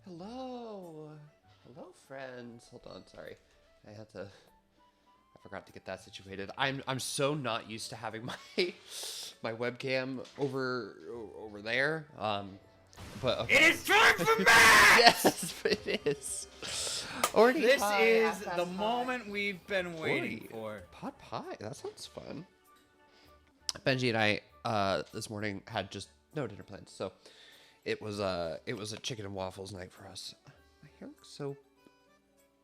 Hello. Hello, friends. Hold on, sorry. I forgot to get that situated. I'm so not used to having my my webcam over there. But It okay. is time for math! Yes, it is. Already This pie, is half-past the pie. moment we've been waiting for. Pot pie. That sounds fun. Benji and I this morning had just no dinner plans, so it was a chicken and waffles night for us. My hair looks so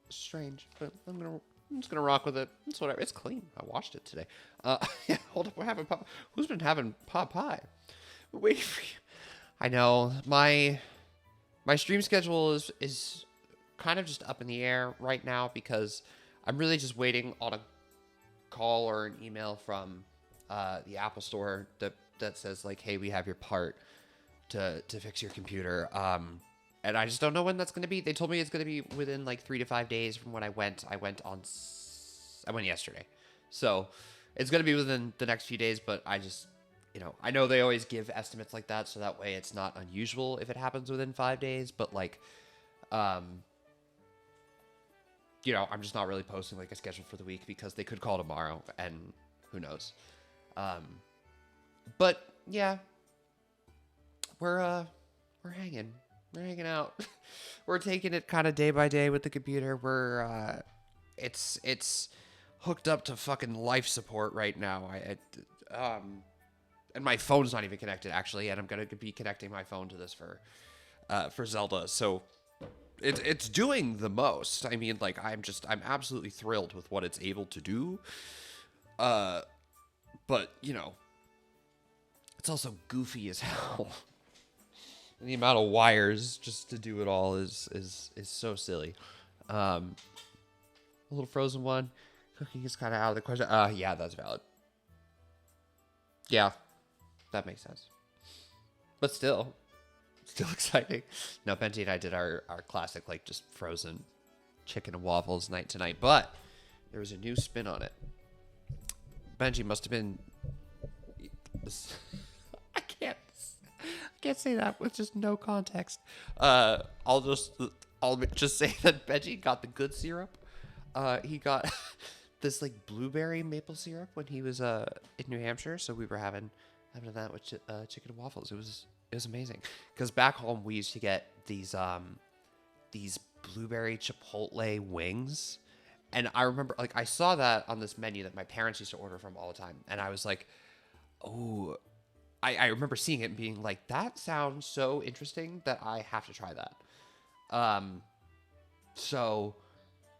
strange, but I'm just gonna rock with it. It's whatever. It's clean. I washed it today. Yeah, hold up. We're having pot. Who's been having pot pie? We're waiting for you. I know my stream schedule is kind of just up in the air right now because I'm really just waiting on a call or an email from the Apple Store that says like, hey, we have your part to fix your computer. And I just don't know when that's going to be. They told me it's going to be within like 3 to 5 days from when I went. I went yesterday. So it's going to be within the next few days, but I just, I know they always give estimates like that. So that way it's not unusual if it happens within 5 days, but like, I'm just not really posting like a schedule for the week because they could call tomorrow and who knows. But yeah, we're hanging. We're hanging out. We're taking it kind of day by day with the computer. It's hooked up to fucking life support right now. And my phone's not even connected actually, and I'm gonna be connecting my phone to this for Zelda. So it's doing the most. I mean, like I'm absolutely thrilled with what it's able to do. But it's also goofy as hell. And the amount of wires just to do it all is so silly. A little Frozen one. Cooking is kind of out of the question. Yeah, that's valid. Yeah, that makes sense. But still exciting. No, Benji and I did our classic, like, just frozen chicken and waffles night tonight. But there was a new spin on it. Benji must have been... I can't say that with just no context. I'll just say that Benji got the good syrup. He got this like blueberry maple syrup when he was in New Hampshire, so we were having that with chicken and waffles. It was amazing. Because back home we used to get these blueberry chipotle wings, and I remember like I saw that on this menu that my parents used to order from all the time, and I was like, oh. I remember seeing it and being like, that sounds so interesting that I have to try that. So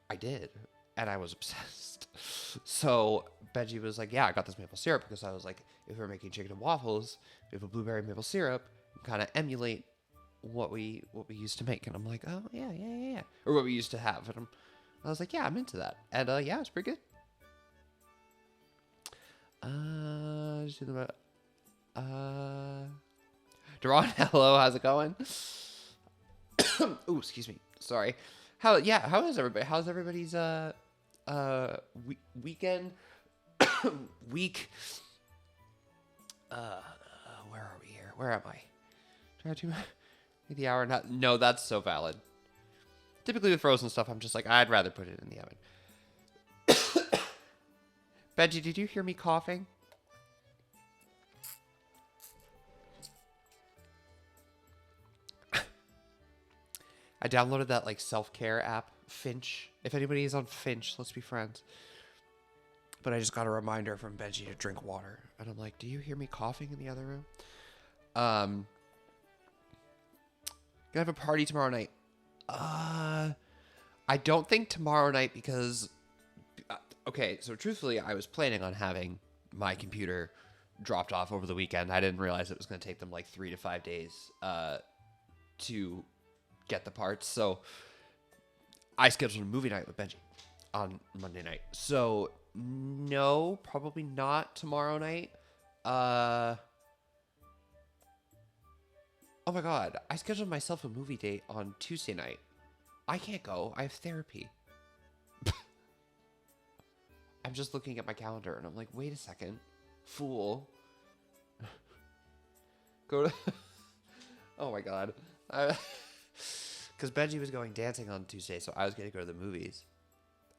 I did, and I was obsessed. So Benji was like, yeah, I got this maple syrup because I was like, if we're making chicken and waffles, we have a blueberry maple syrup, kind of emulate what we used to make. And I'm like, oh, yeah. Or what we used to have. And I was like, yeah, I'm into that. And yeah, it's pretty good. Deron, hello, how's it going? Ooh, excuse me. Sorry. How is everybody? How's everybody's weekend week? Where are we here? Where am I? Try to the hour not. No, that's so valid. Typically with frozen stuff, I'm just like, I'd rather put it in the oven. Benji, did you hear me coughing? I downloaded that like self-care app, Finch. If anybody is on Finch, let's be friends. But I just got a reminder from Benji to drink water. And I'm like, do you hear me coughing in the other room? Gonna have a party tomorrow night. I don't think tomorrow night because... okay, so truthfully, I was planning on having my computer dropped off over the weekend. I didn't realize it was going to take them like 3 to 5 days to get the parts. So I scheduled a movie night with Benji on Monday night. So no, probably not tomorrow night. Oh my god, I scheduled myself a movie date on Tuesday night. I can't go. I have therapy. I'm just looking at my calendar and I'm like, wait a second, fool. Go to... oh my god. Because because Benji was going dancing on Tuesday, so I was going to go to the movies.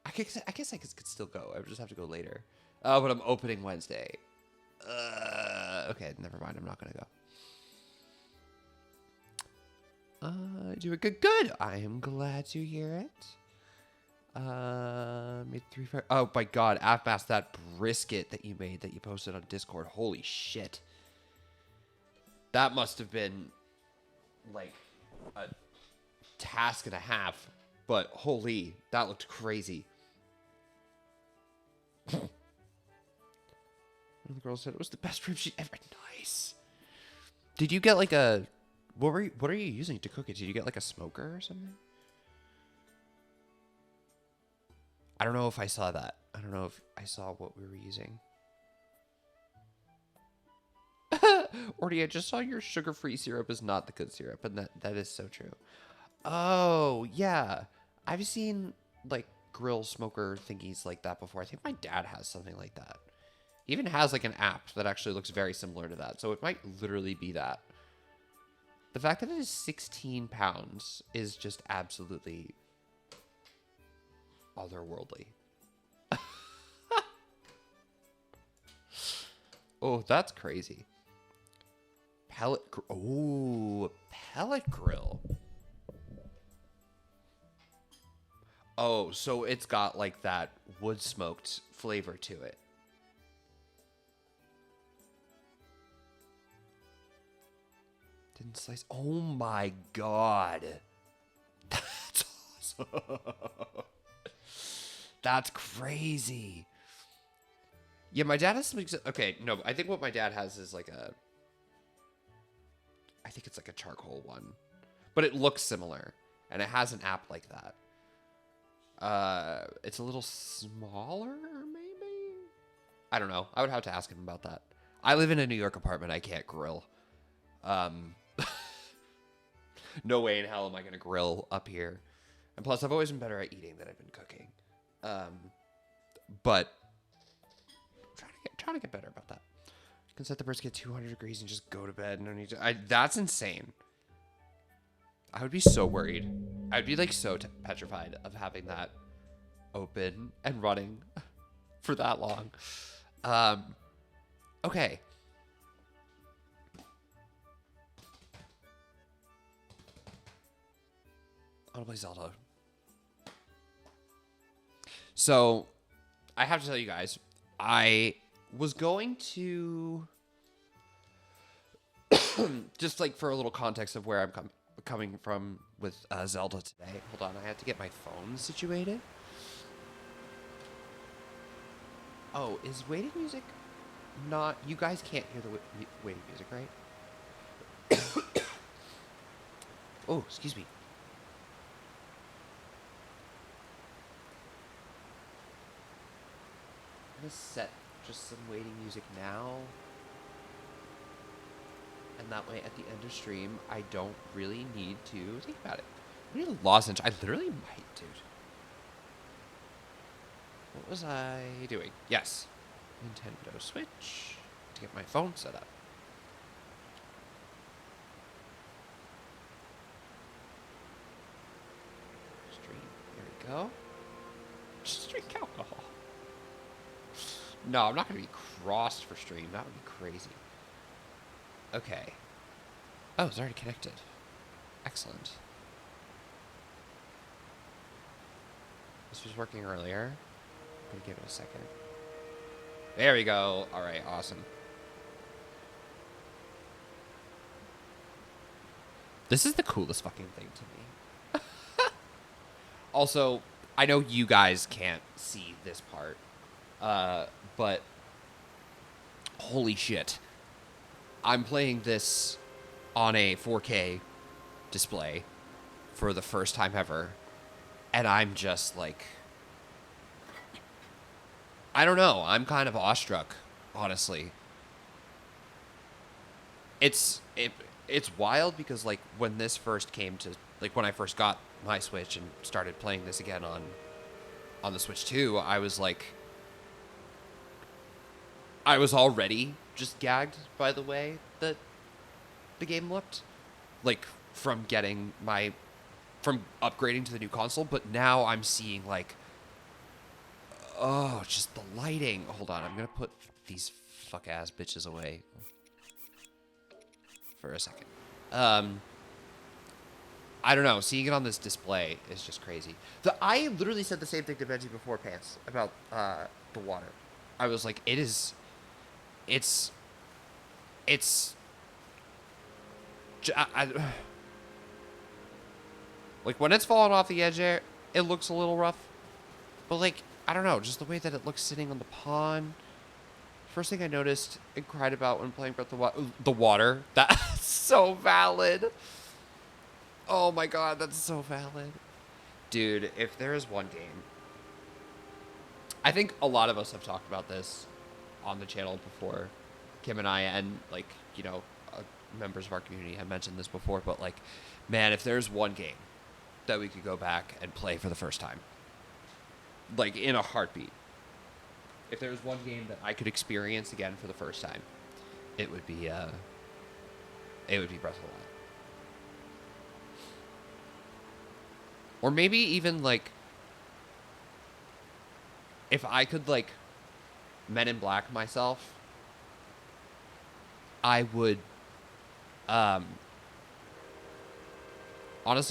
I guess I could still go. I would just have to go later. Oh, but I'm opening Wednesday. Okay, never mind. I'm not going to go. Doing good. I am glad to hear it. Made 3 Oh my god, Afmass, that brisket that you made that you posted on Discord. Holy shit. That must have been like a task and a half, but holy, that looked crazy. One of the girls said it was the best rib she'd ever. Nice. Did you get like a what are you using to cook it? Did you get like a smoker or something? I don't know if I saw that. I don't know if I saw what we were using. Orty, I just saw your sugar-free syrup is not the good syrup, and that is so true. Oh, yeah. I've seen, like, grill smoker thingies like that before. I think my dad has something like that. He even has, like, an app that actually looks very similar to that, so it might literally be that. The fact that it is 16 pounds is just absolutely otherworldly. Oh, that's crazy. Pellet grill. Oh, so it's got like that wood smoked flavor to it. Didn't slice. Oh my god. That's awesome. That's crazy. Yeah, my dad has something. Okay, no, I think what my dad has is like a. I think it's like a charcoal one, but it looks similar, and it has an app like that. It's a little smaller, maybe. I don't know. I would have to ask him about that. I live in a New York apartment. I can't grill. No way in hell am I gonna grill up here. And plus, I've always been better at eating than I've been cooking. But trying to get better about that. You can set the brisket 200 degrees and just go to bed. No need to. That's insane. I would be so worried. I'd be like so petrified of having that open and running for that long. Okay. I want to play Zelda. So, I have to tell you guys, I was going to just like for a little context of where I'm coming from with Zelda today. Hold on, I had to get my phone situated. Oh, is waiting music not? You guys can't hear the waiting music, right? Oh, excuse me. I'm gonna set just some waiting music now. And that way, at the end of stream, I don't really need to think about it. I need a lozenge. I literally might, dude. What was I doing? Yes. Nintendo Switch. To get my phone set up. Stream. There we go. Just drink alcohol. No, I'm not going to be crossed for stream. That would be crazy. Okay. Oh, it's already connected. Excellent. This was working earlier. I'm going to give it a second. There we go. All right, awesome. This is the coolest fucking thing to me. Also, I know you guys can't see this part, but holy shit. I'm playing this on a 4K display for the first time ever, and I'm just like, I don't know, I'm kind of awestruck, honestly. It's wild because like when this first came to, like when I first got my Switch and started playing this again on the Switch 2, I was like, I was already just gagged by the way that the game looked. Like, from getting my from upgrading to the new console, but now I'm seeing like, oh, just the lighting. Hold on, I'm gonna put these fuck ass bitches away for a second. I don't know. Seeing it on this display is just crazy. I literally said the same thing to Benji before, Pants, about the water. I was like, it's like when it's falling off the edge there, it looks a little rough. But like, I don't know, just the way that it looks sitting on the pond. First thing I noticed and cried about when playing Breath of the water. That's so valid. Oh my god, that's so valid. Dude, if there is one game, I think a lot of us have talked about this on the channel before. Kim and I, and like, you know, members of our community have mentioned this before, but like, man, if there's one game that we could go back and play for the first time, like in a heartbeat, if there was one game that I could experience again for the first time, it would be Breath of the Wild. Or maybe even, like, if I could, like, Men in Black myself, I would, honestly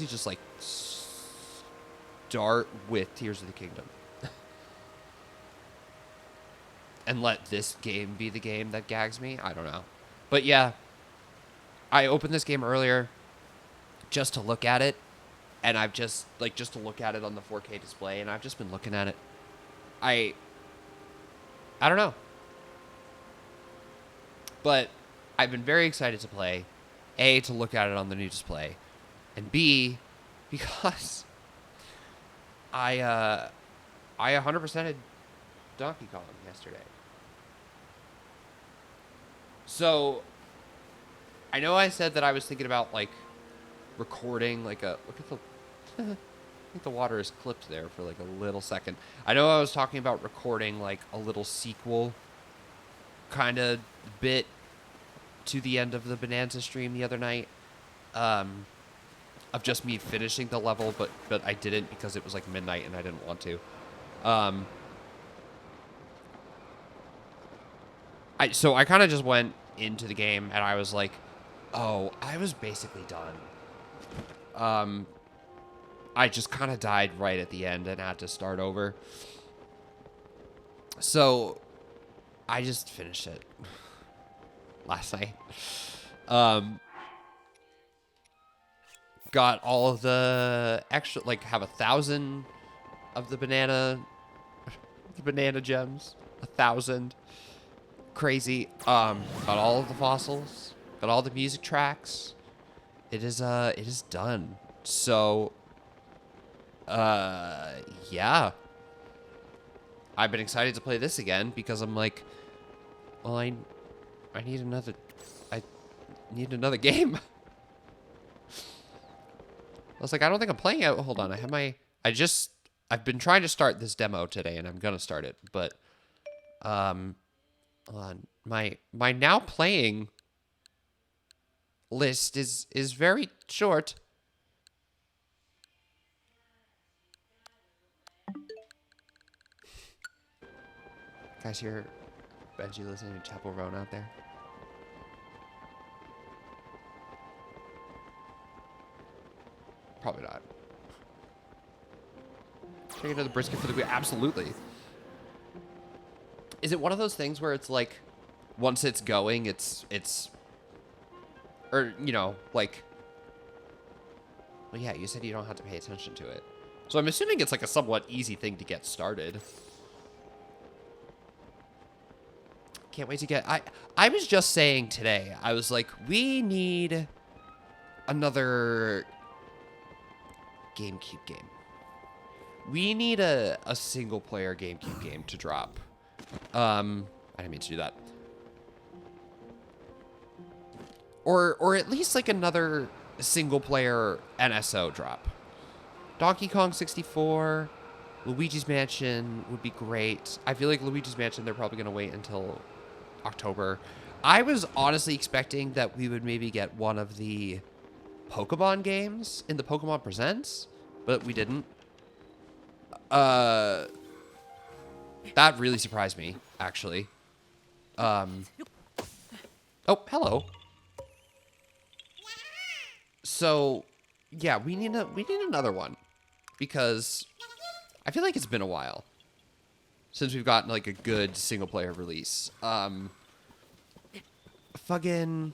just, like, start with Tears of the Kingdom. And let this game be the game that gags me. I don't know. But, yeah, I opened this game earlier just to look at it. And I've just, like, just to look at it on the 4K display, and I've just been looking at it. I don't know. But I've been very excited to play. A, to look at it on the new display. And B, because I 100%ed Donkey Kong yesterday. So, I know I said that I was thinking about, like, recording, like a... Look at the... I think the water is clipped there for like a little second. I know I was talking about recording like a little sequel kind of bit to the end of the Bonanza stream the other night, of just me finishing the level, but I didn't because it was like midnight and I didn't want to. So I kind of just went into the game and I was like, oh, I was basically done. I just kind of died right at the end and had to start over. So, I just finished it last night. Got all of the extra, like, have 1,000 of the banana gems. 1,000. Crazy. Got all of the fossils. Got all the music tracks. It is done. So... yeah. I've been excited to play this again because I'm like, well, I need another game. I was like, I don't think I'm playing it. Hold on, I've been trying to start this demo today and I'm gonna start it, but, hold on. My now playing list is very short. Guys, hear Benji listening to Chapel Roan out there? Probably not. Check into the brisket for the week. Absolutely. Is it one of those things where it's like, once it's going, it's, or, you know, like, well, yeah, you said you don't have to pay attention to it. So I'm assuming it's like a somewhat easy thing to get started. Can't wait to get... I was just saying today, I was like, we need another GameCube game. We need a single-player GameCube game to drop. I didn't mean to do that. Or at least like another single-player NSO drop. Donkey Kong 64, Luigi's Mansion would be great. I feel like Luigi's Mansion, they're probably going to wait until October. I was honestly expecting that we would maybe get one of the Pokemon games in the Pokemon Presents, but we didn't. That really surprised me, actually. Oh, hello. So, yeah, we need another one because I feel like it's been a while since we've gotten like a good single player release. Fucking,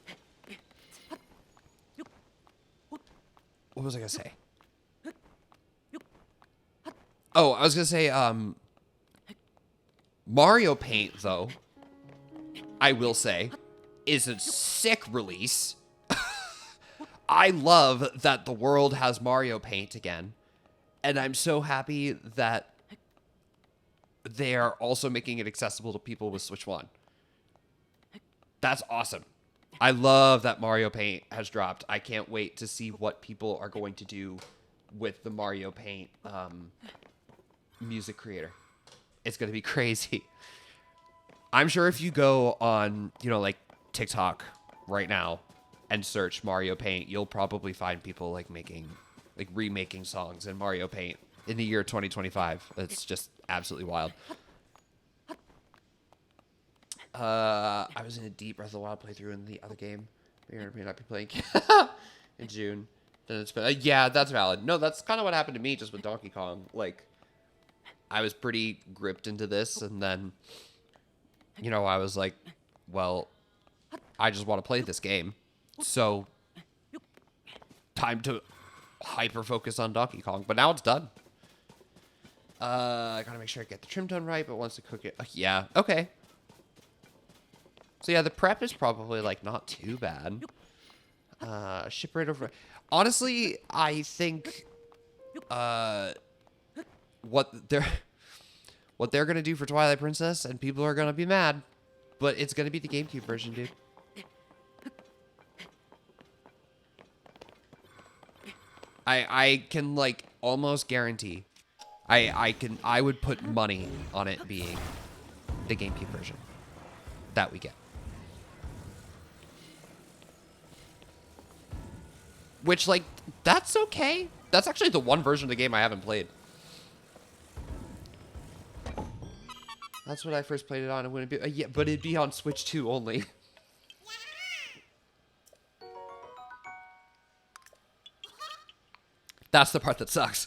what was I gonna say? Oh, I was gonna say, Mario Paint, though, I will say, is a sick release. I love that the world has Mario Paint again. And I'm so happy that they are also making it accessible to people with Switch 1. That's awesome. I love that Mario Paint has dropped. I can't wait to see what people are going to do with the Mario Paint music creator. It's going to be crazy. I'm sure if you go on, like TikTok right now and search Mario Paint, you'll probably find people like remaking songs in Mario Paint in the year 2025. It's just absolutely wild. I was in a deep Breath of the Wild playthrough in the other game. May or may not be playing in June. Then it's been, yeah, that's valid. No, that's kind of what happened to me just with Donkey Kong. Like, I was pretty gripped into this, and then, I was like, well, I just want to play this game. So, time to hyper focus on Donkey Kong. But now it's done. I gotta make sure I get the trim tone right, but once to cook it, yeah, okay. So yeah, the prep is probably like not too bad. Ship right over. Honestly, I think what they're gonna do for Twilight Princess, and people are gonna be mad, but it's gonna be the GameCube version, dude. I can like almost guarantee. I would put money on it being the GameCube version that we get. Which, like, that's okay. That's actually the one version of the game I haven't played. That's what I first played it on. It wouldn't be, yeah, but it'd be on Switch 2 only. That's the part that sucks.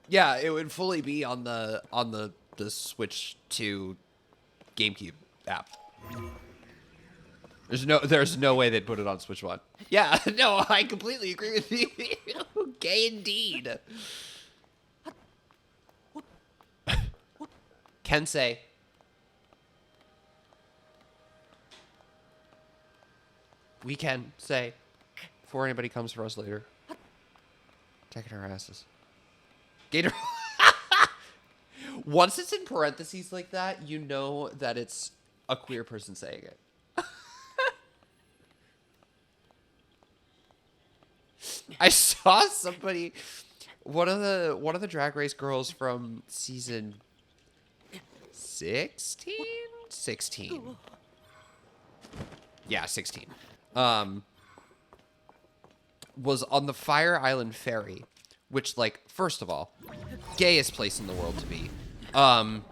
Yeah, it would fully be on the Switch 2 GameCube app. There's no way they'd put it on Switch 1. Yeah, no, I completely agree with you. Gay indeed. Can say. We can say. Before anybody comes for us later. Taking our asses. Gator. Once it's in parentheses like that, you know that it's a queer person saying it. I saw somebody, one of the Drag Race girls from season 16? 16. Yeah, 16. Was on the Fire Island ferry, which, like, first of all, gayest place in the world to be. And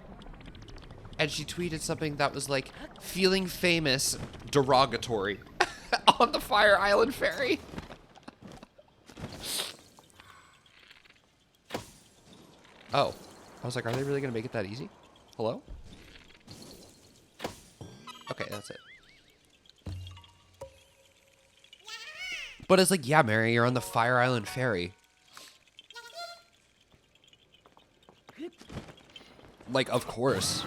she tweeted something that was like, feeling famous, derogatory, on the Fire Island ferry. Oh. I was like, are they really going to make it that easy? Hello? Okay, that's it. But it's like, yeah, Mary, you're on the Fire Island ferry. Like, of course.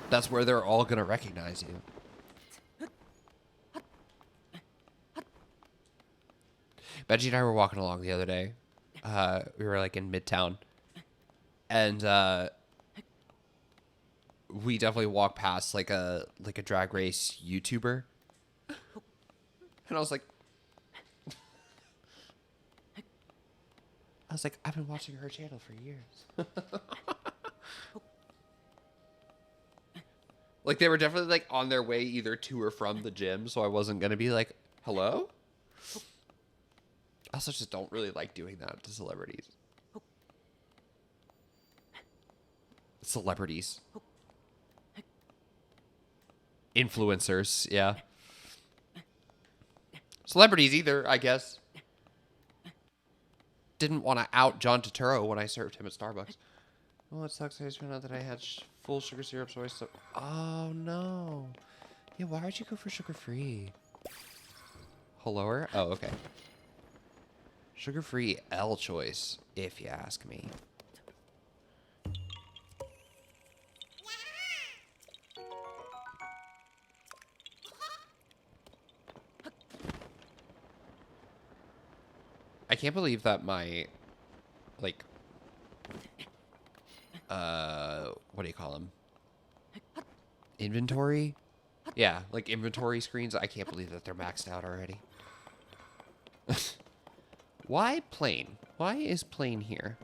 That's where they're all going to recognize you. Benji and I were walking along the other day. We were, like, in Midtown. And we definitely walked past like a drag race YouTuber. And I was like, I've been watching her channel for years. Like, they were definitely like on their way either to or from the gym, so I wasn't gonna be like, Hello? I also just don't really like doing that to celebrities. Celebrities. Influencers, yeah. Celebrities either, I guess. Didn't want to out John Turturro when I served him at Starbucks. Oh, it sucks. I just found out that I had full sugar syrup, so I so. Oh no. Yeah, why would you go for sugar-free? Helloer? Oh, okay. Sugar-free L choice, if you ask me. I can't believe that my, like, what do you call them? Inventory? Yeah, like inventory screens. I can't believe that they're maxed out already. Why plane? Why is plane here?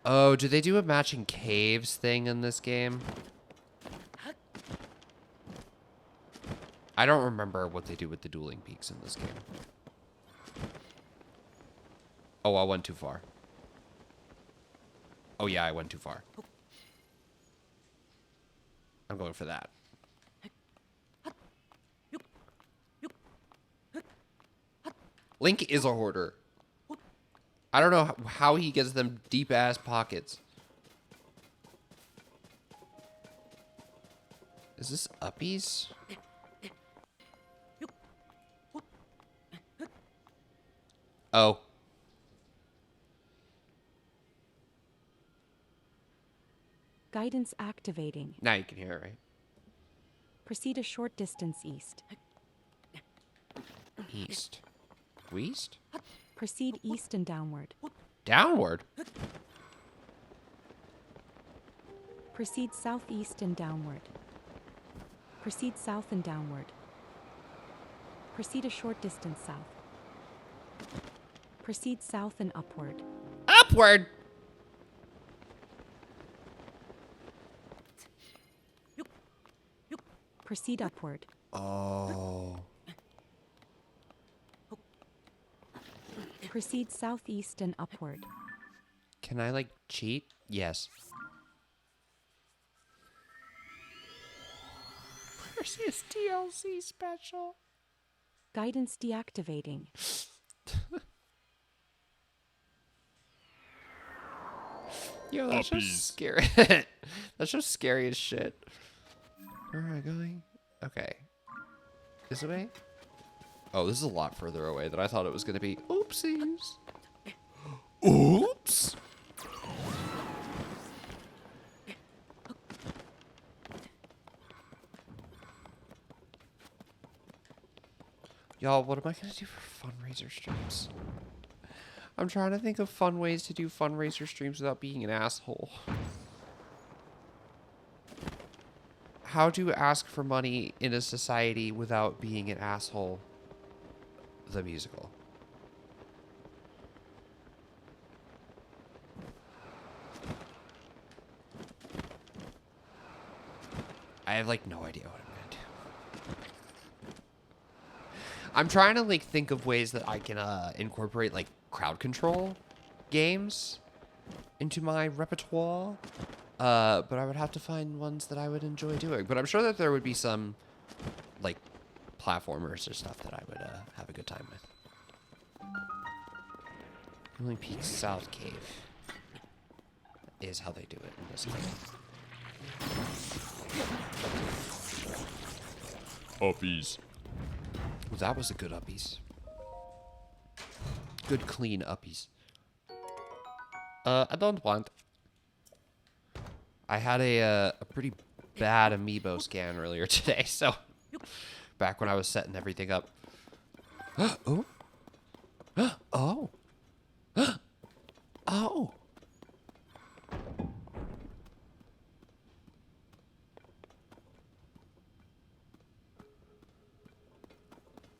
Oh, do they do a matching caves thing in this game? I don't remember what they do with the dueling peaks in this game. Oh, I went too far. Oh yeah, I went too far. I'm going for that. Link is a hoarder. I don't know how he gets them deep-ass pockets. Is this uppies? Oh. Guidance activating. Now you can hear it, right? Proceed a short distance east. East. West? Proceed east and downward. Downward? Proceed southeast and downward. Proceed south and downward. Proceed a short distance south. Proceed south and upward. Upward! Proceed upward. Oh. Proceed southeast and upward. Can I, like, cheat? Yes. Where's his DLC special? Guidance deactivating. Yo, that's just scary. That's just scary as shit. Where am I going? Okay. This way? Oh, this is a lot further away than I thought it was going to be. Oopsies. Oops. Y'all, what am I going to do for fundraiser streams? I'm trying to think of fun ways to do fundraiser streams without being an asshole. How to ask for money in a society without being an asshole. The musical. I have, like, no idea what I'm going to do. I'm trying to, like, think of ways that I can incorporate, like, crowd control games into my repertoire. But I would have to find ones that I would enjoy doing. But I'm sure that there would be some, like, platformers or stuff that I would have a good time with. Dueling Peaks South Cave is how they do it in this game. Uppies. Well, that was a good uppies. Good clean uppies. I don't want. I had a pretty bad amiibo scan earlier today, so back when I was setting everything up. Oh. Oh. Oh.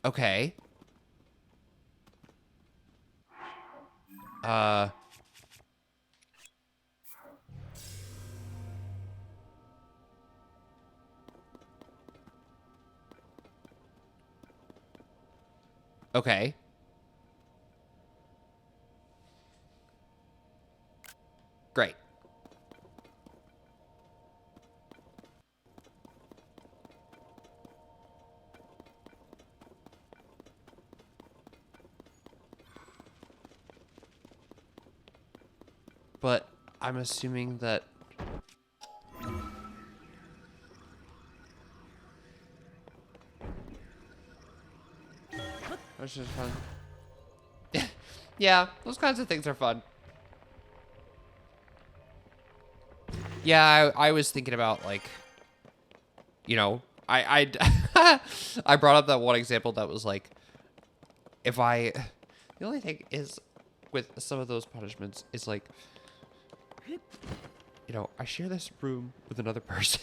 Okay. Okay. Great. But I'm assuming that... That's just fun. Yeah, those kinds of things are fun. Yeah, I was thinking about, like, you know, I brought up that one example that was like, if I... The only thing is, with some of those punishments, is like, you know, I share this room with another person.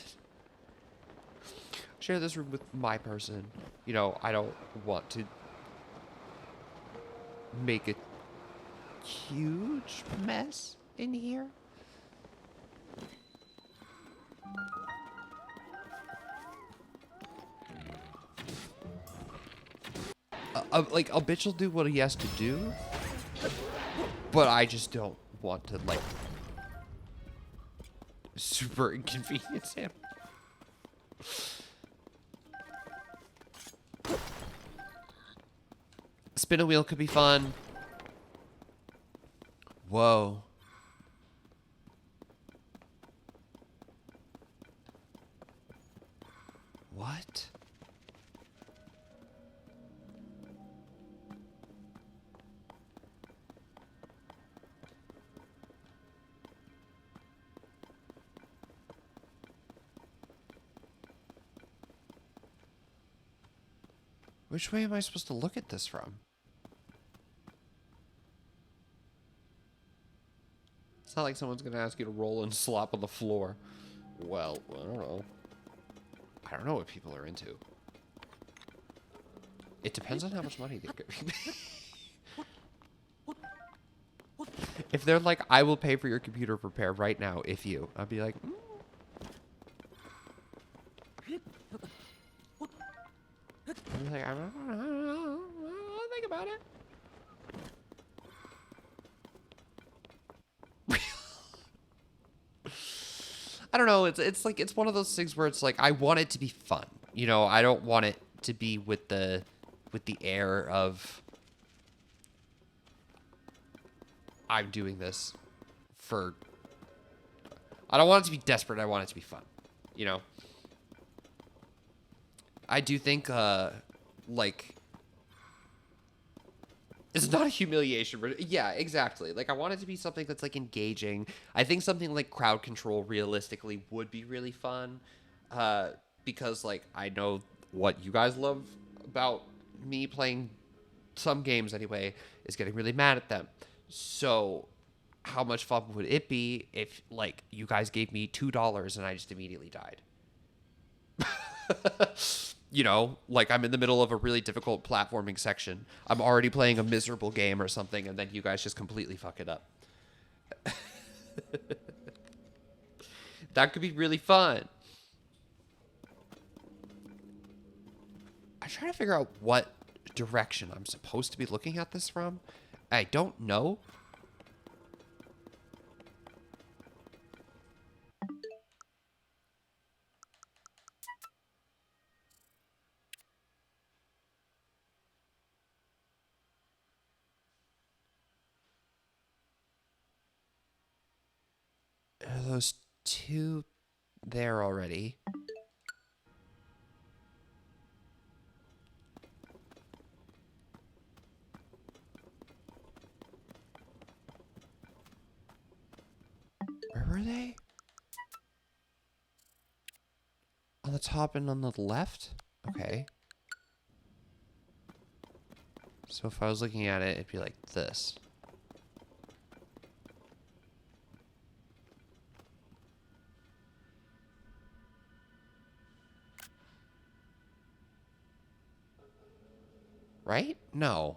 Share this room with my person. You know, I don't want to make a huge mess in here. Like, a bitch will do what he has to do, but I just don't want to, like, super inconvenience him. Spin a wheel could be fun. Whoa. What? Which way am I supposed to look at this from? It's not like someone's gonna ask you to roll and slop on the floor. Well, I don't know. I don't know what people are into. It depends on how much money they give. If they're like, I will pay for your computer repair right now if you, I'd be like, I'd be like, I don't know. I'll think about it. I don't know. It's like, it's one of those things where it's like, I want it to be fun. You know, I don't want it to be with the air of I'm doing this for... I don't want it to be desperate. I want it to be fun. You know? I do think, like... It's not a humiliation. Yeah, exactly. Like, I want it to be something that's, like, engaging. I think something like crowd control, realistically, would be really fun. Because, like, I know what you guys love about me playing some games, anyway, is getting really mad at them. So, how much fun would it be if, like, you guys gave me $2 and I just immediately died? You know, like, I'm in the middle of a really difficult platforming section. I'm already playing a miserable game or something, and then you guys just completely fuck it up. That could be really fun. I'm trying to figure out what direction I'm supposed to be looking at this from. I don't know. Are those two there already? Where were they? On the top and on the left? Okay. So if I was looking at it, it'd be like this. Right? No.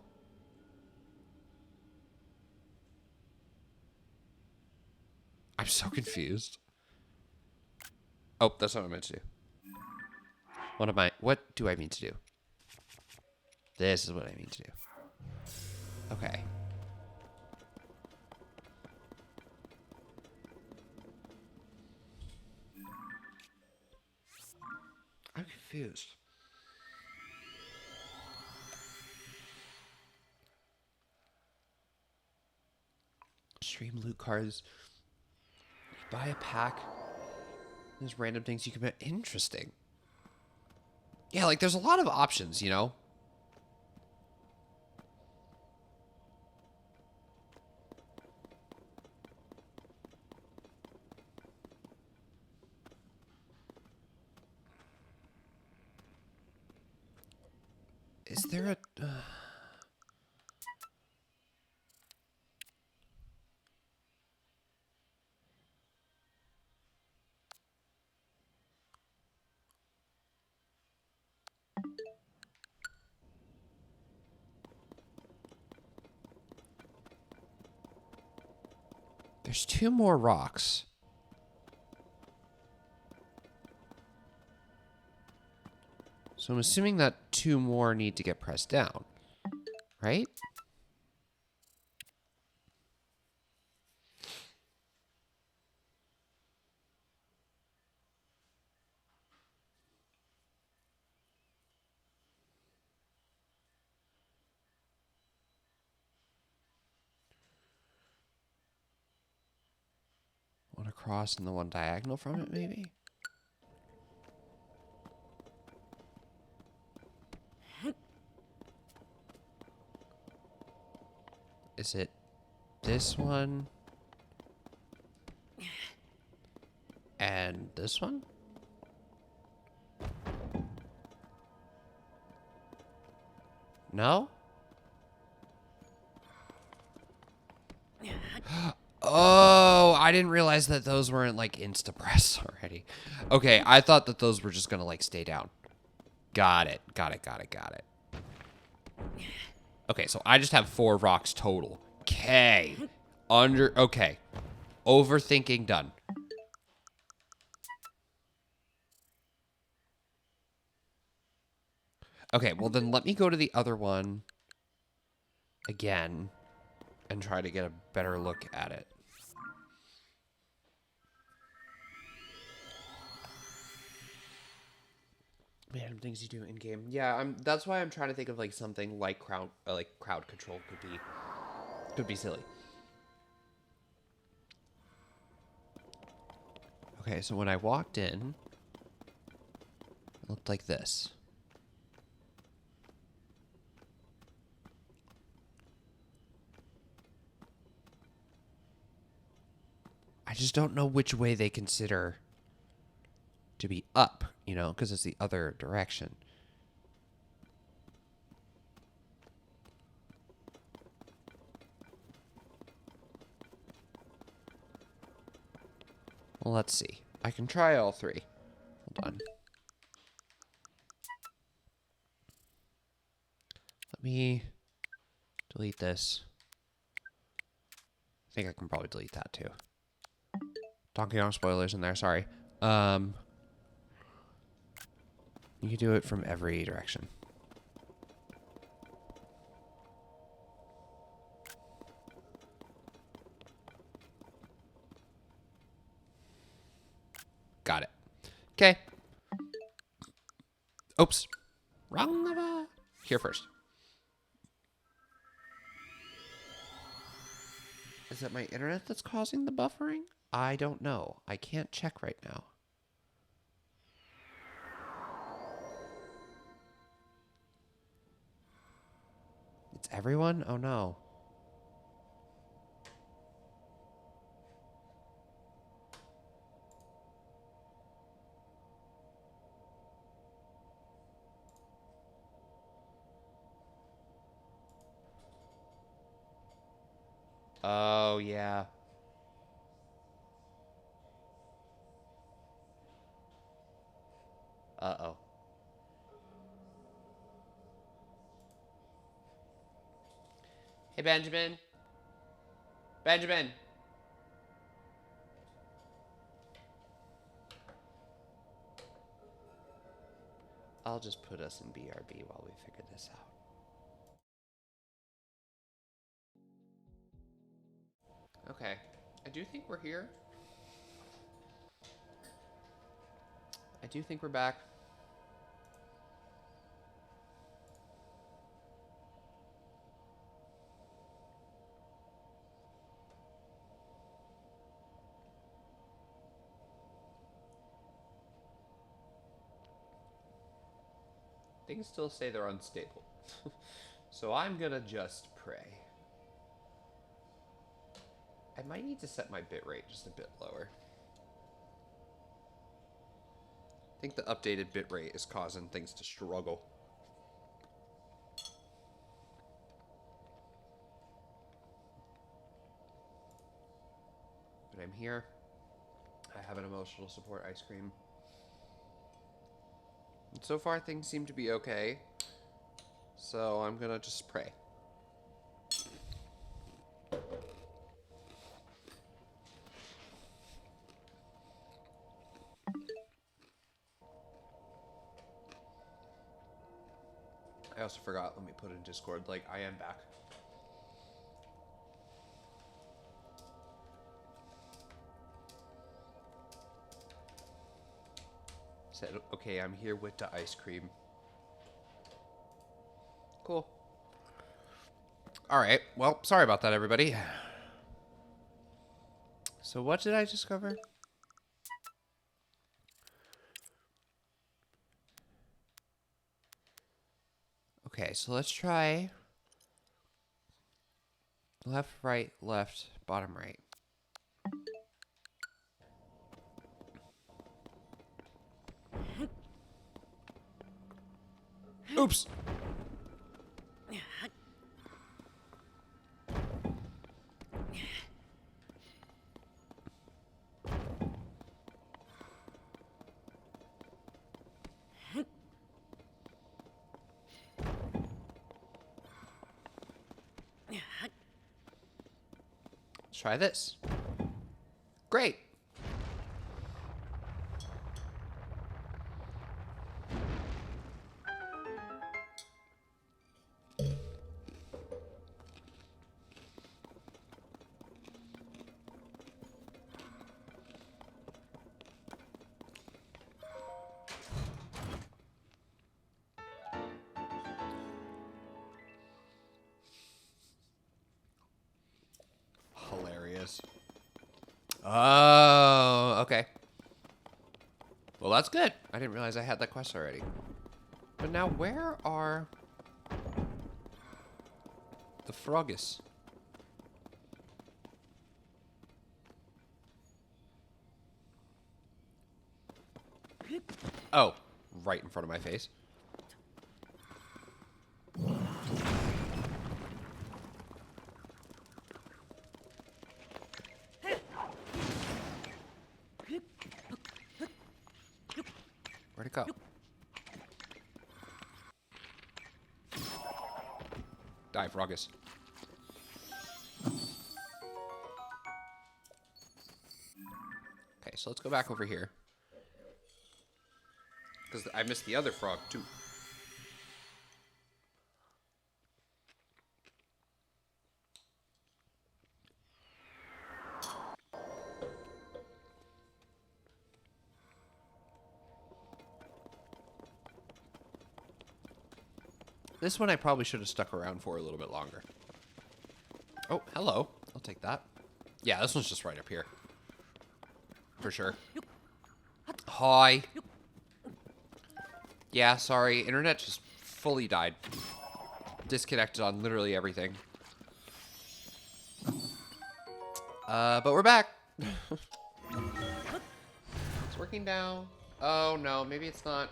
I'm so confused. Oh, that's not what I meant to do. What do I mean to do? This is what I need to do. Okay. I'm confused. Stream loot cards. You buy a pack. There's random things you can buy. Interesting. Yeah, like there's a lot of options, you know? Is there a... There's 2 more rocks. So I'm assuming that 2 more need to get pressed down, right? One across and the one diagonal from it, maybe? Is it this one? And this one? No? Oh, I didn't realize that those weren't like insta-press already. Okay, I thought that those were just gonna like stay down. Got it. Got it, got it, got it. Okay, so I just have 4 rocks total. Okay. Okay. Overthinking done. Okay, well then let me go to the other one again and try to get a better look at it. Man, things you do in game. Yeah, that's why I'm trying to think of like something like crowd control could be silly. Okay, so when I walked in, it looked like this. I just don't know which way they consider to be up, you know, because it's the other direction. Well, let's see. I can try all 3. Hold on. Let me delete this. I think I can probably delete that too. Donkey Kong spoilers in there, sorry. You can do it from every direction. Got it. Okay. Oops. Wrong lever. Here first. Is it my internet that's causing the buffering? I don't know. I can't check right now. It's everyone? Oh no. Oh yeah. Uh-oh. Hey, Benjamin. Benjamin. I'll just put us in BRB while we figure this out. Okay. I do think we're here. I do think we're back. Things still say they're unstable. So I'm gonna just pray. I might need to set my bitrate just a bit lower. I think the updated bitrate is causing things to struggle. But I'm here. I have an emotional support ice cream. And so far things seem to be okay. So I'm gonna just pray. I also forgot, let me put in Discord, like, I am back. Said, okay, I'm here with the ice cream. Cool. Alright, well, sorry about that, everybody. So what did I discover? Okay, so let's try left, right, left, bottom, right. Oops. Let's try this. Great. Hilarious. Oh, okay. Well, that's good. I didn't realize I had that quest already. But now, where are the Frogges? Oh, right in front of my face. Where'd it go? Die, Frogges. Okay, so let's go back over here. Because I missed the other frog, too. This one I probably should have stuck around for a little bit longer. Oh, hello. I'll take that. Yeah, this one's just right up here. For sure. Hi. Yeah, sorry. Internet just fully died. Disconnected on literally everything. But we're back. It's working now. Oh, no. Maybe it's not.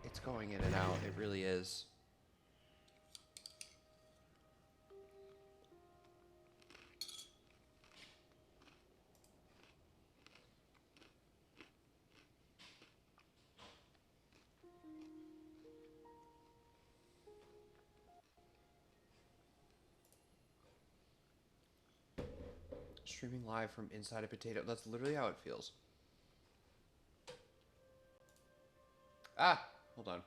It's going in and out. It really is. Streaming live from inside a potato. That's literally how it feels. Ah, hold on.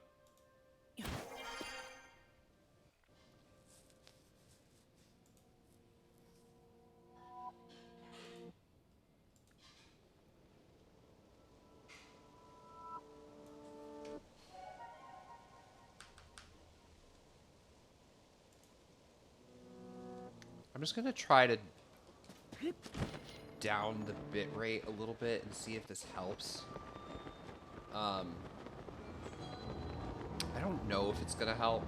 I'm just gonna try to down the bit rate a little bit and see if this helps. I don't know if it's gonna help.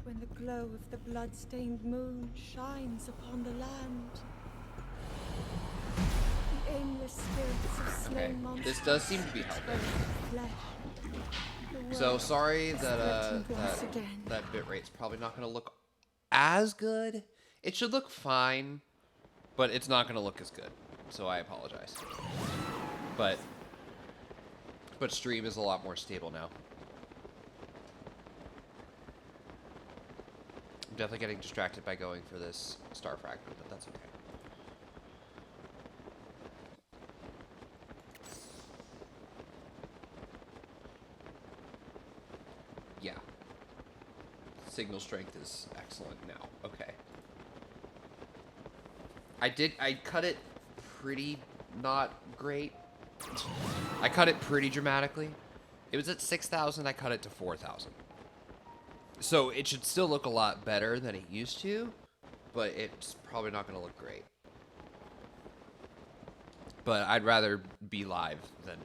When the glow of the blood-stained moon shines upon the land, the aimless spirits of Okay, slain monsters this does seem to be helping. flesh. The So world sorry is that threatened once again. that bit rate's probably not gonna look as good. It should look fine, but it's not gonna look as good. So I apologize. But stream is a lot more stable now. I'm definitely getting distracted by going for this star fragment, but that's okay. Yeah. Signal strength is excellent now. Okay. I cut it pretty not great. I cut it pretty dramatically. It was at 6,000, I cut it to 4,000. So it should still look a lot better than it used to, but it's probably not going to look great. But I'd rather be live than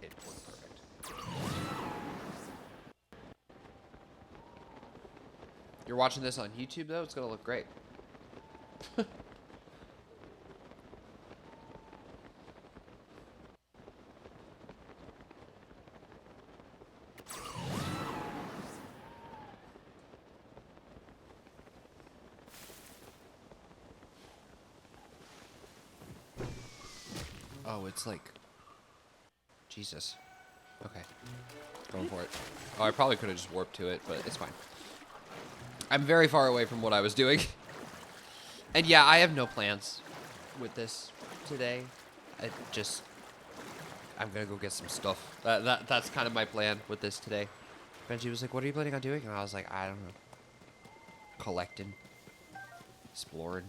it look perfect. You're watching this on YouTube, though? It's going to look great. Oh, it's like... Jesus. Okay. Going for it. Oh, I probably could have just warped to it, but it's fine. I'm very far away from what I was doing. And yeah, I have no plans with this today. I'm gonna go get some stuff. That's kind of my plan with this today. Benji was like, what are you planning on doing? And I was like, I don't know. Collecting. Exploring.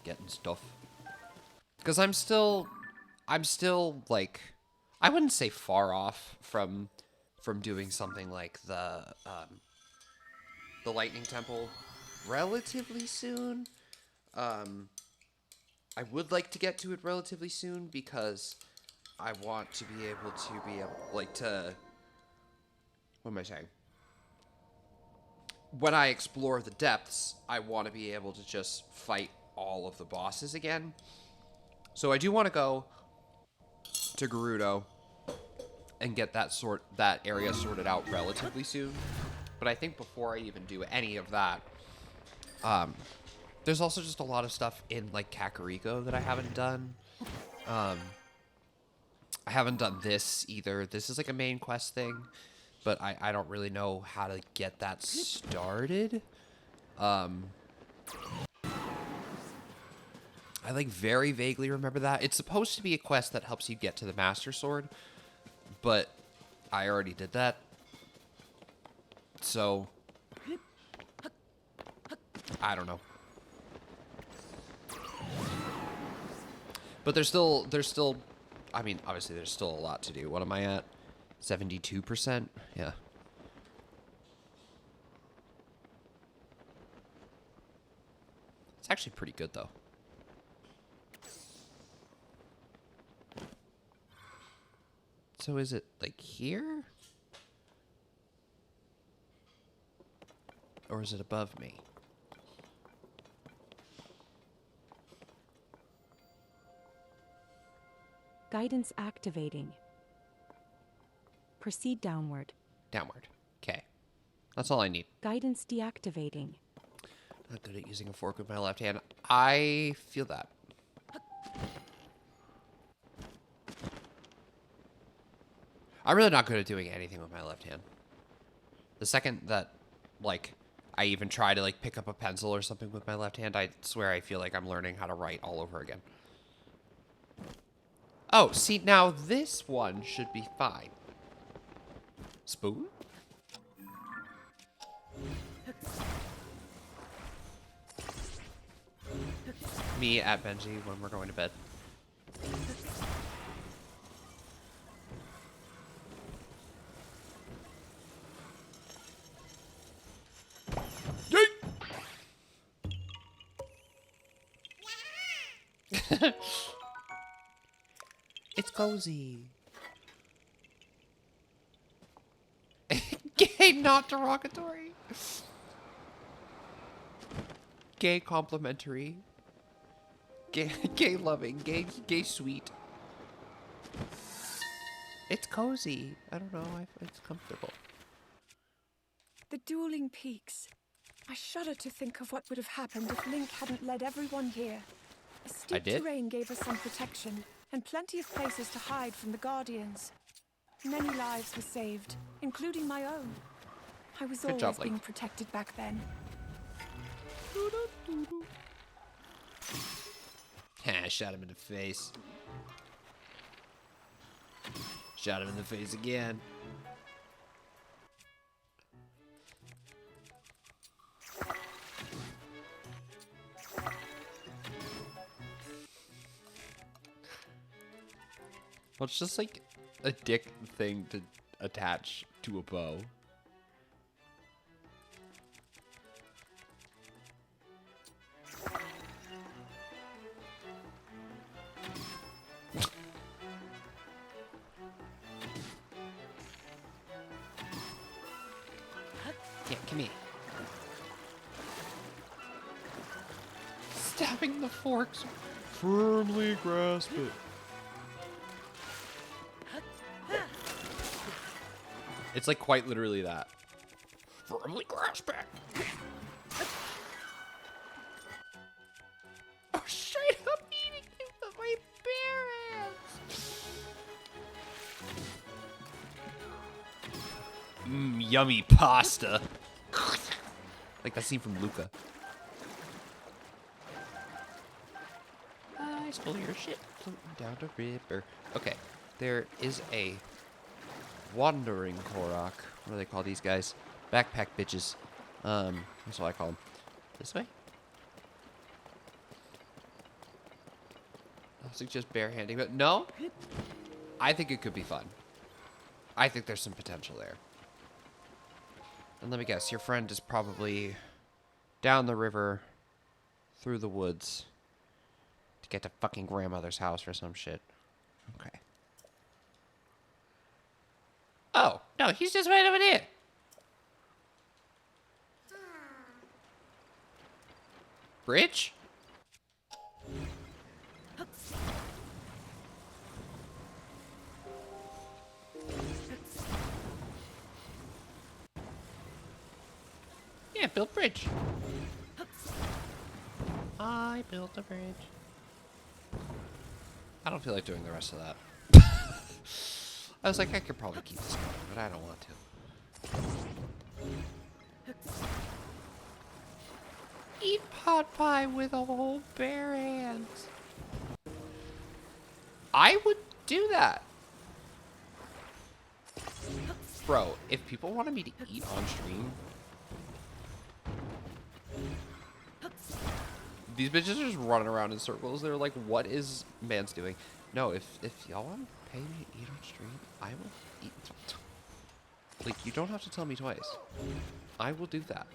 Getting stuff. Because I'm still like, I wouldn't say far off from doing something like the Lightning Temple relatively soon. I would like to get to it relatively soon because I want to be able to, what am I saying? When I explore the depths, I want to be able to just fight all of the bosses again. So I do want to go to Gerudo and get that area sorted out relatively soon. But I think before I even do any of that, there's also just a lot of stuff in like Kakariko that I haven't done. I haven't done this either. This is like a main quest thing, but I don't really know how to get that started. I like very vaguely remember that. It's supposed to be a quest that helps you get to the Master Sword, but I already did that. So I don't know. But there's still, I mean, obviously there's still a lot to do. What am I at? 72%? Yeah. It's actually pretty good, though. So is it, like, here? Or is it above me? Guidance activating. Proceed downward. Downward. Okay. That's all I need. Guidance deactivating. Not good at using a fork with my left hand. I feel that. I'm really not good at doing anything with my left hand. The second that, like, I even try to, like, pick up a pencil or something with my left hand, I swear I feel like I'm learning how to write all over again. Oh, see, now this one should be fine. Spoon? Me at Benji when we're going to bed. It's cozy. Gay, not derogatory. Gay complimentary. Gay loving. Gay sweet. It's cozy. I don't know. It's comfortable. The dueling peaks. I shudder to think of what would have happened if Link hadn't led everyone here. A steep did? terrain gave us some protection, and plenty of places to hide from the Guardians. Many lives were saved, including my own. I was Good always job, Link. being protected back then. I shot him in the face. Shot him in the face again. Well, it's just like a dick thing to attach to a bow. Yeah, come here. Stabbing the forks. Firmly grasp it. It's like quite literally that. Firmly grasp it. Oh, straight up eating it with my bare hands. Yummy pasta. Like that scene from Luca. I stole your shit. Floating down the river. Okay, there is a wandering Korok. What do they call these guys? Backpack bitches. That's what I call them. This way? I suggest barehanding, but no. I think it could be fun. I think there's some potential there. And let me guess, your friend is probably down the river, through the woods, to get to fucking grandmother's house or some shit. Okay. Oh, no, he's just right over there. Bridge? Yeah, build bridge. I built a bridge. I don't feel like doing the rest of that. I was like, I could probably keep this going, but I don't want to. Eat pot pie with a whole bare hands. I would do that. Bro, if people wanted me to eat on stream, these bitches are just running around in circles. They're like, what is man's doing? No, if y'all want to pay me to eat on stream, I will eat. Like, you don't have to tell me twice. I will do that.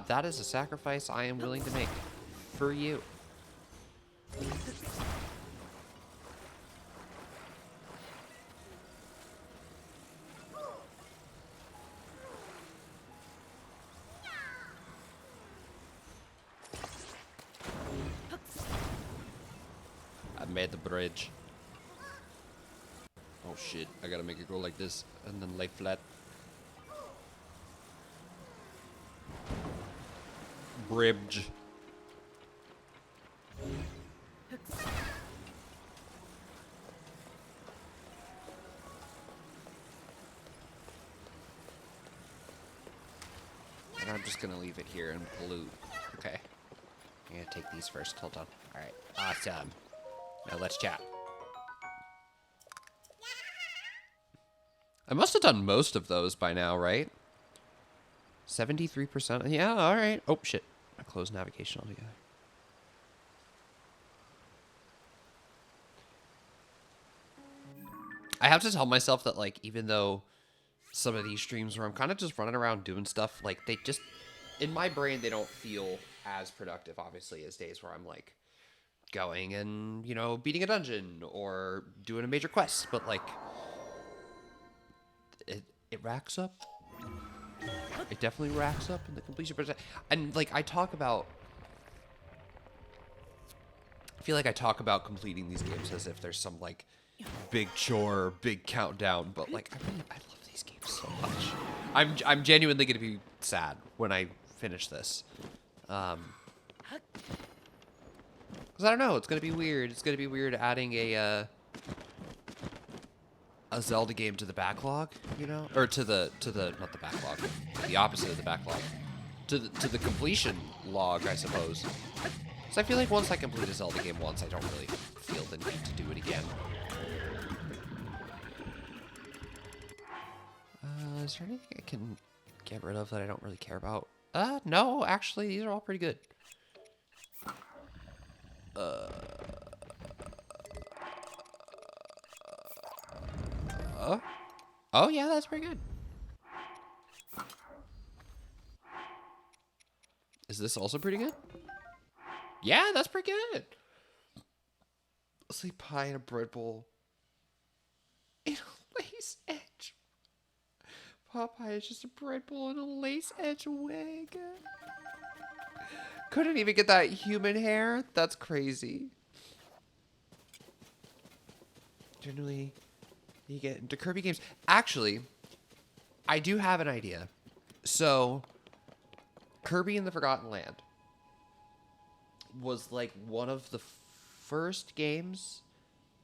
That is a sacrifice I am willing to make for you. I made the bridge. Oh shit, I gotta make it go like this and then lay flat. Bridge. And I'm just gonna leave it here and pollute. Okay. I'm gonna take these first. Hold on. Alright. Awesome. Now let's chat. I must have done most of those by now, right? 73%. Yeah, alright. Oh, shit. I closed navigation altogether. I have to tell myself that, like, even though some of these streams where I'm kind of just running around doing stuff, like, they just, in my brain, they don't feel as productive, obviously, as days where I'm, like, going and, you know, beating a dungeon or doing a major quest, but like it racks up. It definitely racks up in the completion percent. And like I feel like I talk about completing these games as if there's some like big chore, big countdown, but like I love these games so much. I'm genuinely gonna be sad when I finish this. Cause I don't know, it's gonna be weird. It's gonna be weird adding a Zelda game to the backlog, you know, or to the not the backlog, the opposite of the backlog, to the completion log, I suppose. So I feel like once I complete a Zelda game once, I don't really feel the need to do it again. Is there anything I can get rid of that I don't really care about? No, actually, these are all pretty good. Oh yeah, that's pretty good. Is this also pretty good? Yeah, that's pretty good. Sleep pie in a bread bowl. In a lace edge. Popeye is just a bread bowl in a lace edge wig. Couldn't even get that human hair? That's crazy. Generally, you get into Kirby games. Actually, I do have an idea. So, Kirby in the Forgotten Land was like one of the first games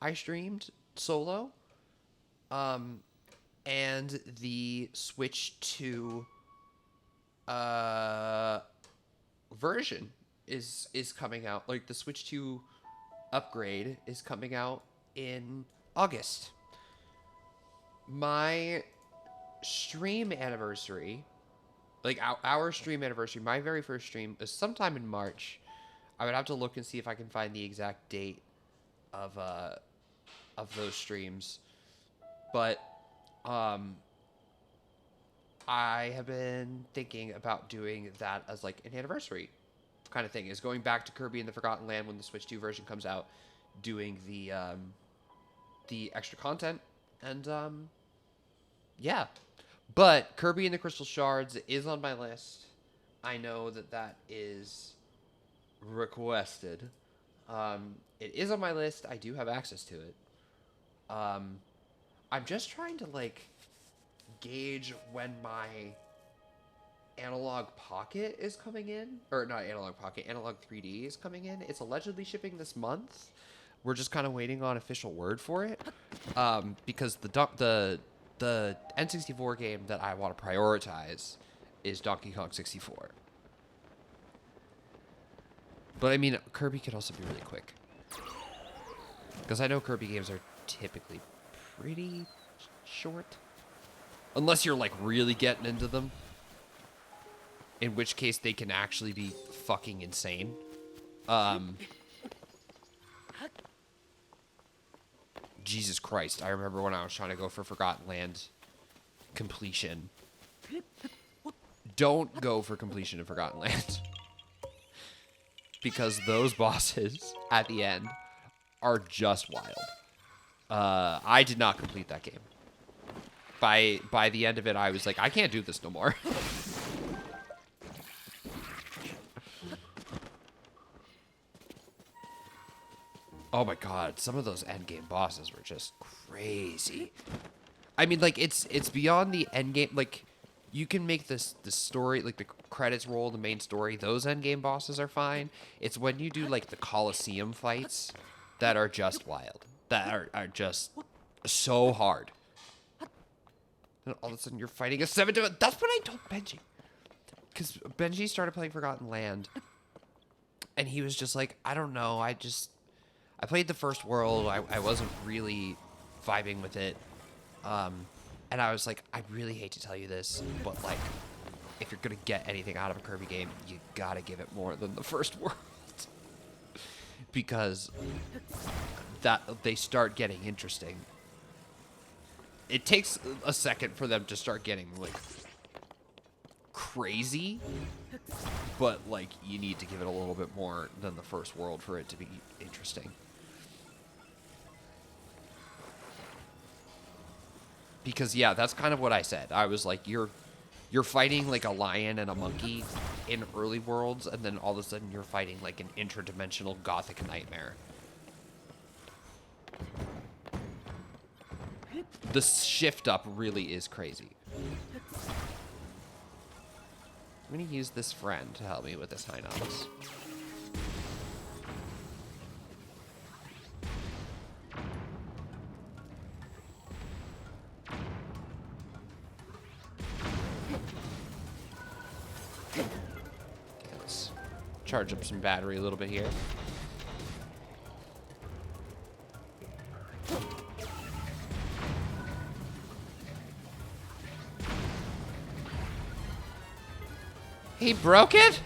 I streamed solo. And the Switch 2 version is coming out. Like the Switch 2 upgrade is coming out in August. My stream anniversary, like our stream anniversary, my very first stream is sometime in March. I would have to look and see if I can find the exact date of those streams. But I have been thinking about doing that as like an anniversary kind of thing, is going back to Kirby in the Forgotten Land when the Switch 2 version comes out, doing the extra content, and yeah. But Kirby and the Crystal Shards is on my list. I know that is requested. It is on my list. I do have access to it. I'm just trying to like gauge when my Analog Pocket is coming in, or not Analog Pocket, Analog 3D is coming in. It's allegedly shipping this month. We're just kind of waiting on official word for it, because the N64 game that I want to prioritize is Donkey Kong 64. But I mean, Kirby could also be really quick, because I know Kirby games are typically pretty short, unless you're like really getting into them, in which case they can actually be fucking insane. Jesus Christ, I remember when I was trying to go for Forgotten Land completion. Don't go for completion of Forgotten Land, because those bosses at the end are just wild. I did not complete that game. By the end of it, I was like, I can't do this no more. Oh my god, some of those endgame bosses were just crazy. I mean, like, it's beyond the endgame. Like, you can make the story, like the credits roll, the main story, those endgame bosses are fine. It's when you do like the Coliseum fights that are just wild, that are just so hard. And all of a sudden you're fighting a 7 to... That's what I told Benji. Because Benji started playing Forgotten Land, and he was just like, I don't know, I played the first world, I wasn't really vibing with it. And I was like, I really hate to tell you this, but like, if you're gonna get anything out of a Kirby game, you gotta give it more than the first world. Because that they start getting interesting. It takes a second for them to start getting like crazy, but like you need to give it a little bit more than the first world for it to be interesting. Because yeah, that's kind of what I said. I was like, you're fighting like a lion and a monkey in early worlds, and then all of a sudden you're fighting like an interdimensional gothic nightmare. The shift up really is crazy. I'm gonna use this friend to help me with this high novice. Let's charge up some battery a little bit here. He broke it?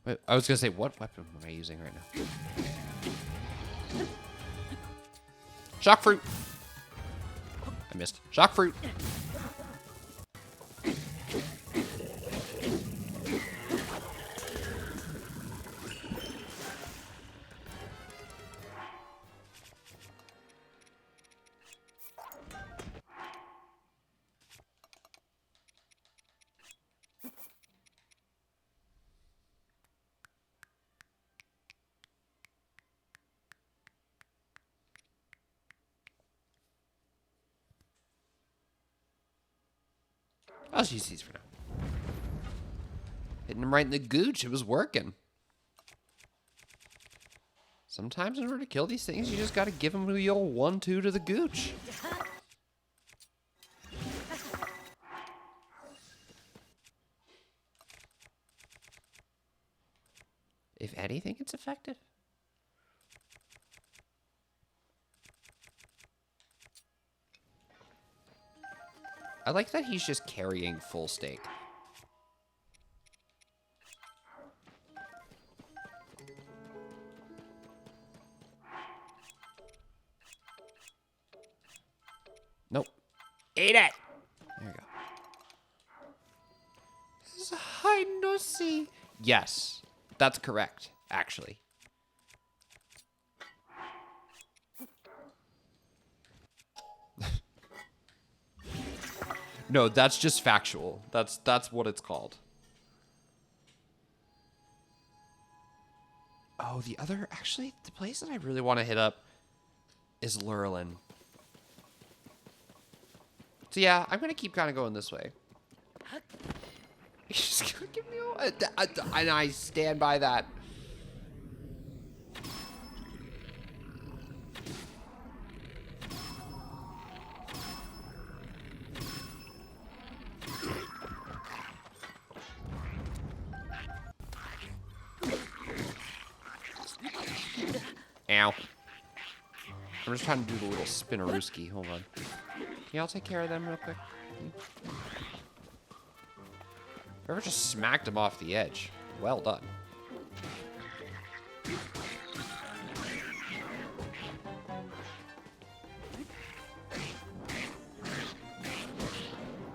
Wait, I was gonna say, what weapon am I using right now? Shock fruit! I missed. Shock fruit! I'll just use these for now. Hitting him right in the gooch. It was working. Sometimes in order to kill these things, you just gotta give them the old 1-2 to the gooch. If anything, it's effective. I like that he's just carrying full stake. Nope. Eat it! There you go. This is high no-see. Yes, that's correct, actually. No, that's just factual. That's what it's called. Oh, actually, the place that I really want to hit up is Lurlin. So yeah, I'm gonna keep kind of going this way. He's just gonna give me and I stand by that. Ow. I'm just trying to do the little spinnerooski. Hold on. Can y'all take care of them real quick? Whoever just smacked him off the edge. Well done.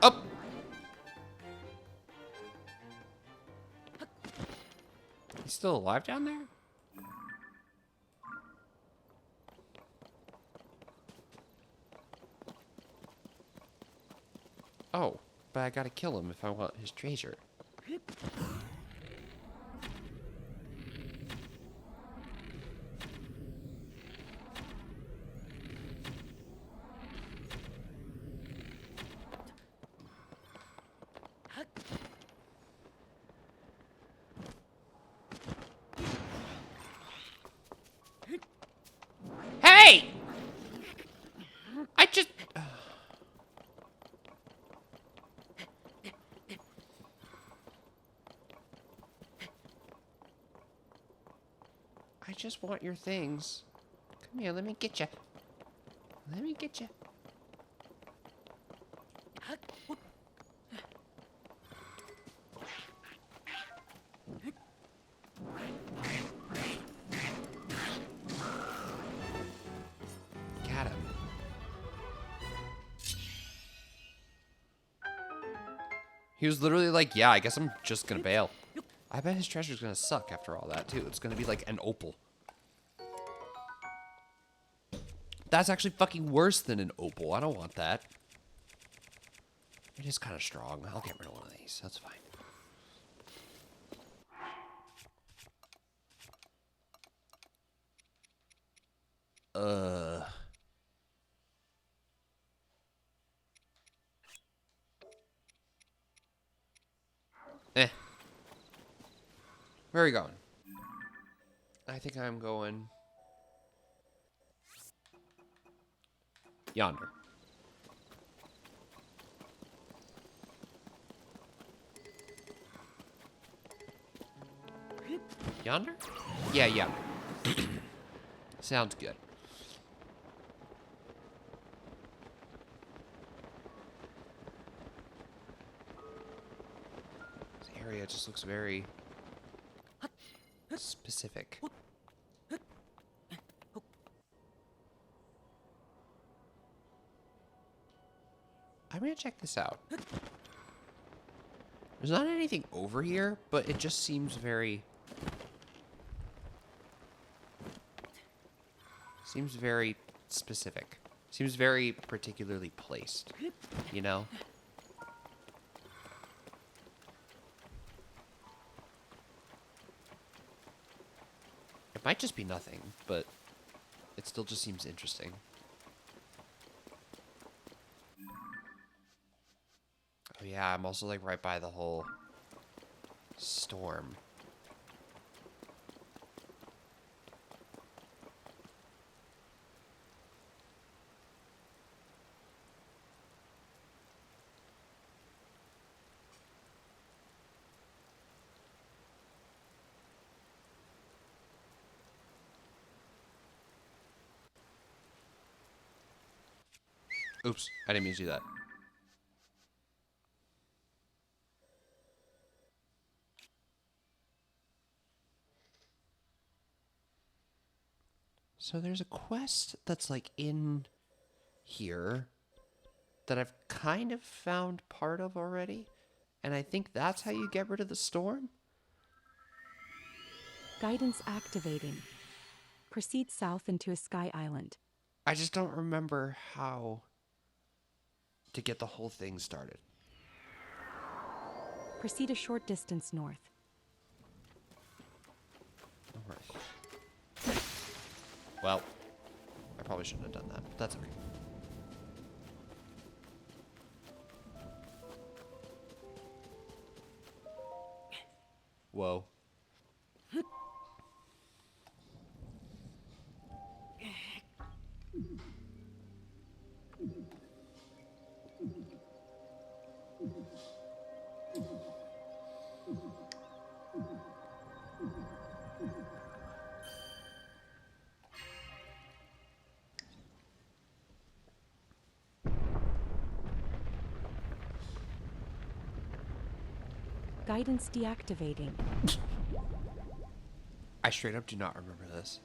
Up. He's still alive down there? Oh, but I gotta kill him if I want his treasure. Hey! I just... I just want your things. Come here, let me get you. Let me get you. Got him. He was literally like, yeah, I guess I'm just gonna bail. I bet his treasure's gonna suck after all that, too. It's gonna be like an opal. That's actually fucking worse than an opal. I don't want that. It is kind of strong. I'll get rid of one of these. That's fine. Eh. Where are we going? I think I'm going yonder. Yonder? Yeah, yonder. Sounds good. This area just looks very specific. I'm gonna check this out. There's not anything over here, but it just seems very... Seems very specific. Seems very particularly placed, you know? It might just be nothing, but it still just seems interesting. Oh yeah, I'm also like right by the whole storm. Oops, I didn't mean to do that. So there's a quest that's like in here that I've kind of found part of already. And I think that's how you get rid of the storm? Guidance activating. Proceed south into a sky island. I just don't remember how to get the whole thing started. Proceed a short distance north. Alright. Well, I probably shouldn't have done that, but that's okay. Whoa. Guidance deactivating. I straight up do not remember this.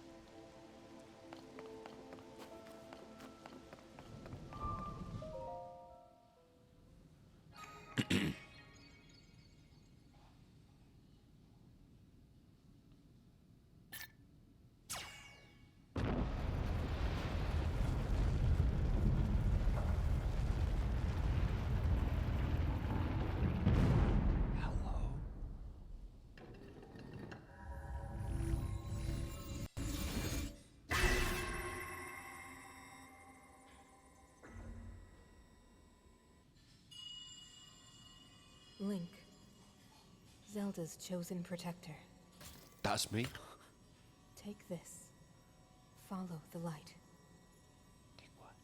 Hello? Link, Zelda's chosen protector. That's me? Take this. Follow the light. Take what?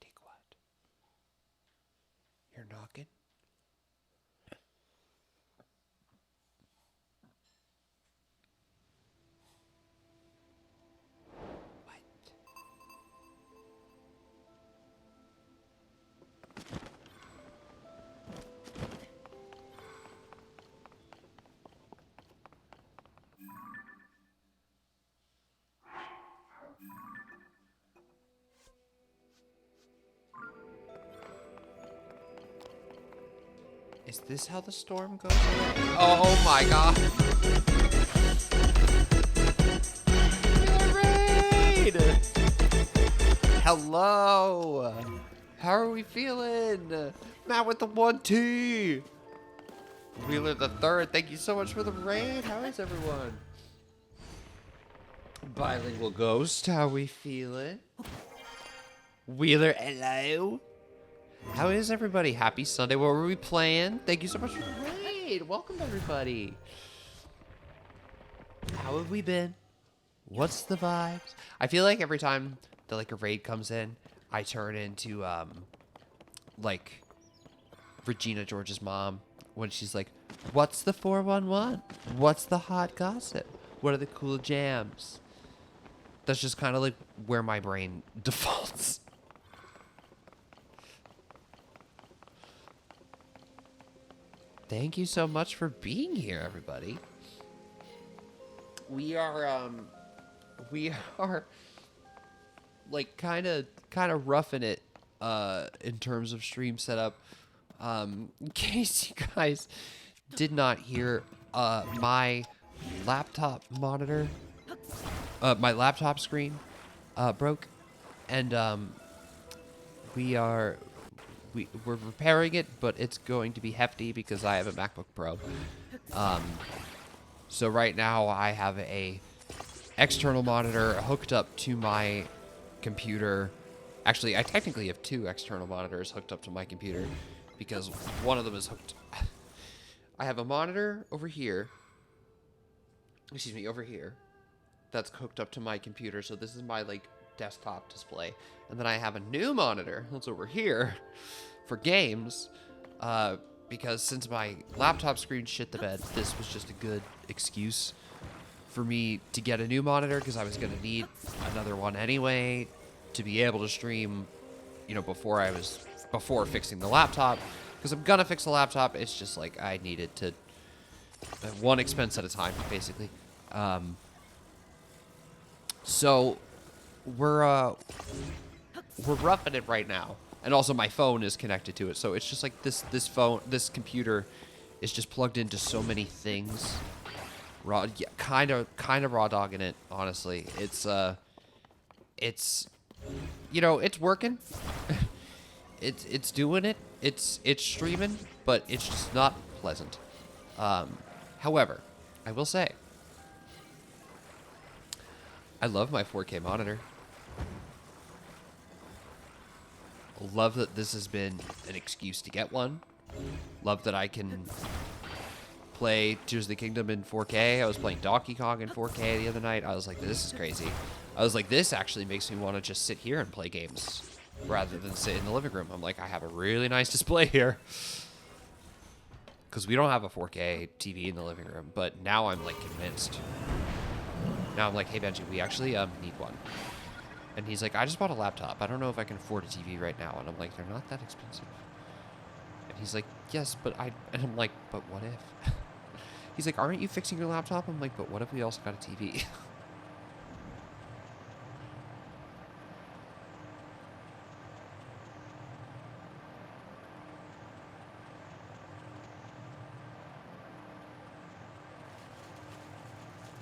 Take what? You're knocking? Is this how the storm goes? Oh my god. Raid! Hello. How are we feeling? Matt with the 1T. Wheeler the third. Thank you so much for the raid. How is everyone? Bilingual Ghost. How we feeling? Wheeler, hello. How is everybody? Happy Sunday. What were we playing? Thank you so much for the raid. Welcome, everybody. How have we been? What's the vibes? I feel like every time that like a raid comes in, I turn into like Regina George's mom when she's like, "What's the 411? What's the hot gossip? What are the cool jams?" That's just kind of like where my brain defaults. Thank you so much for being here, everybody. We are like kind of roughing it in terms of stream setup. In case you guys did not hear, my laptop monitor, my laptop screen broke, and we're repairing it, but it's going to be hefty because I have a MacBook Pro. So right now I have a external monitor hooked up to my computer. Actually, I technically have two external monitors hooked up to my computer because one of them is hooked. I have a monitor over here. Excuse me, over here. That's hooked up to my computer. So this is my like desktop display. And then I have a new monitor that's over here for games. Because since my laptop screen shit the bed, this was just a good excuse for me to get a new monitor because I was going to need another one anyway to be able to stream, you know, before fixing the laptop. Because I'm going to fix the laptop. It's just like I needed to, one expense at a time, basically. So we're roughing it right now. And also my phone is connected to it. So it's just like this computer is just plugged into so many things. Raw, yeah, kind of raw dogging it, honestly. It's you know, it's working. it's doing it. It's streaming, but it's just not pleasant. However, I will say I love my 4K monitor. Love that this has been an excuse to get one. Love that I can play Tears of the Kingdom in 4K. I was playing Donkey Kong in 4K the other night. I was like, this is crazy. I was like, this actually makes me want to just sit here and play games rather than sit in the living room. I'm like, I have a really nice display here. Because we don't have a 4K TV in the living room. But now I'm like convinced. Now I'm like, hey Benji, we actually need one. And he's like, I just bought a laptop. I don't know if I can afford a TV right now. And I'm like, they're not that expensive. And he's like, yes, but and I'm like, but what if? He's like, aren't you fixing your laptop? I'm like, but what if we also got a TV?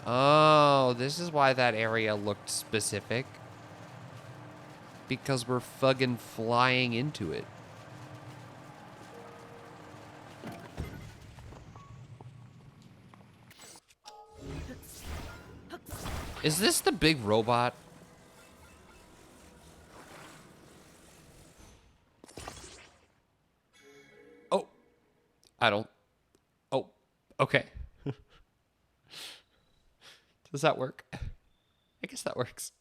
Oh, this is why that area looked specific. Because we're fucking flying into it. Is this the big robot? Oh. I don't. Oh. Okay. Does that work? I guess that works.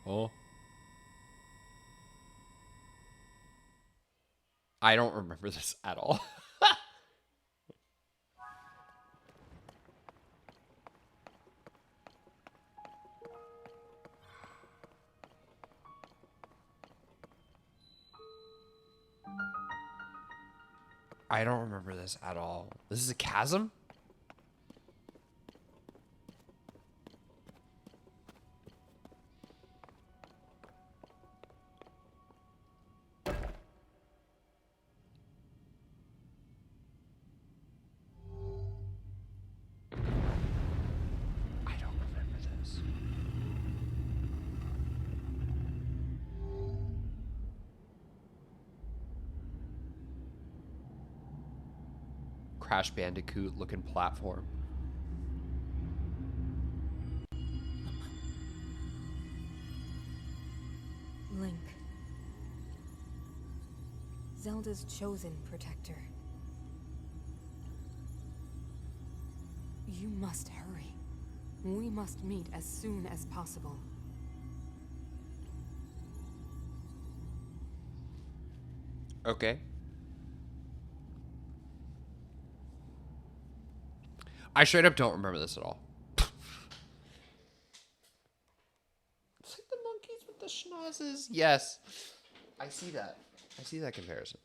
Oh. I don't remember this at all. I don't remember this at all. This is a chasm? I don't remember this. Crash Bandicoot looking platform. Link. Zelda's chosen protector. You must hurry. We must meet as soon as possible. Okay. I straight up don't remember this at all. It's like the monkeys with the schnozzes. Yes. I see that. I see that comparison.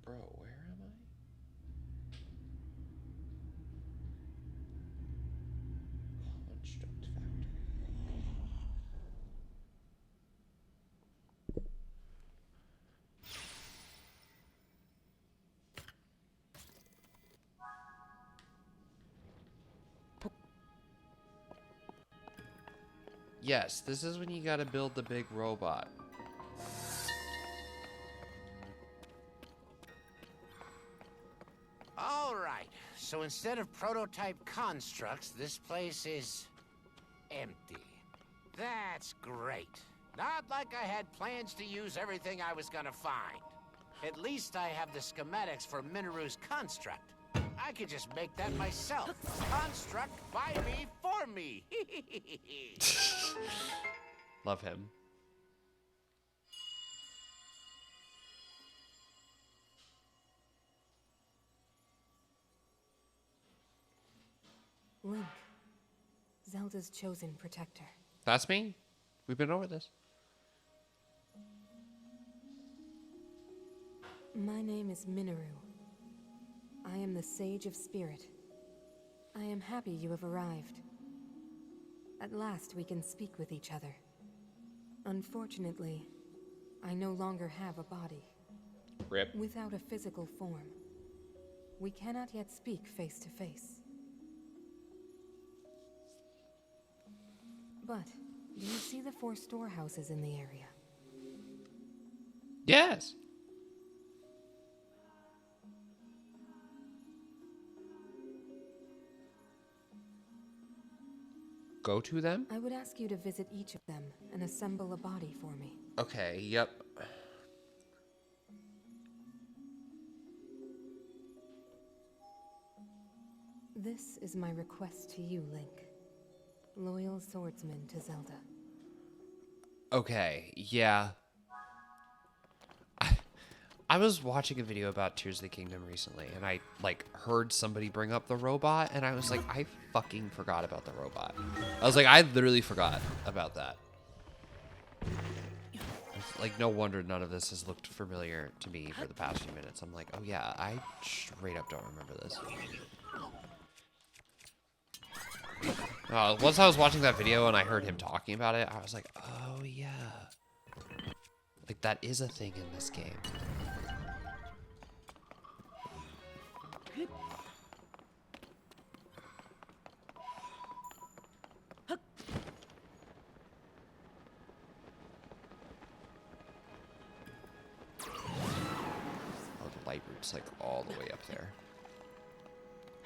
Bro, where am I? Construct factory. Yes, this is when you gotta build the big robot. All right, so instead of prototype constructs, this place is empty. That's great. Not like I had plans to use everything I was gonna find. At least I have the schematics for Minoru's construct. I could just make that myself. Construct by me for me. Love him. Link. Zelda's chosen protector. That's me? We've been over this. My name is Minoru. I am the Sage of Spirit. I am happy you have arrived. At last we can speak with each other. Unfortunately, I no longer have a body. Rip. Without a physical form, we cannot yet speak face to face. But, do you see the 4 storehouses in the area? Yes. Go to them? I would ask you to visit each of them and assemble a body for me. Okay, yep. This is my request to you, Link. Loyal swordsman to Zelda. Okay, yeah. I was watching a video about Tears of the Kingdom recently, and I, like, heard somebody bring up the robot, and I was like, I fucking forgot about the robot. I was like, I literally forgot about that. It's like, no wonder none of this has looked familiar to me for the past few minutes. I'm like, oh yeah, I straight up don't remember this. Once I was watching that video and I heard him talking about it, I was like, oh yeah. Like, that is a thing in this game. Oh, the light route's like all the way up there.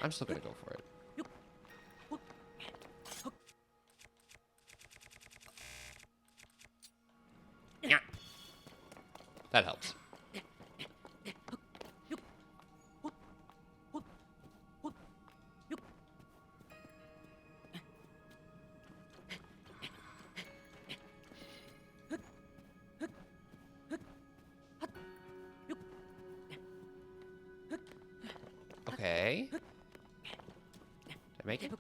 I'm still gonna go for it. Yeah. That helps. Okay. Did I make it?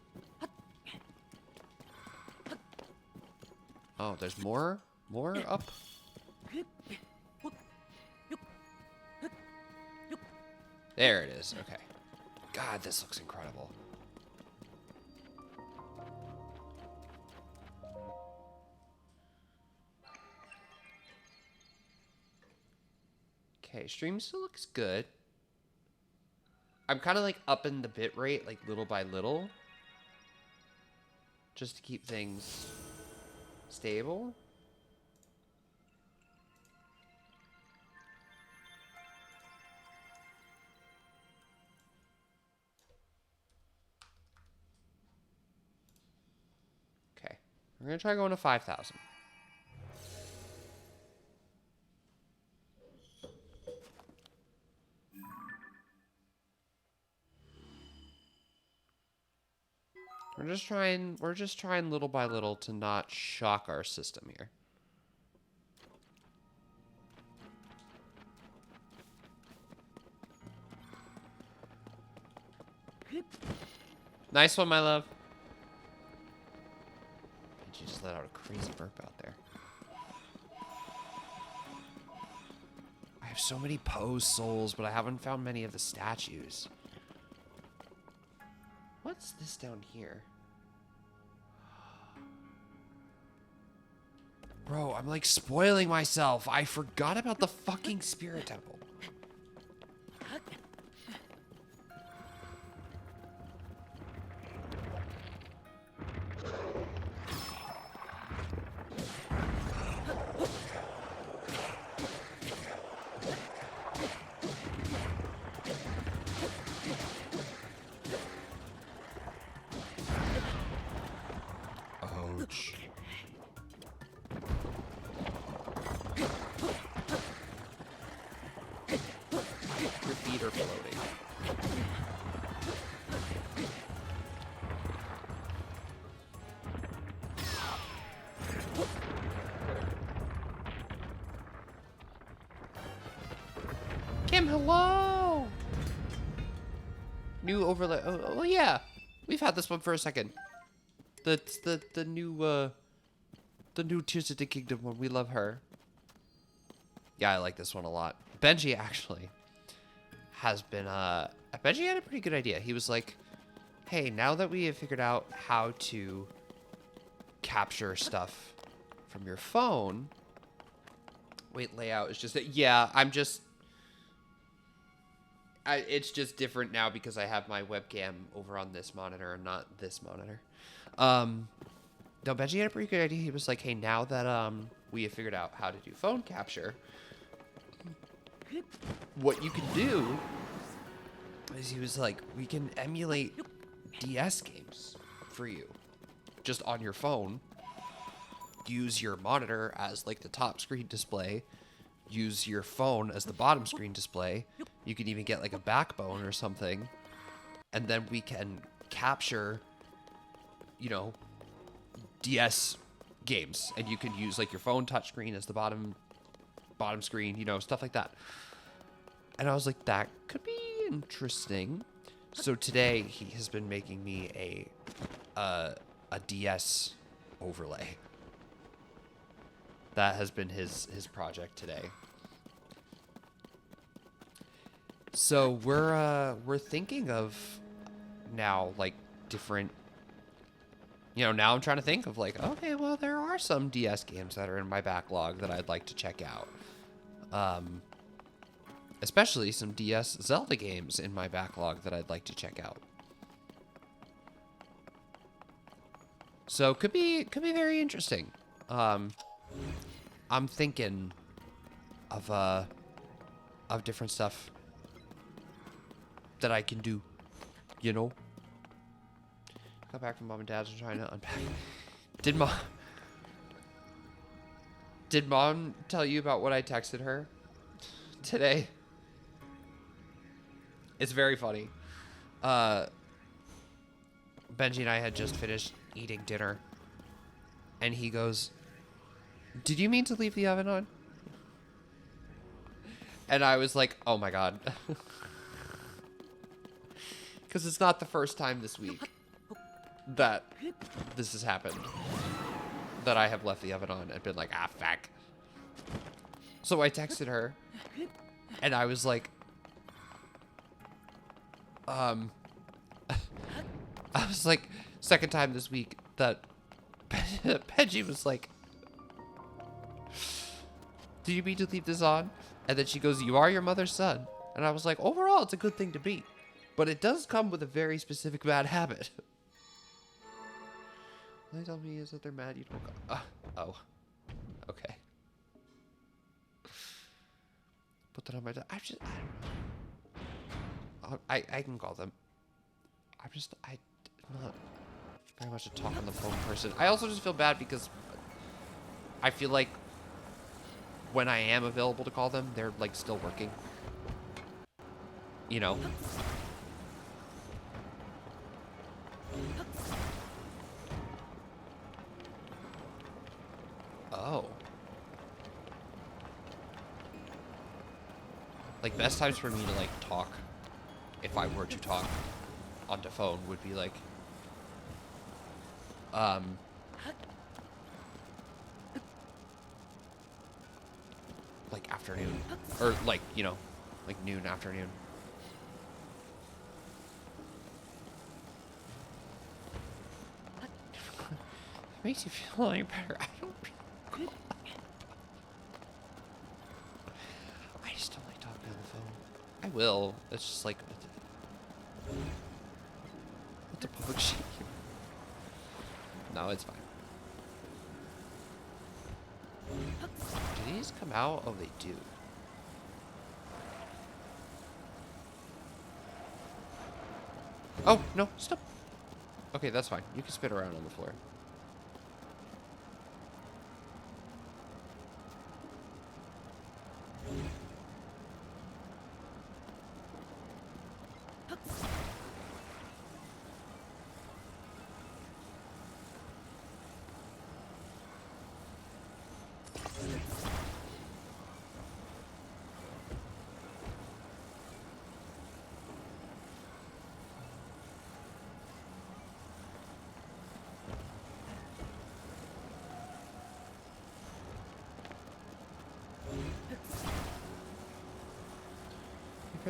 Oh, there's more? More up? There it is. Okay. God, this looks incredible. Okay, stream still looks good. I'm kind of like upping the bit rate like little by little. Just to keep things stable. Okay, we're gonna try going to 5,000. We're just trying little by little to not shock our system here. Nice one, my love. She just let out a crazy burp out there. I have so many pose souls, but I haven't found many of the statues. What's this down here? Bro, I'm like spoiling myself. I forgot about the fucking spirit temple. Ouch. Your feet are floating. Kim, hello! New overlay. Oh yeah. We've had this one for a second. The new Tears of the Kingdom one. We love her. Yeah, I like this one a lot. Benji actually has been Benji had a pretty good idea. He was like, hey, now that we have figured out how to capture stuff from your phone. Wait, layout is just yeah, it's just different now because I have my webcam over on this monitor and not this monitor. No, Benji had a pretty good idea. He was like, hey, now that we have figured out how to do phone capture, what you can do is he was like, we can emulate DS games for you just on your phone. Use your monitor as like the top screen display. Use your phone as the bottom screen display. You can even get like a backbone or something. And then we can capture, you know, DS games. And you can use like your phone touchscreen as the bottom screen, you know, stuff like that. And I was like, that could be interesting. So today he has been making me a DS overlay. That has been his project today. So we're thinking of now like different, you know, now I'm trying to think of like, okay, well, there are some DS games that are in my backlog that I'd like to check out. Especially some DS Zelda games in my backlog that I'd like to check out. So could be very interesting. I'm thinking of different stuff that I can do, you know. Got back from mom and dad's and trying to unpack. Did mom tell you about what I texted her today? It's very funny. Benji and I had just finished eating dinner, and he goes, "Did you mean to leave the oven on?" And I was like, oh my god. Because it's not the first time this week that this has happened. That I have left the oven on and been like, ah, fuck. So I texted her, and I was like, I was like, second time this week that Peggy was like, do you mean to leave this on? And then she goes, you are your mother's son. And I was like, overall, it's a good thing to be. But it does come with a very specific bad habit. What they tell me is that they're mad you don't go. Oh. Okay. Put that on my... I don't know. I can call them. I'm not very much a talk on the phone person. I also just feel bad because I feel like when I am available to call them, they're like still working. You know? Oh. Like, best times for me to, like, talk, if I were to talk onto phone, would be, like, afternoon. Or, like, you know, like noon, afternoon. It makes you feel any better. I just don't like talking on the phone. I will. It's just like... What's a public shit here? No, it's fine. Do these come out? Oh, they do. Oh, no, stop. Okay, that's fine. You can spin around on the floor.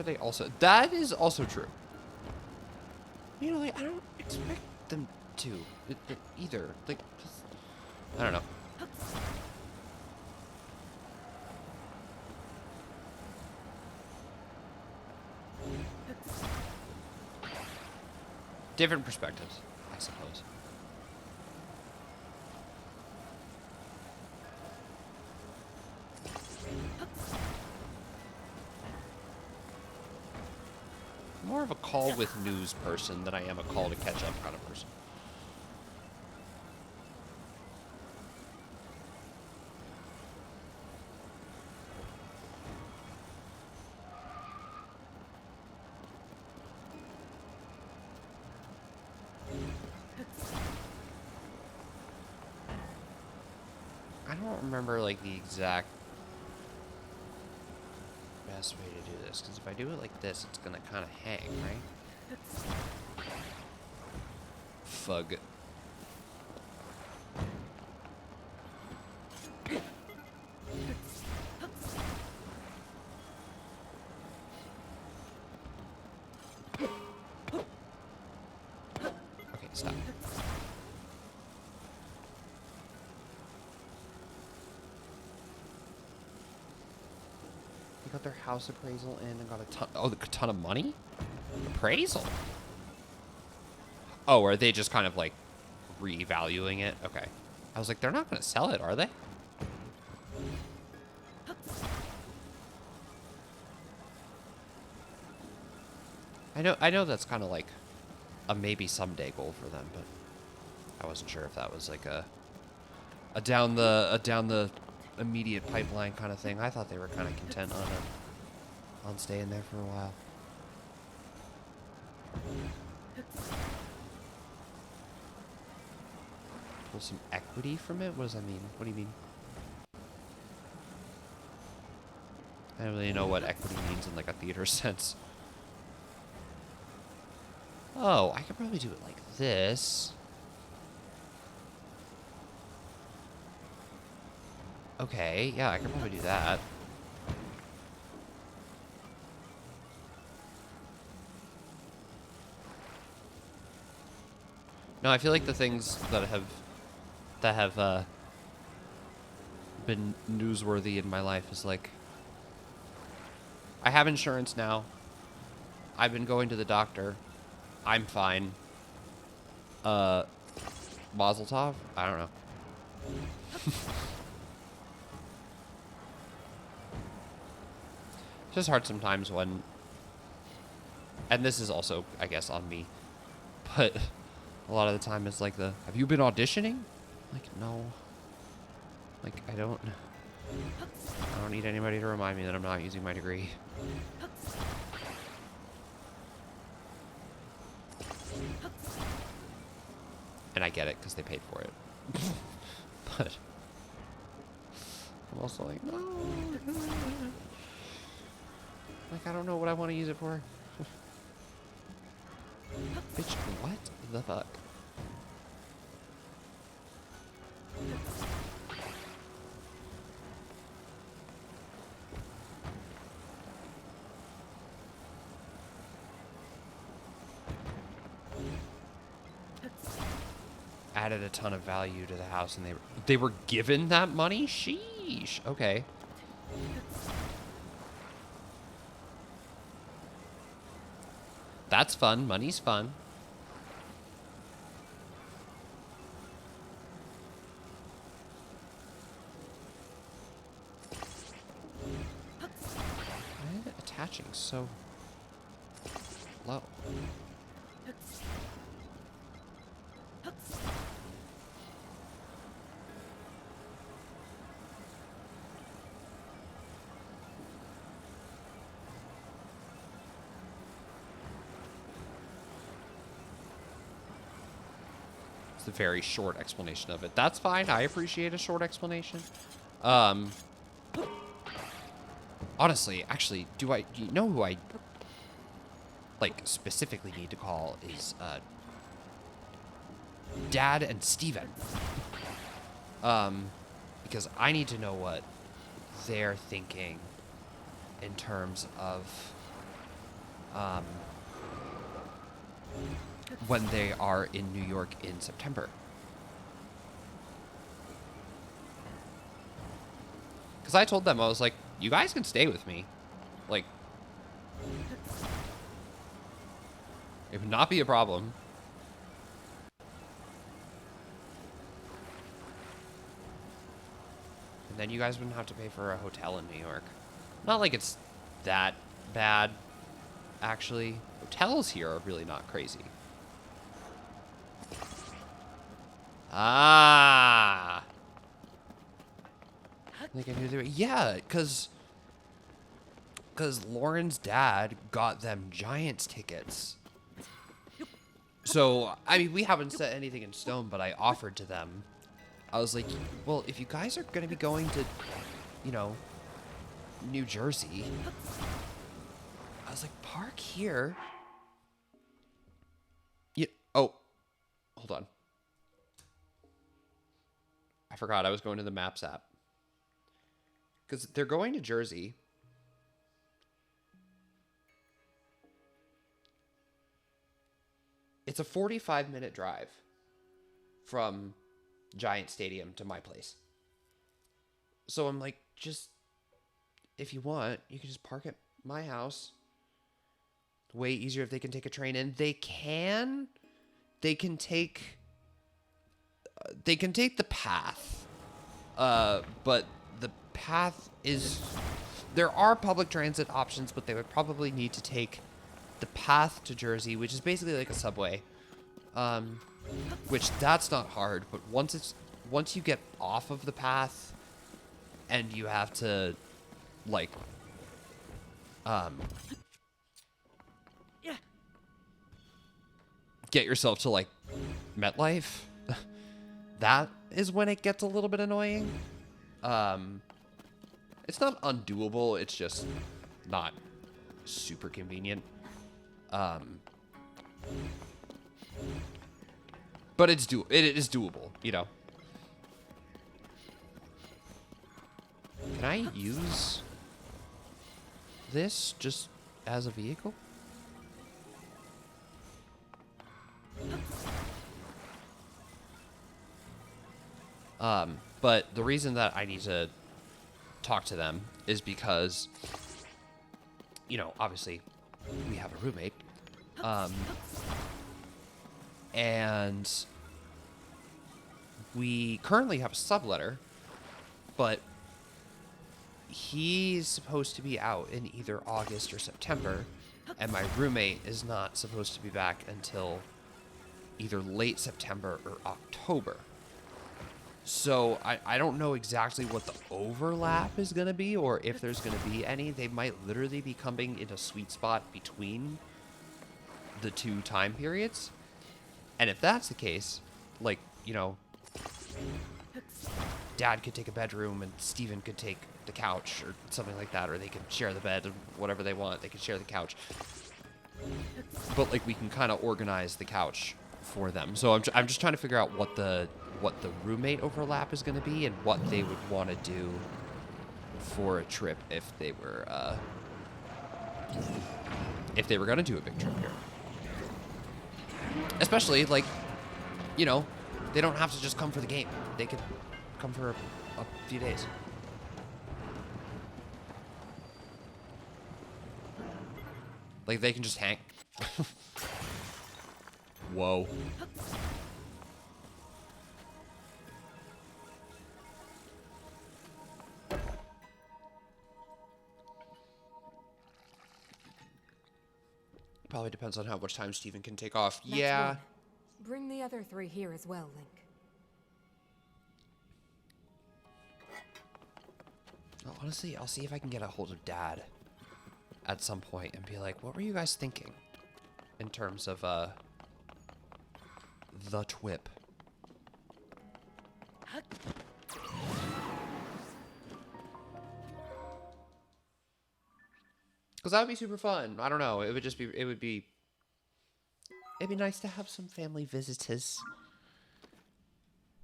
They also, that is also true. You know, like, I don't expect them to either. Like, I don't know. Different perspectives, I suppose. More of a call with news person than I am a call to catch up kind of person. I don't remember like the exact best way to do this, because if I do it like this, it's gonna kind of hang, right? Fug. Okay, stop. They got their house appraisal in and got a ton. Oh, a ton of money? Appraisal? Oh, are they just kind of like revaluing it? Okay. I was like, they're not going to sell it, are they? I know that's kind of like a maybe someday goal for them, but I wasn't sure if that was like a down the immediate pipeline kind of thing. I thought they were kind of content on staying there for a while. Pull some equity from it? What does that mean? What do you mean? I don't really know what equity means in like a theater sense. Oh, I could probably do it like this. Okay, yeah, I could probably do that. No, I feel like the things that have been newsworthy in my life is like, I have insurance now. I've been going to the doctor. I'm fine. Mazel tov? I don't know. It's just hard sometimes when, and this is also, I guess, on me, but a lot of the time it's like have you been auditioning? Like, no. Like, I don't need anybody to remind me that I'm not using my degree. And I get it, because they paid for it. But I'm also like, no. Like, I don't know what I want to use it for. Bitch, what the fuck? Added a ton of value to the house, and they were given that money? Sheesh. Okay. That's fun. Money's fun. Why is it attaching so low? A very short explanation of it. That's fine. I appreciate a short explanation. Honestly, actually, do you know who I like specifically need to call is Dad and Steven. Because I need to know what they're thinking in terms of when they are in New York in September. Because I told them, I was like, you guys can stay with me. Like, it would not be a problem. And then you guys wouldn't have to pay for a hotel in New York. Not like it's that bad, actually. Hotels here are really not crazy. Ah. I think I knew they were, yeah, because Lauren's dad got them Giants tickets. So, I mean, we haven't set anything in stone, but I offered to them. I was like, well, if you guys are going to be going to, you know, New Jersey, I was like, park here. Yeah. Oh, hold on. I forgot I was going to the Maps app. Because they're going to Jersey. It's a 45-minute drive from Giant Stadium to my place. So I'm like, just, if you want, you can just park at my house. Way easier if they can take a train in. They can take the path. But the path is, there are public transit options, but they would probably need to take the path to Jersey, which is basically like a subway. Which that's not hard, but once you get off of the path and you have to like get yourself to like MetLife, that is when it gets a little bit annoying. It's not undoable, it's just not super convenient. But it is doable, you know. Can I use this just as a vehicle? But the reason that I need to talk to them is because, obviously we have a roommate. And we currently have a subletter, but he's supposed to be out in either August or September, and my roommate is not supposed to be back until either late September or October. So I don't know exactly what the overlap is going to be, or if there's going to be any. They might literally be coming in a sweet spot between the two time periods. And if that's the case, like, Dad could take a bedroom and Steven could take the couch or something like that, or they could share the bed, whatever they want. They could share the couch. But, like, we can kind of organize the couch for them. So I'm just trying to figure out what the roommate overlap is going to be and what they would want to do for a trip if they were going to do a big trip here. Especially, like, they don't have to just come for the game. They could come for a few days. Like, they can just hang. Whoa. Probably depends on how much time Steven can take off. That's Yeah. one. Bring the other 3 here as well, Link. Oh, honestly, I'll see if I can get a hold of Dad at some point and be like, what were you guys thinking in terms of the TWIP? Because that would be super fun. I don't know. It'd be nice to have some family visitors.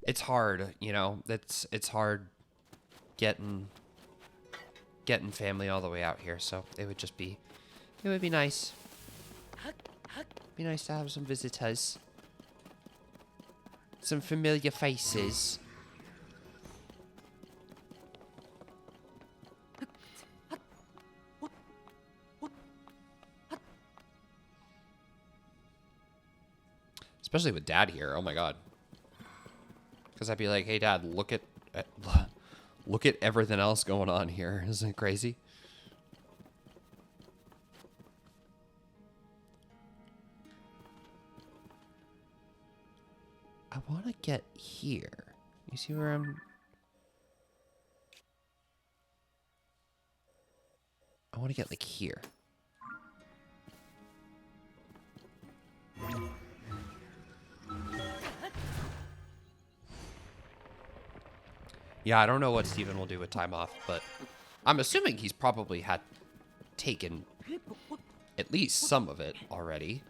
It's hard, it's hard getting family all the way out here, so it would be nice. Be nice to have some visitors. Some familiar faces. Especially with Dad here. Oh my God. Because I'd be like, hey, Dad, look at everything else going on here. Isn't it crazy? I want to get here. You see where I'm... I want to get, like, here. Yeah, I don't know what Steven will do with time off, but I'm assuming he's probably had taken at least some of it already.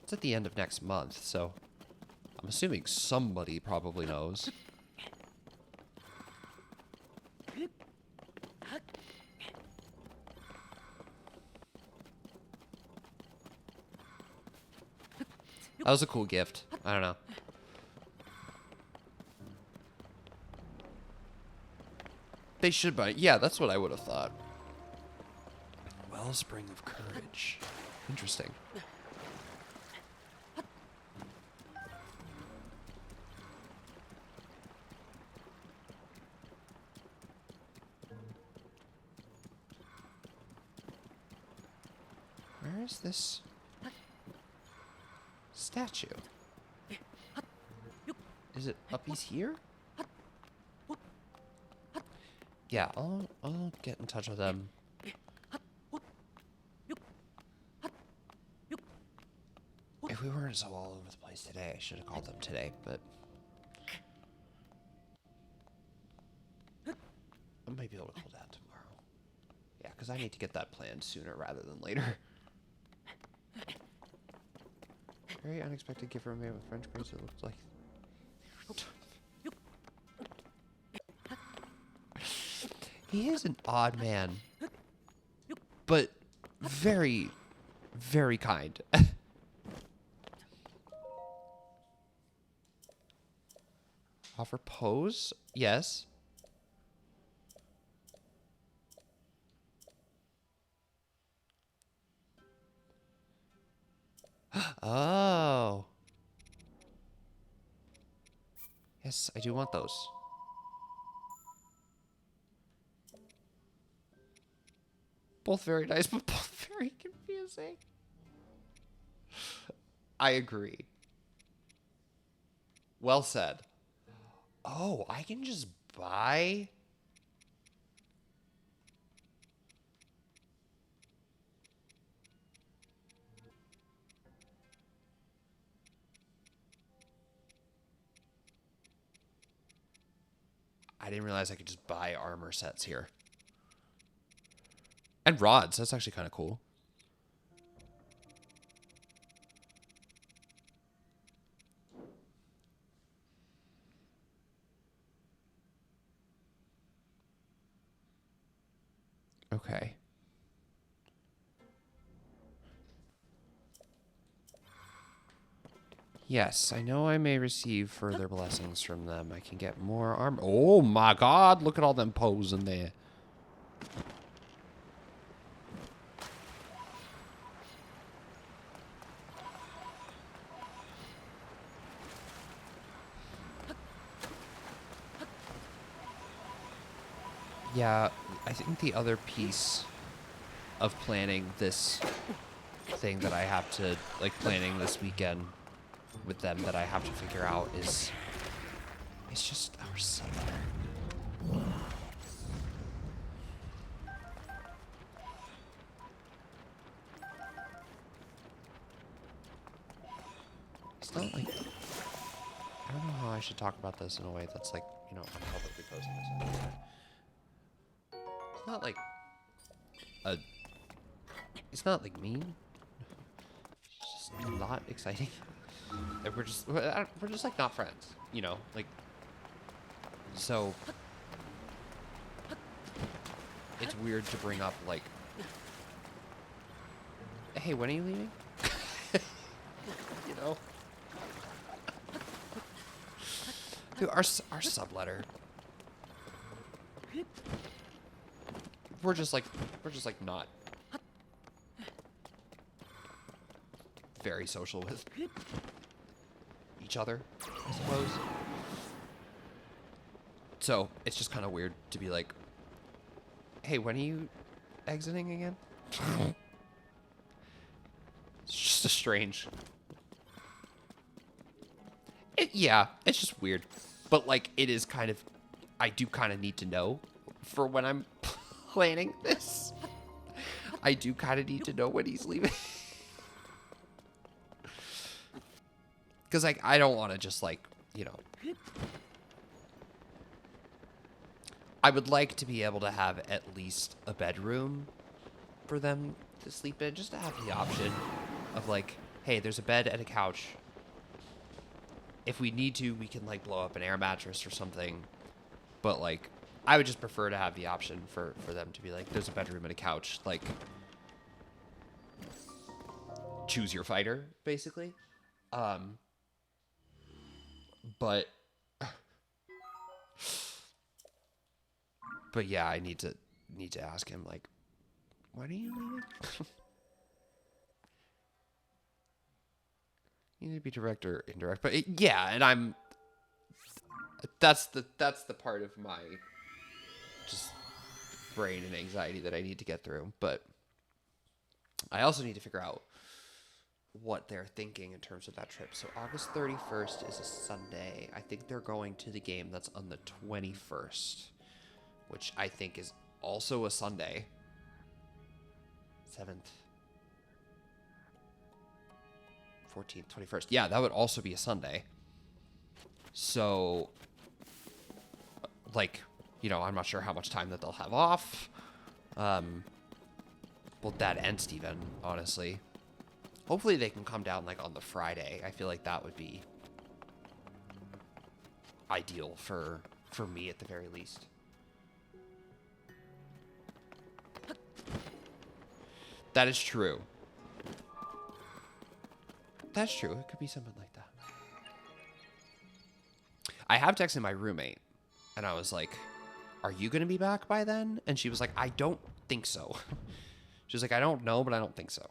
It's at the end of next month, so I'm assuming somebody probably knows. That was a cool gift. I don't know. They should buy. Yeah, that's what I would have thought. Wellspring of Courage. Interesting. Where is this statue? Is it uppies here? Yeah, I'll get in touch with them. If we weren't so all over the place today, I should have called them today, but I might be able to call Dad tomorrow. Yeah, because I need to get that planned sooner rather than later. Very unexpected gift from a man with French grace, it looks like. He is an odd man, but very, very kind. Offer pose? Yes. Oh. Yes, I do want those. Both very nice, but both very confusing. I agree. Well said. Oh, I can just buy... I didn't realize I could just buy armor sets here. And rods. That's actually kind of cool. Okay. Yes, I know I may receive further blessings from them. I can get more armor. Oh my god, look at all them pose in there. Yeah, I think the other piece of planning this thing that I have to, like, planning this weekend with them that I have to figure out is, it's just our summer. It's not like, I don't know how I should talk about this in a way that's like, you know, I'm publicly posting this. It's not like a, it's not like mean. It's just not exciting. And we're just like not friends, you know, like, so it's weird to bring up like, hey, when are you leaving? You know, dude, our subletter. We're just like not very social with each other, I suppose. So it's just kind of weird to be like, hey, when are you exiting again? It's just a strange. Yeah, it's just weird. But like, it is kind of, I do kind of need to know for when I'm planning this. I do kind of need to know when he's leaving. Because like, I don't want to just like, you know. I would like to be able to have at least a bedroom for them to sleep in. Just to have the option of like, hey, there's a bed and a couch. If we need to, we can like blow up an air mattress or something. But like, I would just prefer to have the option for them to be like, there's a bedroom and a couch. Like, choose your fighter, basically. But yeah, I need to ask him like, when are you leaving? You need to be direct or indirect, but yeah, and that's the part of my just brain and anxiety that I need to get through. But I also need to figure out what they're thinking in terms of that trip. So August 31st is a Sunday. I think they're going to the game that's on the 21st, which I think is also a Sunday. 7th, 14th, 21st. Yeah, that would also be a Sunday. So, like, you know, I'm not sure how much time that they'll have off. Well, that and Steven, honestly. Hopefully they can come down, like, on the Friday. I feel like that would be ideal for me at the very least. That is true. That's true. It could be something like that. I have texted my roommate, and I was like, "Are you gonna be back by then?" And she was like, "I don't think so." She was like, "I don't know, but I don't think so."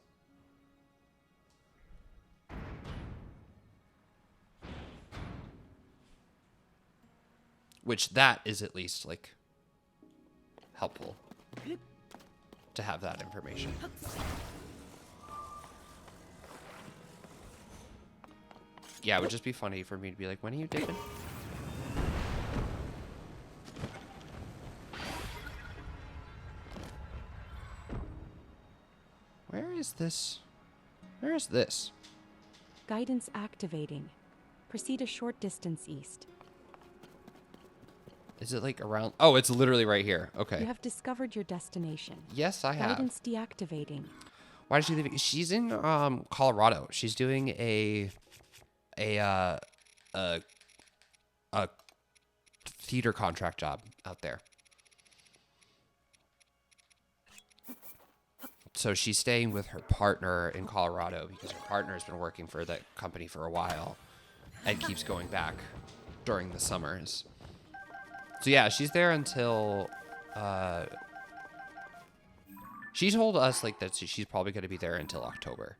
Which that is at least like helpful to have that information. Yeah, it would just be funny for me to be like, when are you dipping? Where is this? Where is this? Guidance activating. Proceed a short distance east. Is it like around? Oh, it's literally right here. Okay. You have discovered your destination. Yes, I have. Guidance deactivating. Why did she leave? She's in Colorado. She's doing a theater contract job out there. So she's staying with her partner in Colorado because her partner has been working for that company for a while and keeps going back during the summers. So yeah, she's there until she told us like that she's probably going to be there until October.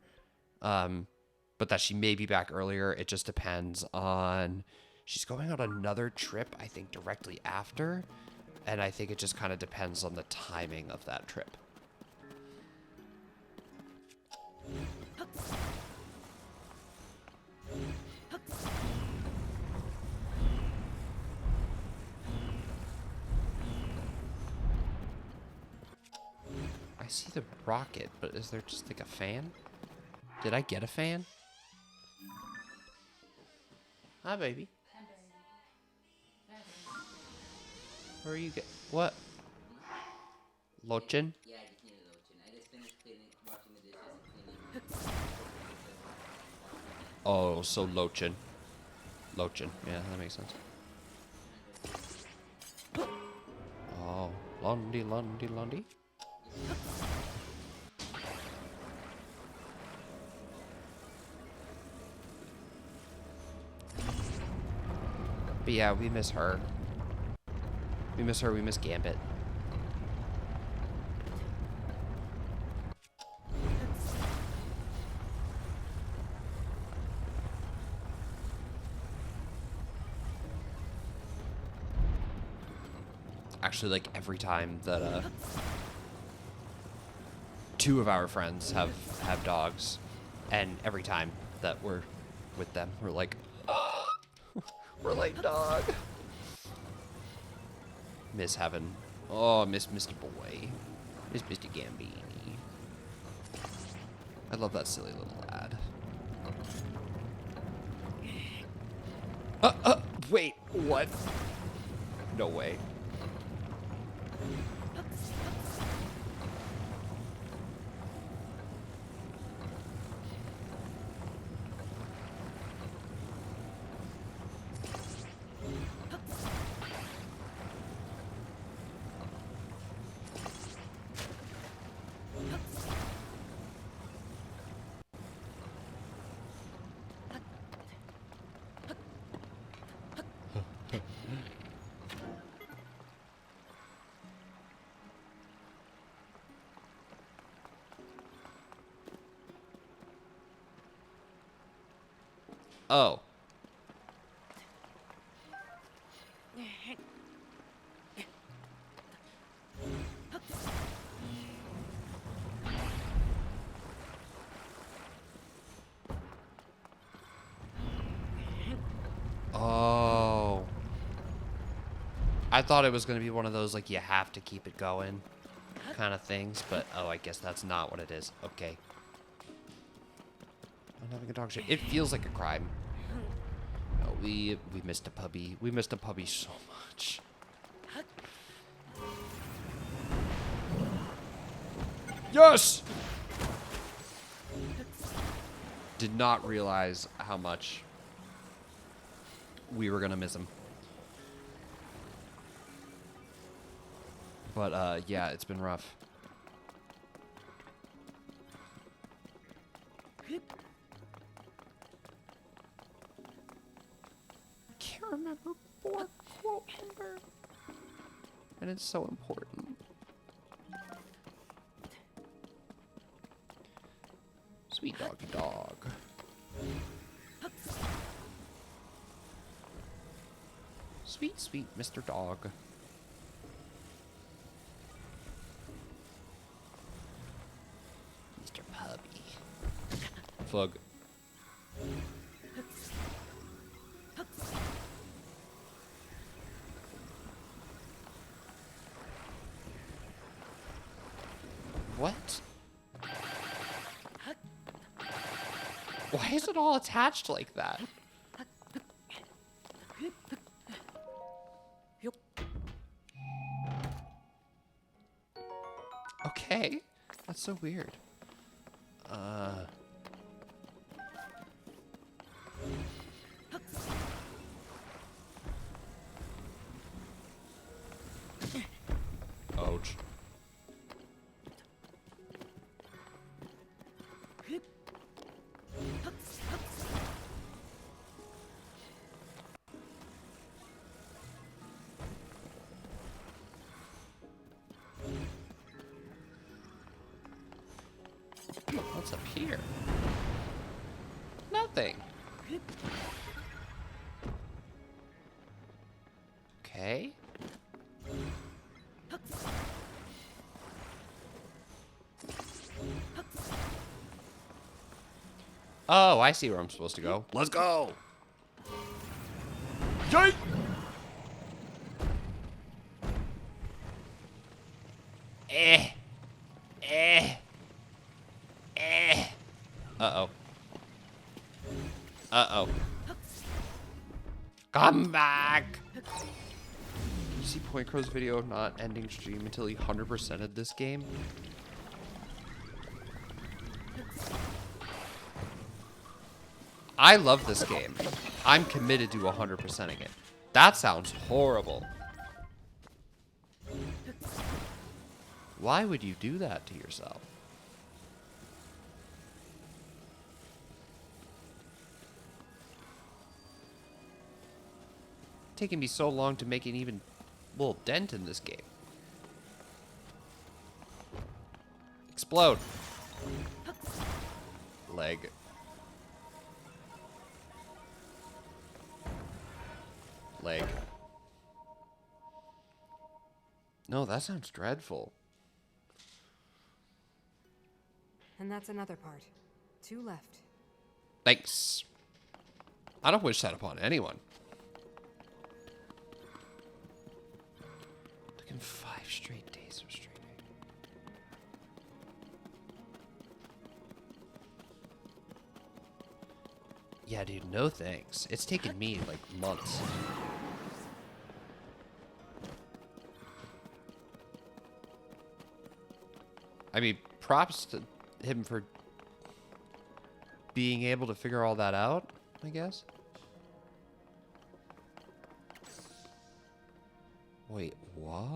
But that she may be back earlier. It just depends on, she's going on another trip, I think directly after. And I think it just kind of depends on the timing of that trip. I see the rocket, but is there just like a fan? Did I get a fan? Hi, baby. Where are you get? What? Lochin? Yeah, I just needed Lochin. I just finished washing the dishes and cleaning. Oh, so Lochin. Lochin. Yeah, that makes sense. Oh, Lundy, Lundy, Lundy. But yeah, we miss her. We miss her, we miss Gambit. Actually, like every time that two of our friends have dogs, and every time that we're with them, we're like, oh, we're like dog. Miss having, oh, miss Mr. Boy, miss Mr. Gambini. I love that silly little lad. Wait, what? No way. Oh. Oh. I thought it was going to be one of those, like, you have to keep it going kind of things, but, oh, I guess that's not what it is. Okay. I'm having a dog shit. It feels like a crime. No, we missed a puppy. We missed a puppy so much. Yes! Did not realize how much we were gonna miss him. But, yeah, it's been rough. can't remember board quote number. And it's so important. Sweet doggy dog. Sweet, sweet Mr. Dog. Mr. Puppy. Fug. What? Why is it all attached like that? Okay. That's so weird. Ouch. What's up here? Nothing. Okay. Oh, I see where I'm supposed to go. Let's go. Yay! Uh-oh. Uh-oh. Come back! Did you see Point Crow's video of not ending stream until he 100%ed this game? I love this game. I'm committed to 100%ing it. That sounds horrible. Why would you do that to yourself? Taking me so long to make an even little dent in this game. Explode. Leg. Leg. No, that sounds dreadful. And that's another part. 2 left. Thanks. I don't wish that upon anyone. Look in 5 straight days of streaming. Yeah, dude, no thanks. It's taken me like months. I mean, props to him for being able to figure all that out, I guess. Wait, what?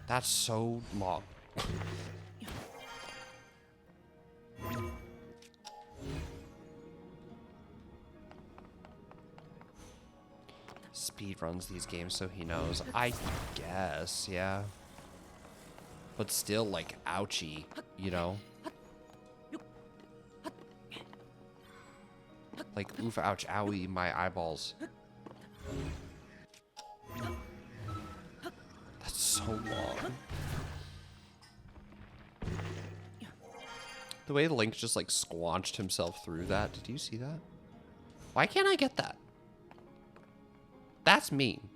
That's so long. Speed runs these games so he knows. I guess, yeah. But still, like, ouchie, you know? Like, oof, ouch, owie, my eyeballs. That's so long. The way Link just, like, squanched himself through that. Did you see that? Why can't I get that? That's mean.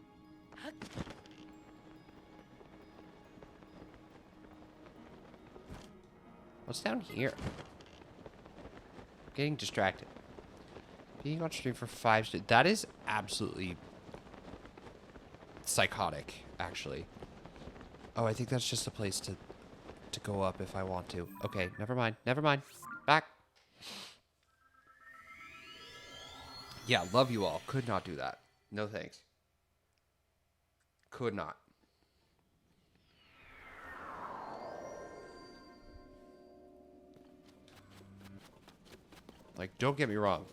What's down here? Getting distracted. Being on stream for 5 days. That is absolutely psychotic, actually. Oh, I think that's just a place to to go up if I want to. Okay, never mind. Never mind. Back. Yeah, love you all. Could not do that. No thanks. Could not. Like, don't get me wrong.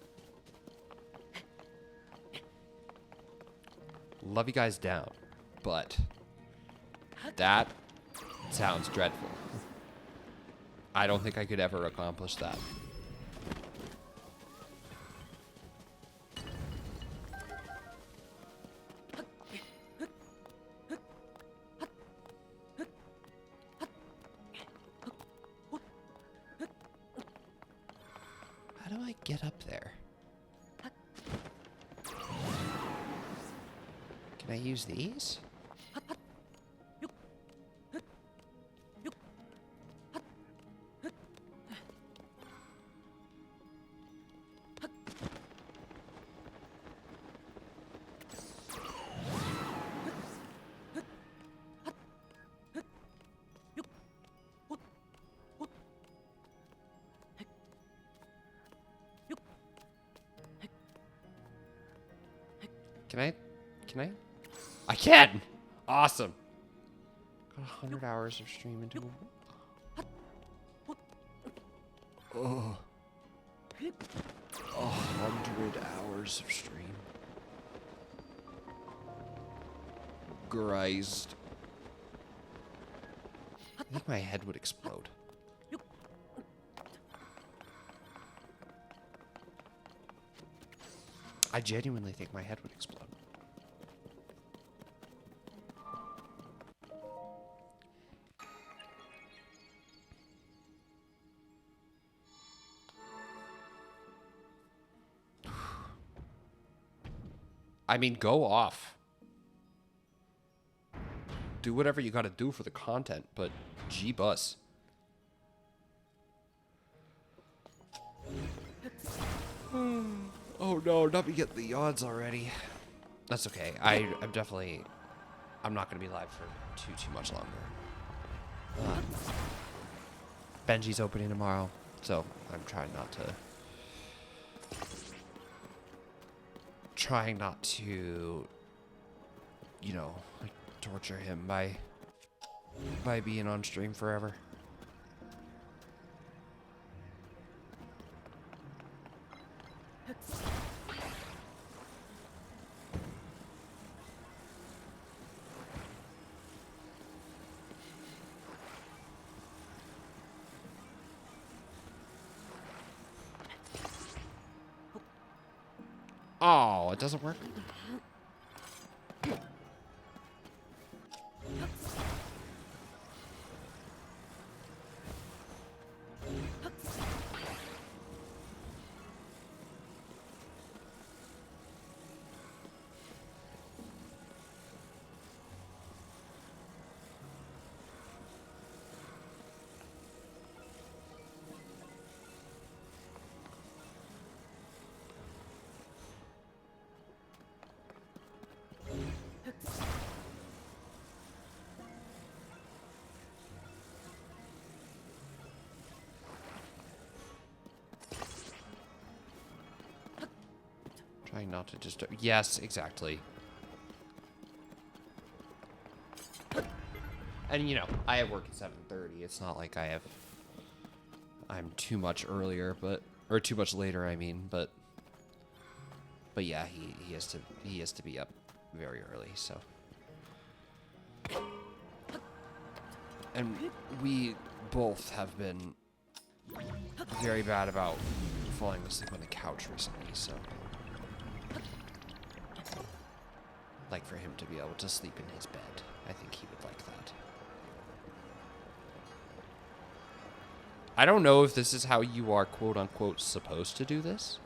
Love you guys down. But that sounds dreadful. I don't think I could ever accomplish that. How do I get up there? Can I use these? Can I? I can! Awesome. Got 100 hours of stream into Oh. 100 hours of stream. Christ. I think my head would explode. I genuinely think my head would explode. I mean, go off. Do whatever you gotta do for the content, but G-bus. Oh no, not me getting the yawns already. That's okay. I'm not gonna be live for too much longer. Benji's opening tomorrow, so I'm trying not to, you know, like, torture him by being on stream forever. Oh, it doesn't work? Trying not to just... Yes, exactly. And, you know, I have work at 7:30. It's not like I'm too much earlier, but... Or too much later, I mean, but... But yeah, he has to be up very early, so... And we both have been very bad about falling asleep on the couch recently, so... Like, for him to be able to sleep in his bed. I think he would like that. I don't know if this is how you are, quote-unquote, supposed to do this.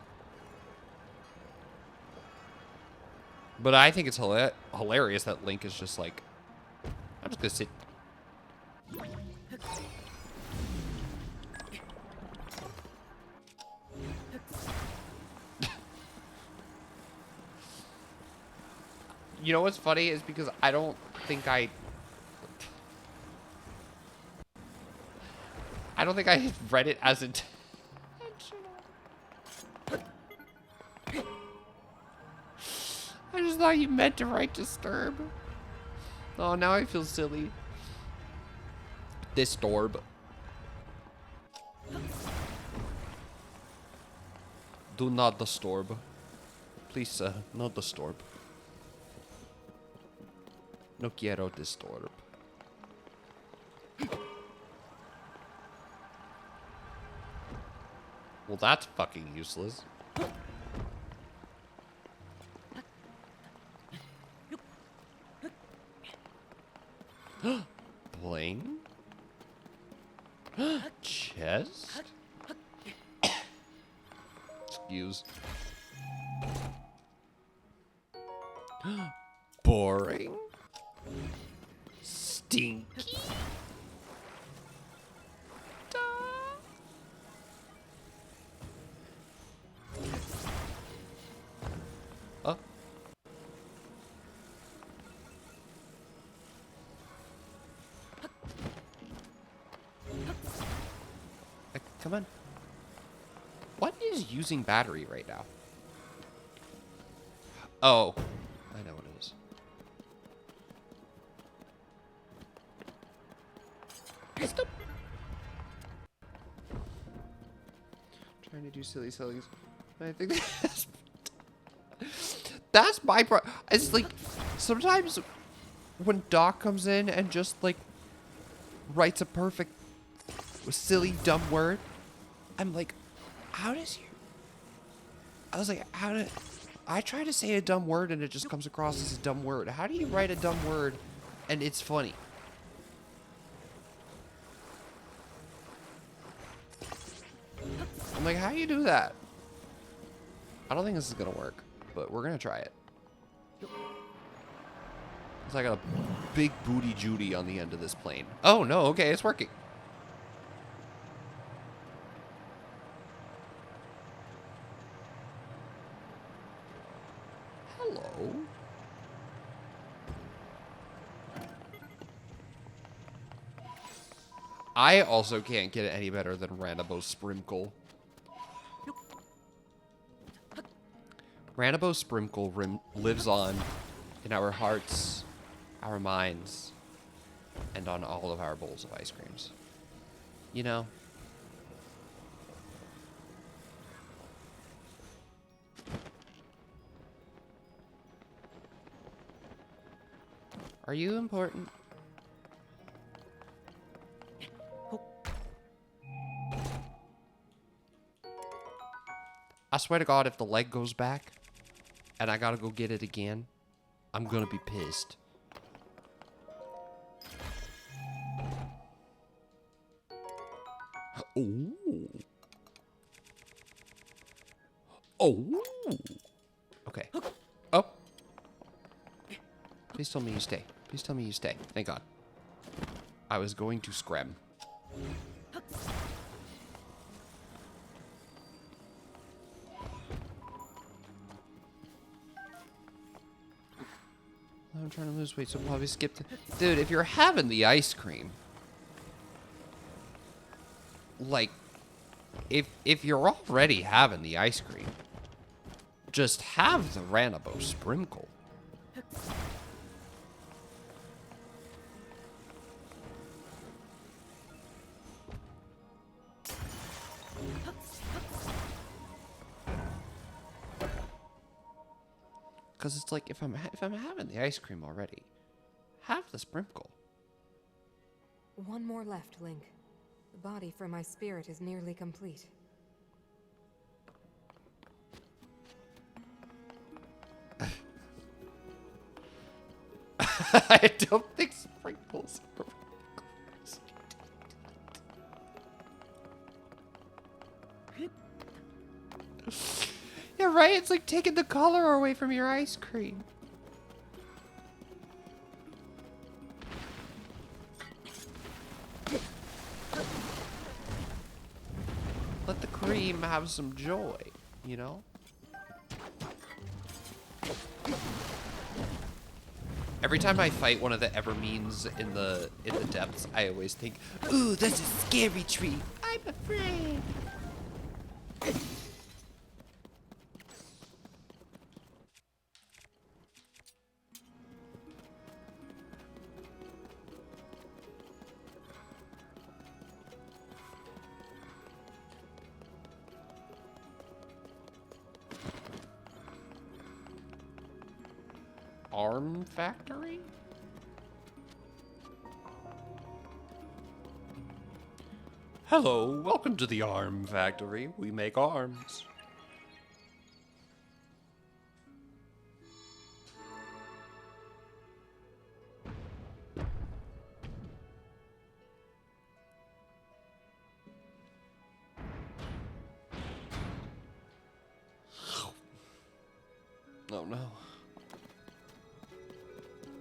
But I think it's hilarious that Link is just like, I'm just gonna sit. You know what's funny is because I don't think I don't think I read it as intentional. I just thought you meant to write disturb. Oh, now I feel silly. Disturb. Do not disturb. Please, sir, no disturb. No quiero disturb. Well, that's fucking useless. Bling? Chest? Excuse. Boring? Stinky? Duh. Oh. Come on. What is using battery right now? Oh. I know what it is. Stop. Trying to do silly sillies. I think that's my problem. It's like sometimes when Doc comes in and just like writes a perfect silly dumb word, I'm like, how does you? I was like, how did I try to say a dumb word and it just comes across as a dumb word? How do you write a dumb word and it's funny? I'm like, how do you do that? I don't think this is gonna work, but we're gonna try it. It's like a big booty Judy on the end of this plane. Oh no, okay, it's working. Hello. I also can't get it any better than Ranabo Sprinkle. Ranabo Sprinkle lives on in our hearts, our minds, and on all of our bowls of ice creams. You know? Are you important? I swear to God, if the leg goes back and I gotta go get it again, I'm gonna be pissed. Ooh. Oh. Okay. Oh. Please tell me you stay. Please tell me you stay. Thank God. I was going to scram. I'm trying to lose weight, so probably skip the... Dude, if you're having the ice cream... Like... If you're already having the ice cream... Just have the Ranabo Sprinkle. Because it's like, if I'm having the ice cream already, have the sprinkle. One more left, Link. The body for my spirit is nearly complete. I don't think sprinkles are... Yeah, right? It's like taking the color away from your ice cream. Let the cream have some joy, you know? Every time I fight one of the Evermeans in the depths, I always think, ooh, that's a scary tree. I'm afraid. Arm factory? Hello, welcome to the arm factory. We make arms. Oh no.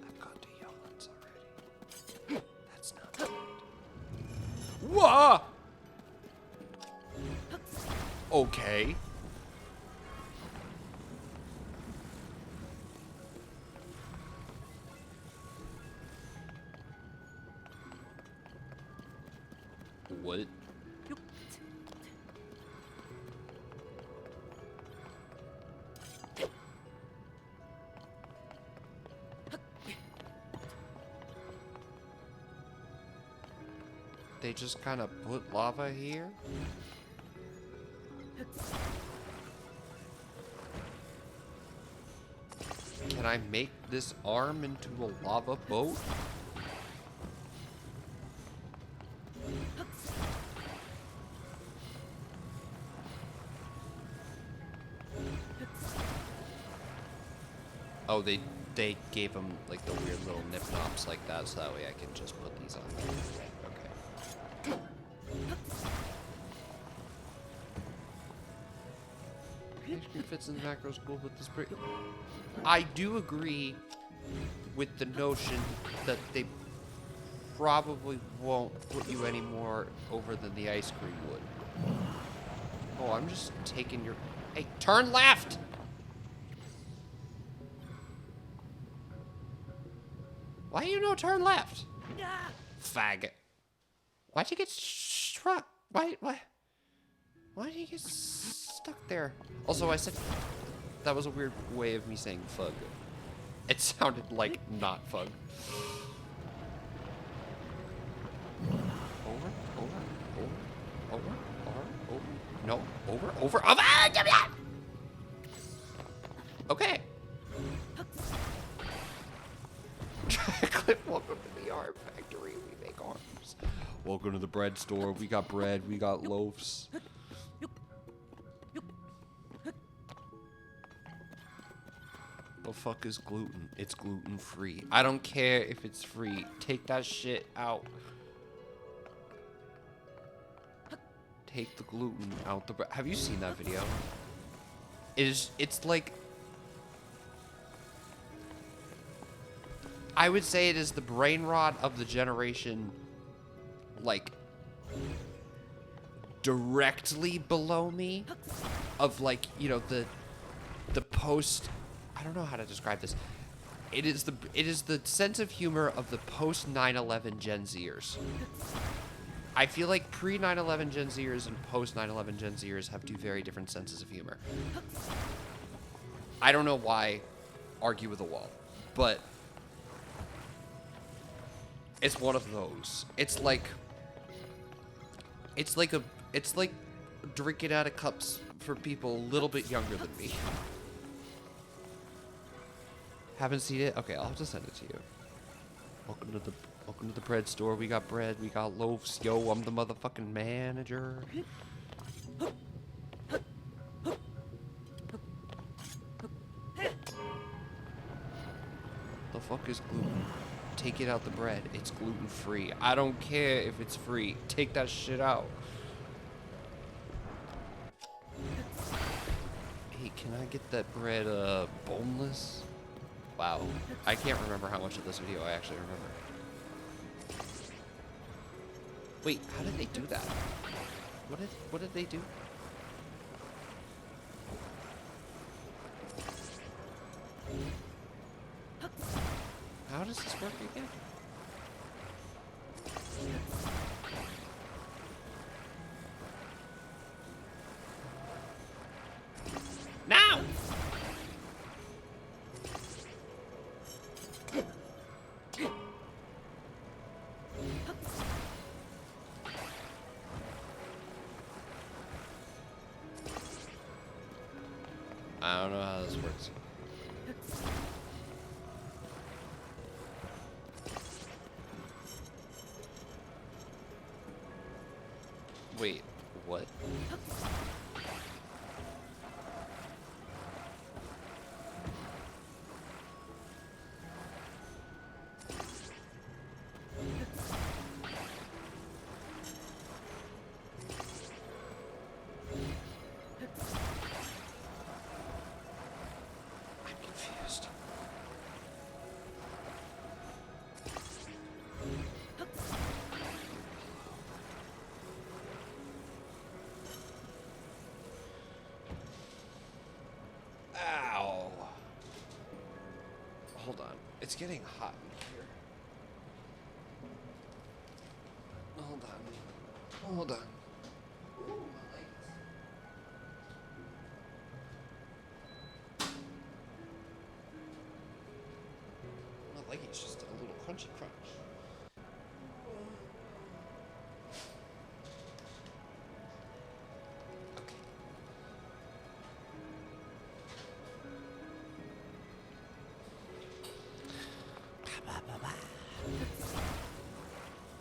I've got to yawns already. That's not good. Whoa! Okay. What? They just kind of put lava here? Can I make this arm into a lava boat? Oh, they gave him like the weird little nip nops like that, so that way I can just put these on. Okay. HP fits in the macro school with this brick. I do agree with the notion that they probably won't put you any more over than the ice cream would. Oh, I'm just taking your... Hey, turn left! Why you no turn left? Faggot. Why'd you get struck? Why did you get stuck there? Also, I said... That was a weird way of me saying fug. It sounded like not fug. Over. No, over. Okay. Clip, welcome to the arm factory. We make arms. Welcome to the bread store. We got bread. We got loaves. The fuck is gluten? It's gluten free. I don't care if it's free. Take that shit out. Take the gluten out the bread. Have you seen that video? It's like... I would say it is the brain rot of the generation, like, directly below me, of, like, you know, the post... I don't know how to describe this. It is the sense of humor of the post 9/11 Gen Zers. I feel like pre 9/11 Gen Zers and post 9/11 Gen Zers have two very different senses of humor. I don't know why. Argue with a wall, but it's one of those. It's like drinking out of cups for people a little bit younger than me. Haven't seen it? Okay, I'll have to send it to you. Welcome to the bread store. We got bread. We got loaves. Yo, I'm the motherfucking manager. The fuck is gluten? Take it out the bread. It's gluten free. I don't care if it's free. Take that shit out. Hey, can I get that bread boneless? Wow. I can't remember how much of this video I actually remember. Wait, how did they do that? What did they do? How does this work again? Now! I don't know how this works. Wait, what? I'm confused. Ow. Hold on. It's getting hot in here. Hold on. Hold on. Ooh, my legs. My leg is just a little crunchy crunch. Okay.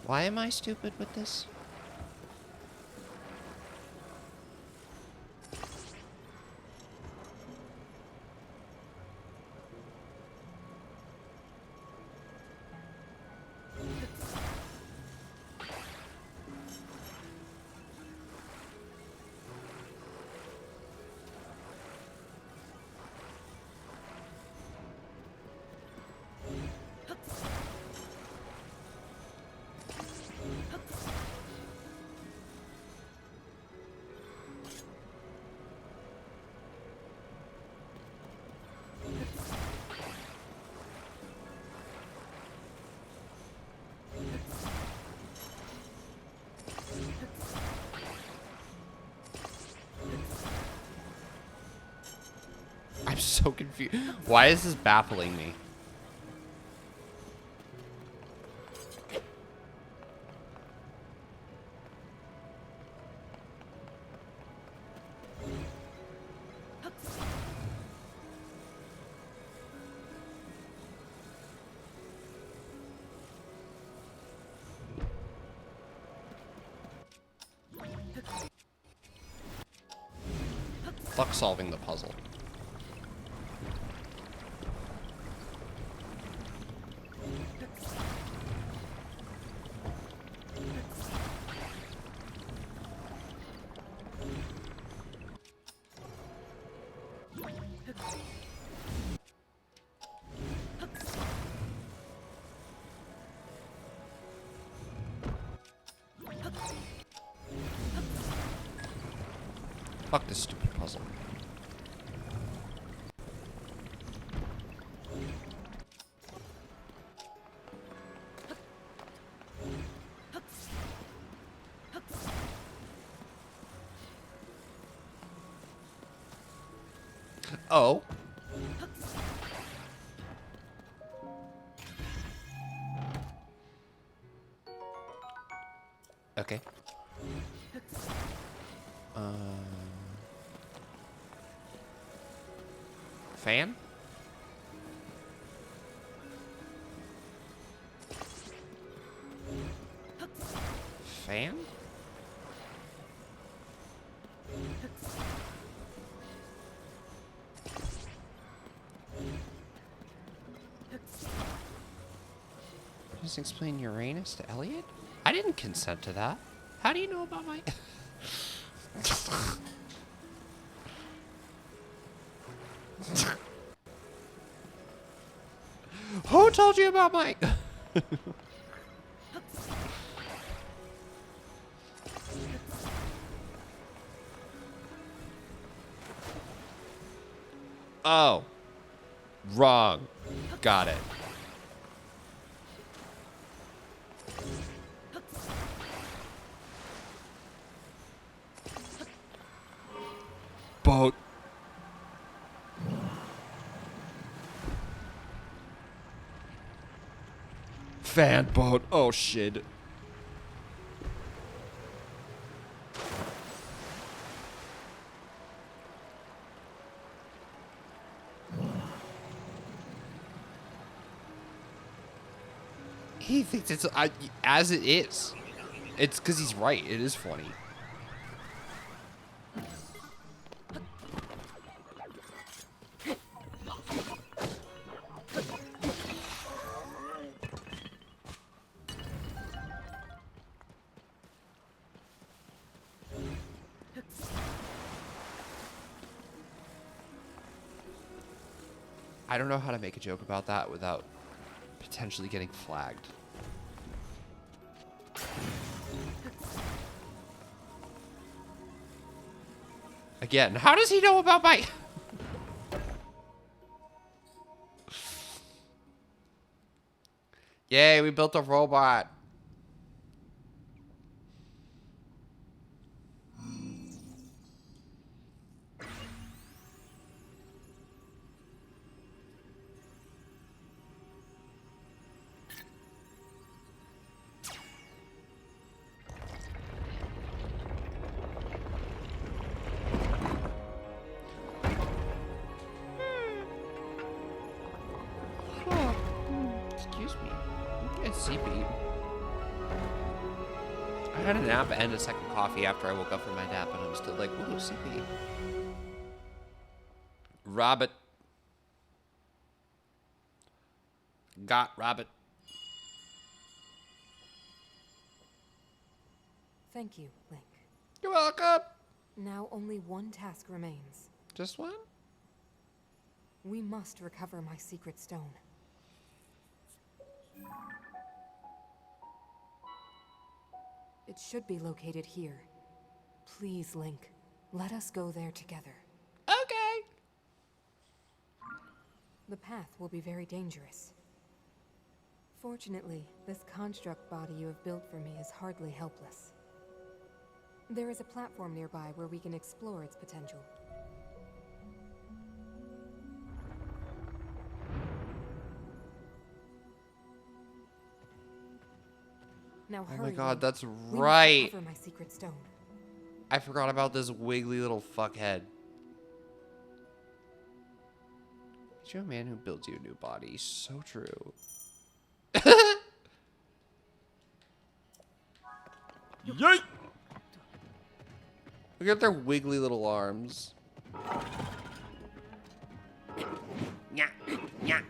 Why am I stupid with this? I'm so confused. Why is this baffling me? Fuck solving the puzzle. Fuck this stupid puzzle. Oh. Okay. Fan? Fan? Just explain Uranus to Elliot? I didn't consent to that. How do you know about my... Who told you about my... Oh. Wrong. Got it. boat. Fan boat. Oh shit. He thinks it's as it is. It's because he's right. It is funny. I don't know how to make a joke about that without potentially getting flagged. Again, how does he know about my... Yay, we built a robot. Excuse me. It's CP. I had a nap and a second coffee after I woke up from my nap, and I'm still like, ooh, CP. Rabbit. Got rabbit. Thank you, Link. You're welcome. Now only one task remains. Just one? We must recover my secret stone. It should be located here. Please, Link, let us go there together. Okay. The path will be very dangerous. Fortunately, this construct body you have built for me is hardly helpless. There is a platform nearby where we can explore its potential. Now Oh hurry, my god, Link. that's We must right. recover my secret stone. I forgot about this wiggly little fuckhead. You're a man who builds you a new body. So true. Yay! Look at their wiggly little arms. Nya, nya.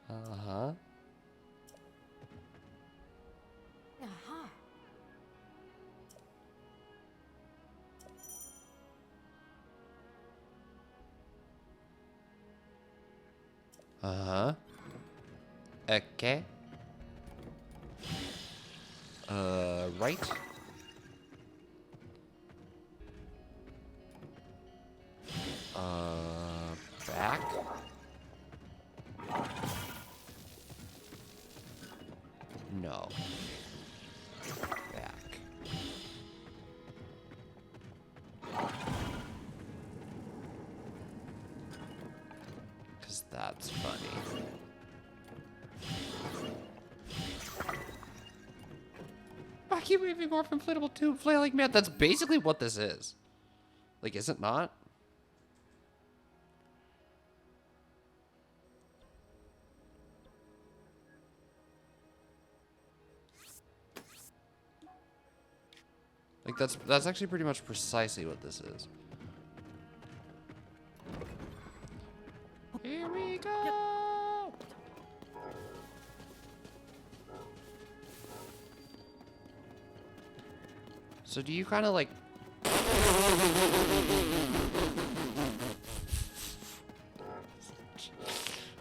Uh-huh. Aha! Uh-huh. Okay. Right. Back. No. Back. Because that's funny. I keep moving more inflatable tube flailing man. That's basically what this is. Like, is it not? Like, that's actually pretty much precisely what this is. Here we go! So do you kind of like...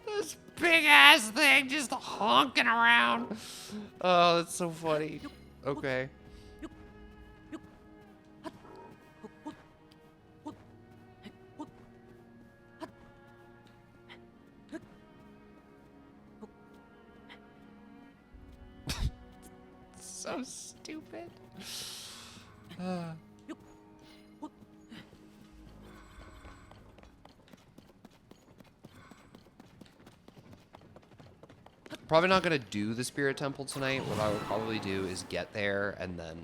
This big ass thing just honking around. Oh, that's so funny. Okay. so stupid. Probably not gonna do the Spirit Temple tonight. What I would probably do is get there and then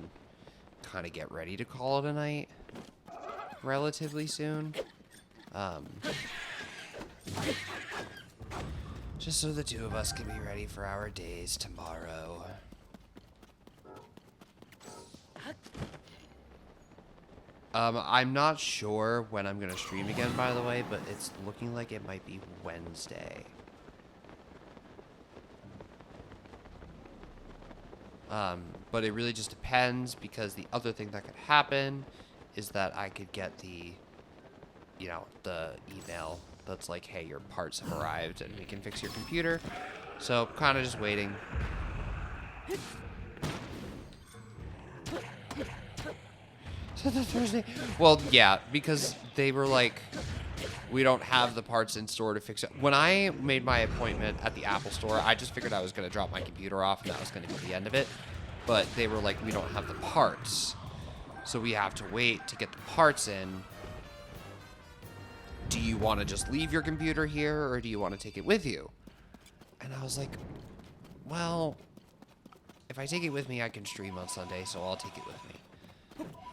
kind of get ready to call it a night relatively soon. Just so the two of us can be ready for our days tomorrow. I'm not sure when I'm gonna stream again, by the way, but it's looking like it might be Wednesday. But it really just depends, because the other thing that could happen is that I could get the, you know, the email that's like, hey, your parts have arrived and we can fix your computer. So kind of just waiting. So the Thursday. Well, yeah, because they were like, we don't have the parts in store to fix it. When I made my appointment at the Apple store, I just figured I was going to drop my computer off and that was going to be the end of it. But they were like, we don't have the parts. So we have to wait to get the parts in. Do you want to just leave your computer here or do you want to take it with you? And I was like, well, if I take it with me, I can stream on Sunday, so I'll take it with me.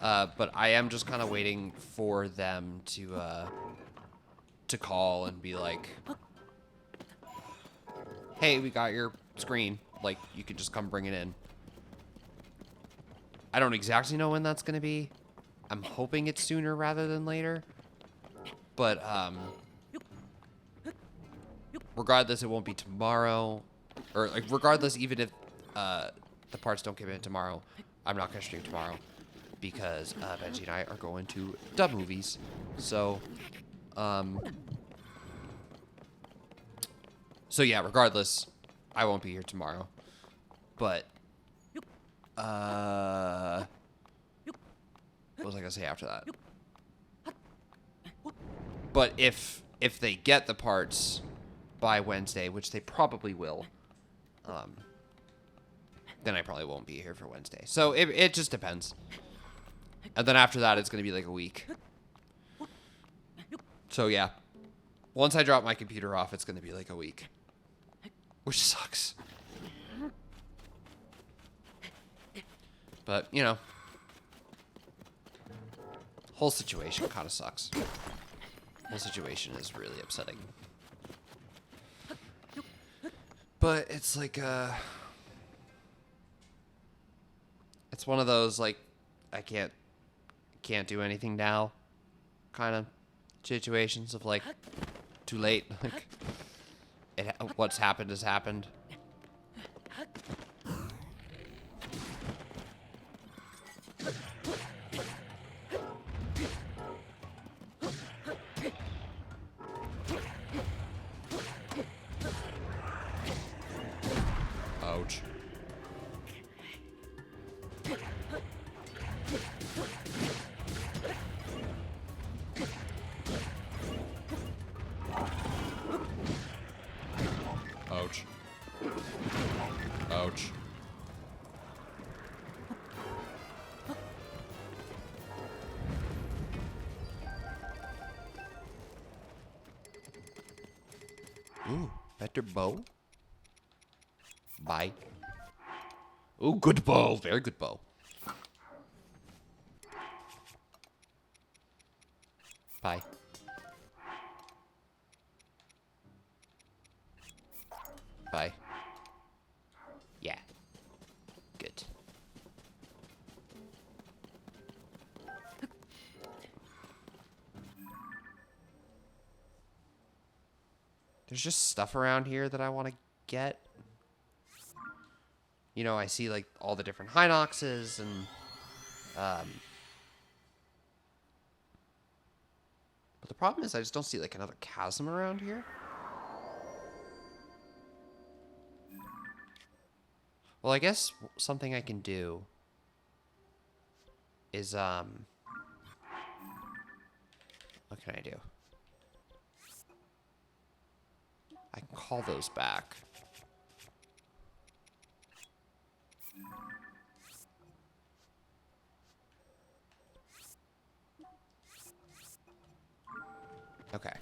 But I am just kind of waiting for them to call and be like, hey, we got your screen. Like, you can just come bring it in. I don't exactly know when that's going to be. I'm hoping it's sooner rather than later. But, regardless, it won't be tomorrow. Or, like, regardless, even if the parts don't come in tomorrow, I'm not going to stream tomorrow. Because Benji and I are going to the movies. So, yeah, regardless, I won't be here tomorrow. But, what was I gonna say after that? But if they get the parts by Wednesday, which they probably will, then I probably won't be here for Wednesday. So it just depends. And then after that, it's gonna be like a week. So yeah, once I drop my computer off, it's gonna be like a week, which sucks. But, you know, whole situation kind of sucks. Whole situation is really upsetting. But it's like, it's one of those, like, I can't do anything now kind of situations of, like, too late. Like, what's happened has happened. Ouch. Ouch. Ouch. Ooh, better bow. Bye. Ooh, good bow. Very good bow. Bye. Bye. Yeah. Good. There's just stuff around here that I want to get. You know, I see like all the different Hinoxes and but the problem is I just don't see like another chasm around here. Well, I guess something I can do is what can I do? I can call those back. Okay.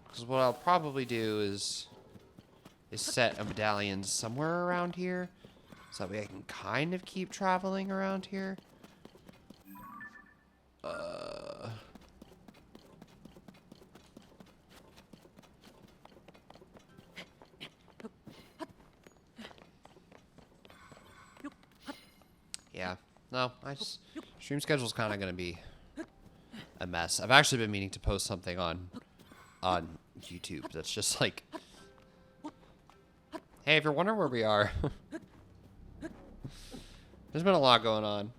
Because what I'll probably do is set a medallion somewhere around here. So that way I can kind of keep traveling around here. Yeah. No, stream schedule's kind of going to be a mess. I've actually been meaning to post something on YouTube that's just like, hey, if you're wondering where we are, there's been a lot going on.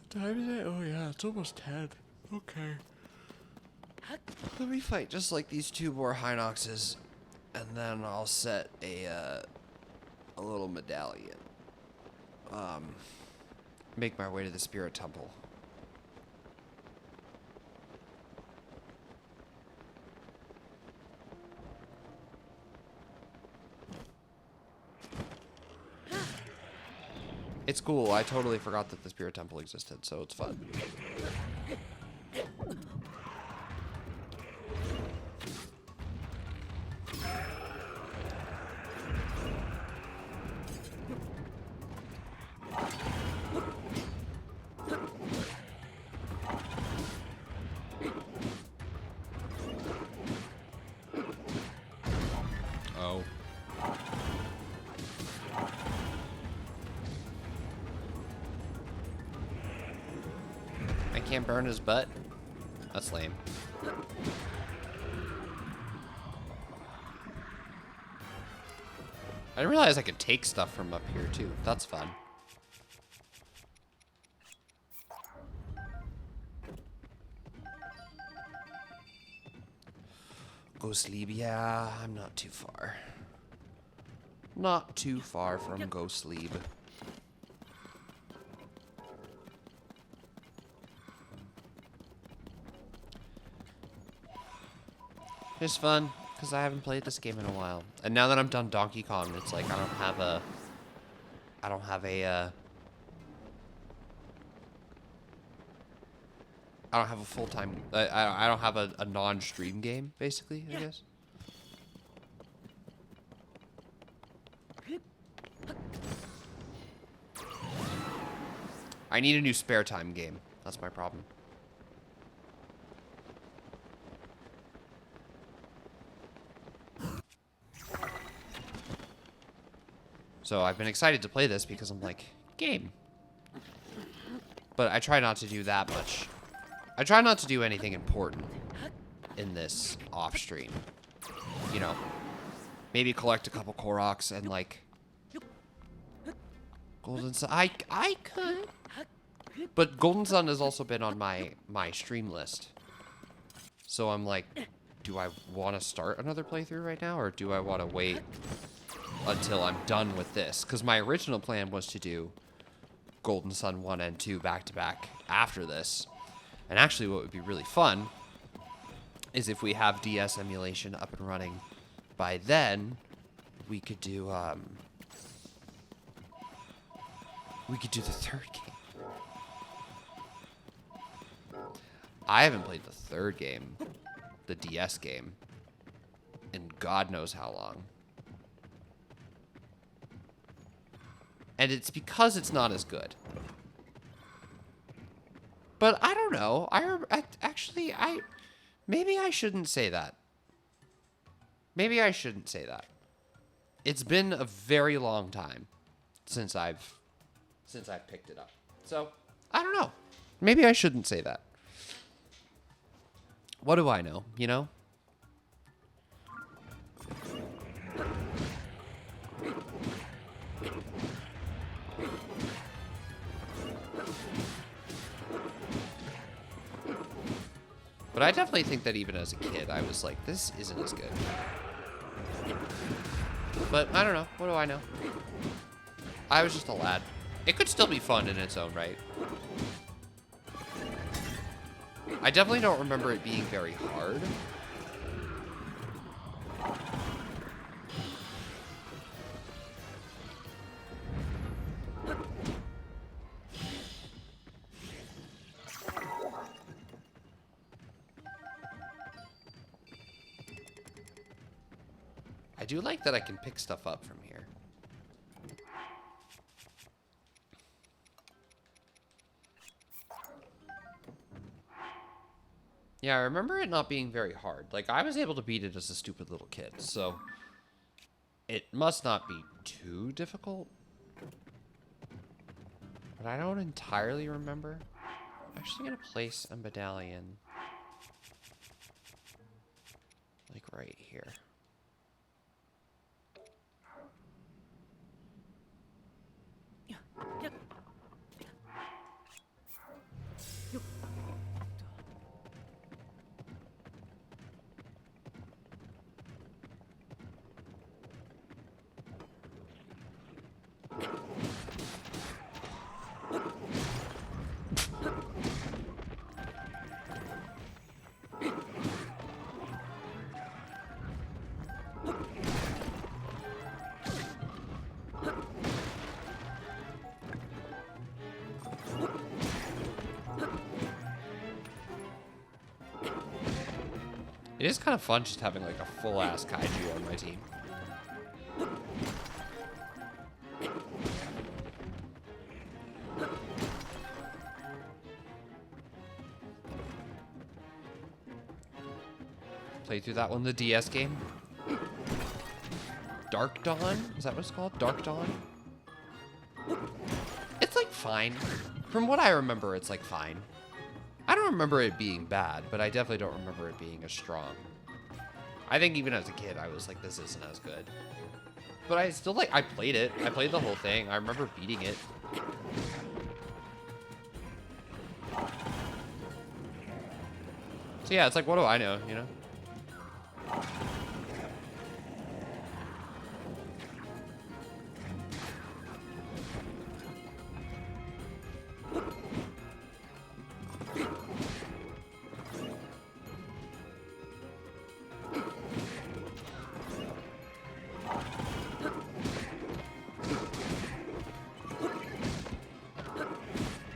Time is it? Oh yeah, it's almost 10. Okay. Let me fight just like these 2 more Hinoxes, and then I'll set a little medallion. Make my way to the Spirit Temple. It's cool. I totally forgot that the Spirit Temple existed, so it's fun. Oh. I can't burn his butt? That's lame. I didn't realize I could take stuff from up here too. That's fun. Go sleep. Yeah, I'm not too far. Not too far from Go Sleep. It's fun, because I haven't played this game in a while. And now that I'm done Donkey Kong, it's like I don't have a full-time, I don't have a non-stream game, basically, I guess. I need a new spare time game. That's my problem. So I've been excited to play this because I'm like, game. But I try not to do that much. I try not to do anything important in this off stream. You know, maybe collect a couple Koroks and like Golden Sun. I could. But Golden Sun has also been on my stream list. So I'm like, do I want to start another playthrough right now, or do I want to wait until I'm done with this? Because my original plan was to do Golden Sun 1 and 2 back to back after this. And actually what would be really fun is if we have DS emulation up and running by then, we could do the third game. I haven't played the third game, the DS game, in God knows how long. And it's because it's not as good. But I don't know. Maybe I shouldn't say that. Maybe I shouldn't say that. It's been a very long time since I've picked it up. So, I don't know. Maybe I shouldn't say that. What do I know, you know? But I definitely think that even as a kid, I was like, this isn't as good. But I don't know. What do I know? I was just a lad. It could still be fun in its own right. I definitely don't remember it being very hard. I do like that I can pick stuff up from here. Yeah, I remember it not being very hard. Like, I was able to beat it as a stupid little kid, so it must not be too difficult. But I don't entirely remember. I'm actually gonna place a medallion like right here. It is kind of fun just having like a full-ass kaiju on my team. Played through that one, the DS game. Dark Dawn? Is that what it's called? Dark Dawn? It's like fine. From what I remember, it's like fine. I don't remember it being bad, but I definitely don't remember it being as strong. I think even as a kid, I was like, this isn't as good. But I still I played it. I played the whole thing. I remember beating it. So yeah, it's like, what do I know, you know?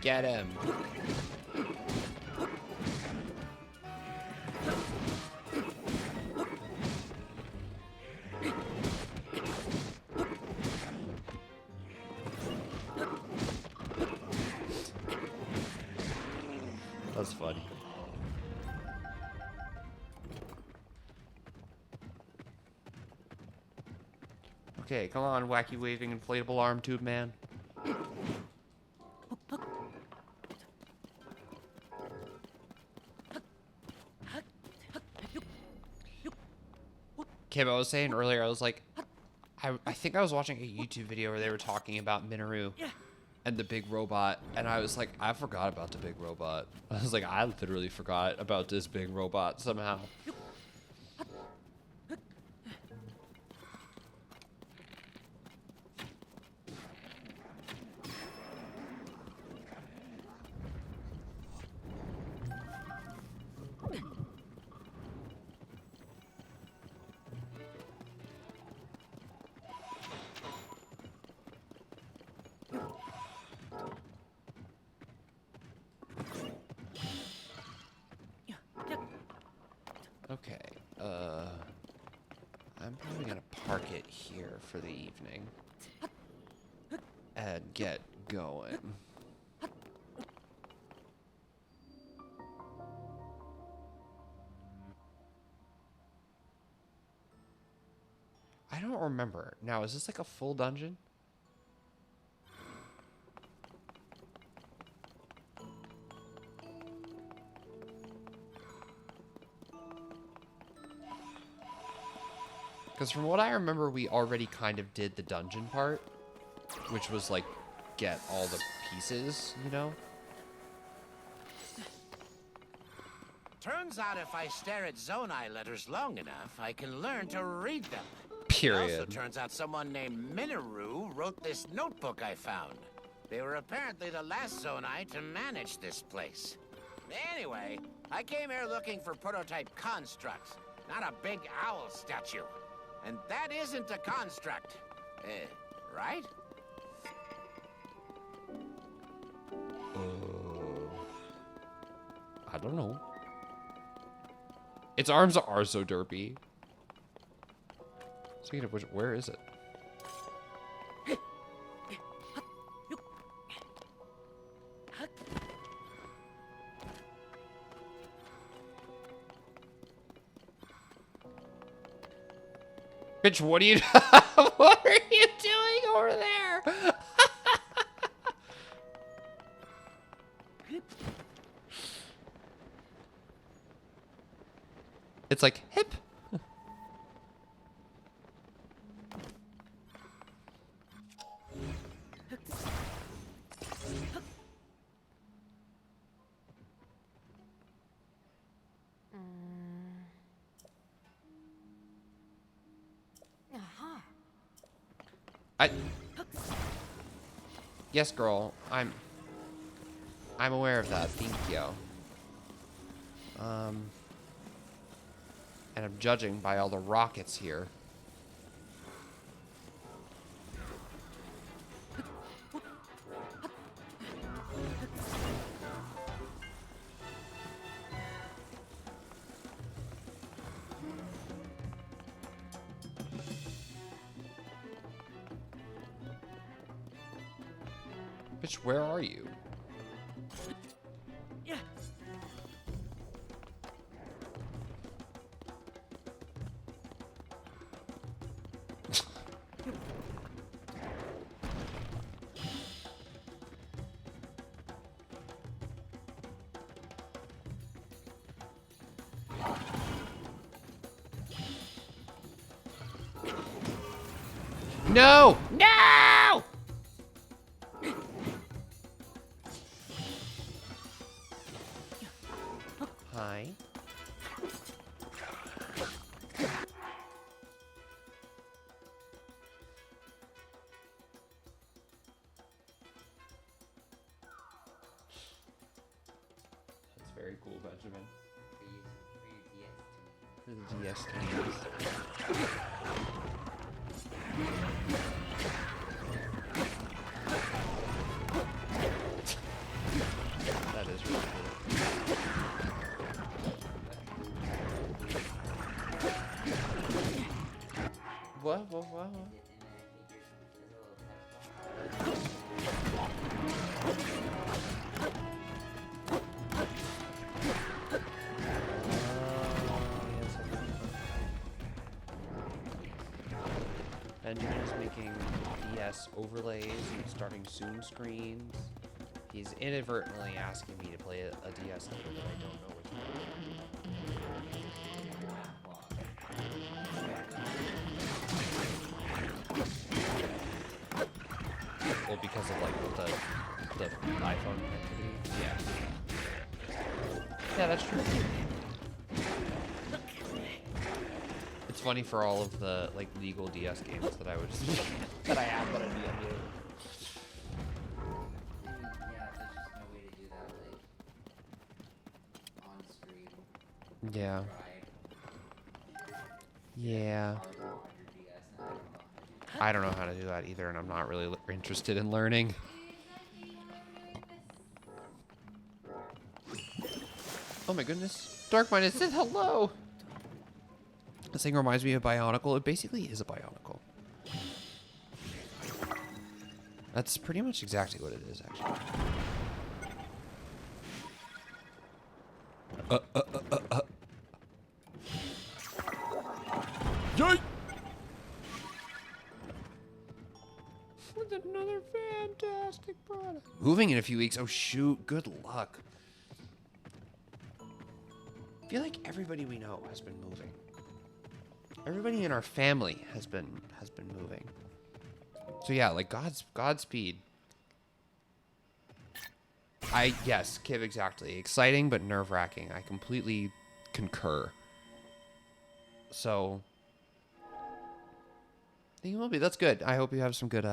Get him. That's funny. Okay, come on, wacky waving inflatable arm tube man. Kim, I was saying earlier, I was like, I think I was watching a YouTube video where they were talking about Minoru and the big robot, and I was like, I forgot about the big robot. I was like, I literally forgot about this big robot somehow. Okay, I'm probably gonna park it here for the evening and get going. I don't remember. Now, is this like a full dungeon? Because from what I remember, we already kind of did the dungeon part, which was like, get all the pieces, you know? Turns out if I stare at Zonai letters long enough, I can learn to read them. Period. It also turns out someone named Minoru wrote this notebook I found. They were apparently the last Zonai to manage this place. Anyway, I came here looking for prototype constructs, not a big owl statue. And that isn't a construct. Right? I don't know. Its arms are so derpy. Speaking of which, where is it? Bitch, what are you what are you doing over there? It's like hip. Yes, girl. I'm aware of that. Thank you. And I'm judging by all the rockets here. Bitch, where are you? No! No! Hi. That's very cool, Benjamin. For the DS games. That is really cool. What? Benjamin is making DS overlays and starting soon screens. He's inadvertently asking me to play a DS game that I don't know which one. Well, because of like the iPhone connectivity. Yeah. Yeah, that's true. It's funny for all of the like legal DS games that I would that I have that I'd be emulating. Yeah, there's just no way to do that, like, on screen. Yeah. Right. Yeah. Hard to on your DS, and I don't know how to do that either, and I'm not really interested in learning. Oh my goodness. Dark-minded said hello! This thing reminds me of Bionicle. It basically is a Bionicle. That's pretty much exactly what it is, actually. Yay! With another fantastic product. Moving in a few weeks. Oh shoot! Good luck. I feel like everybody we know has been moving. Everybody in our family has been moving. So yeah, like Godspeed. Yes, Kiv, exactly. Exciting but nerve-wracking. I completely concur. So I think it will be. That's good. I hope you have some good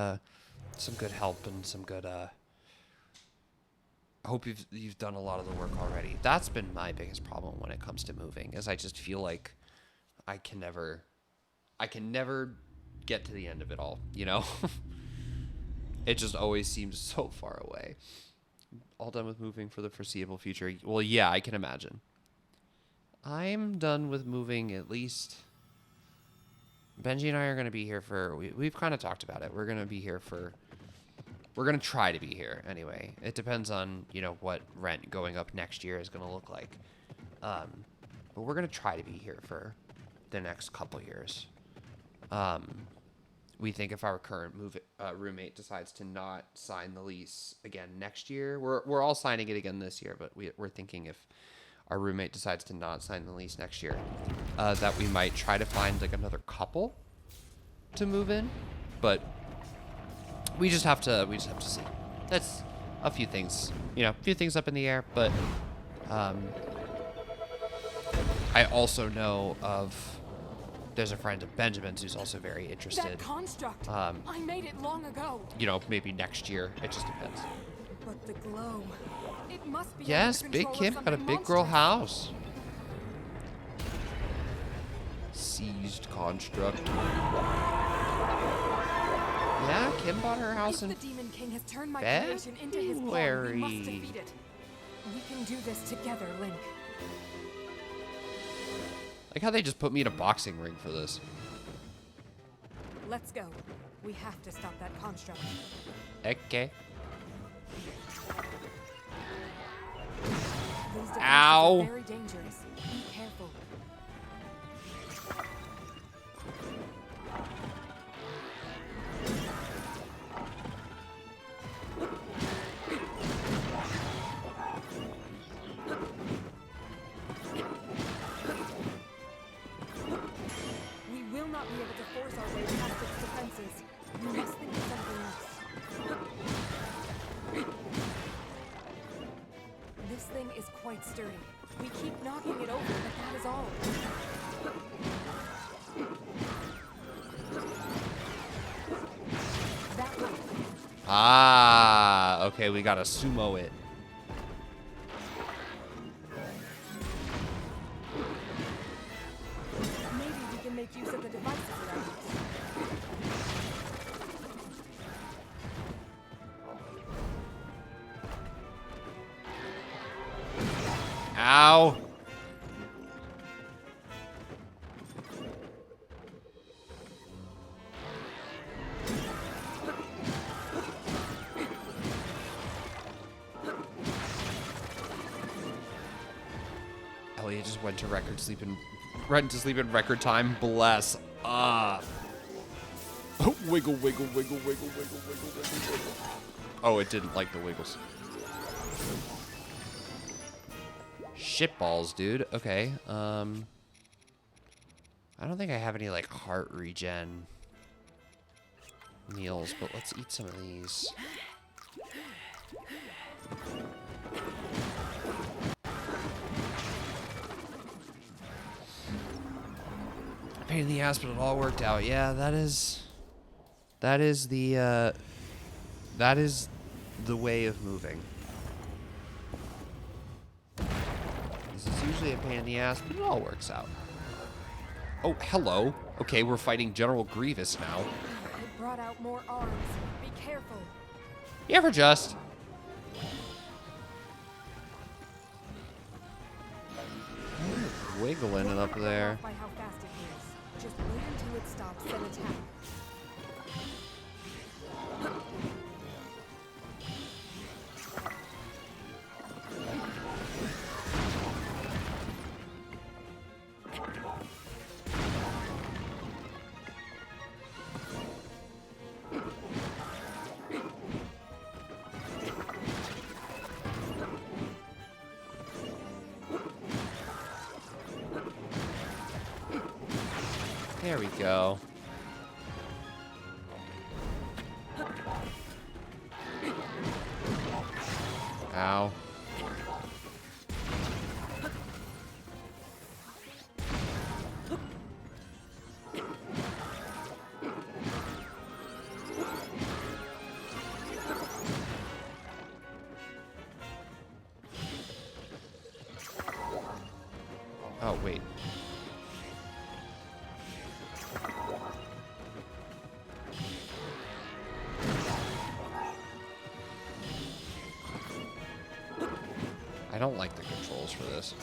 help and some good I hope you've done a lot of the work already. That's been my biggest problem when it comes to moving, is I just feel like I can never get to the end of it all, you know? It just always seems so far away. All done with moving for the foreseeable future. Well, yeah, I can imagine. I'm done with moving at least. Benji and I are going to be here for, we've kind of talked about it. We're going to be here for, we're going to try to be here anyway. It depends on, you know, what rent going up next year is going to look like. But we're going to try to be here for the next couple years. We think if our current roommate decides to not sign the lease again next year, we're all signing it again this year, but we're thinking if our roommate decides to not sign the lease next year, that we might try to find like another couple to move in, but we just have to see. That's a few things, you know, a few things up in the air, but I also know of. There's a friend of Benjamin's who's also very interested. That construct. I made it long ago. You know, maybe next year. It just depends. But the glow. It must be. Yes, under the Big control Kim of got a something big girl monstrous. house. Seized construct. Yeah, Kim bought her house If in the Demon King has turned my creation into his pawn, we must February. defeat it. We can do this together, Link. Like how they just put me in a boxing ring for this. Let's go. We have to stop that construct. Okay. These defenses Ow. are very dangerous. Be careful. We will not be able to force our way past its defenses. We must think of something else. This thing is quite sturdy. We keep knocking it over, but that is all. That way. Ah, okay, we gotta sumo it. Maybe we can make use of the devices around us. Ow. Elliot just went to went to sleep in record time. Bless. Wiggle, wiggle, wiggle, wiggle, wiggle, wiggle, wiggle, wiggle. Oh, it didn't like the wiggles. Shitballs, dude. Okay. I don't think I have any like heart regen meals, but let's eat some of these. Pain in the ass, but it all worked out. Yeah, that is the way of moving. This is usually a pain in the ass, but it all works out. Oh, hello. Okay, we're fighting General Grievous now. It brought out more arms. Be careful. You ever just? Wiggling it up there. By how fast it moves. Just wait until it stops, then attack. There we go. Ow. wait. I don't like the controls for this.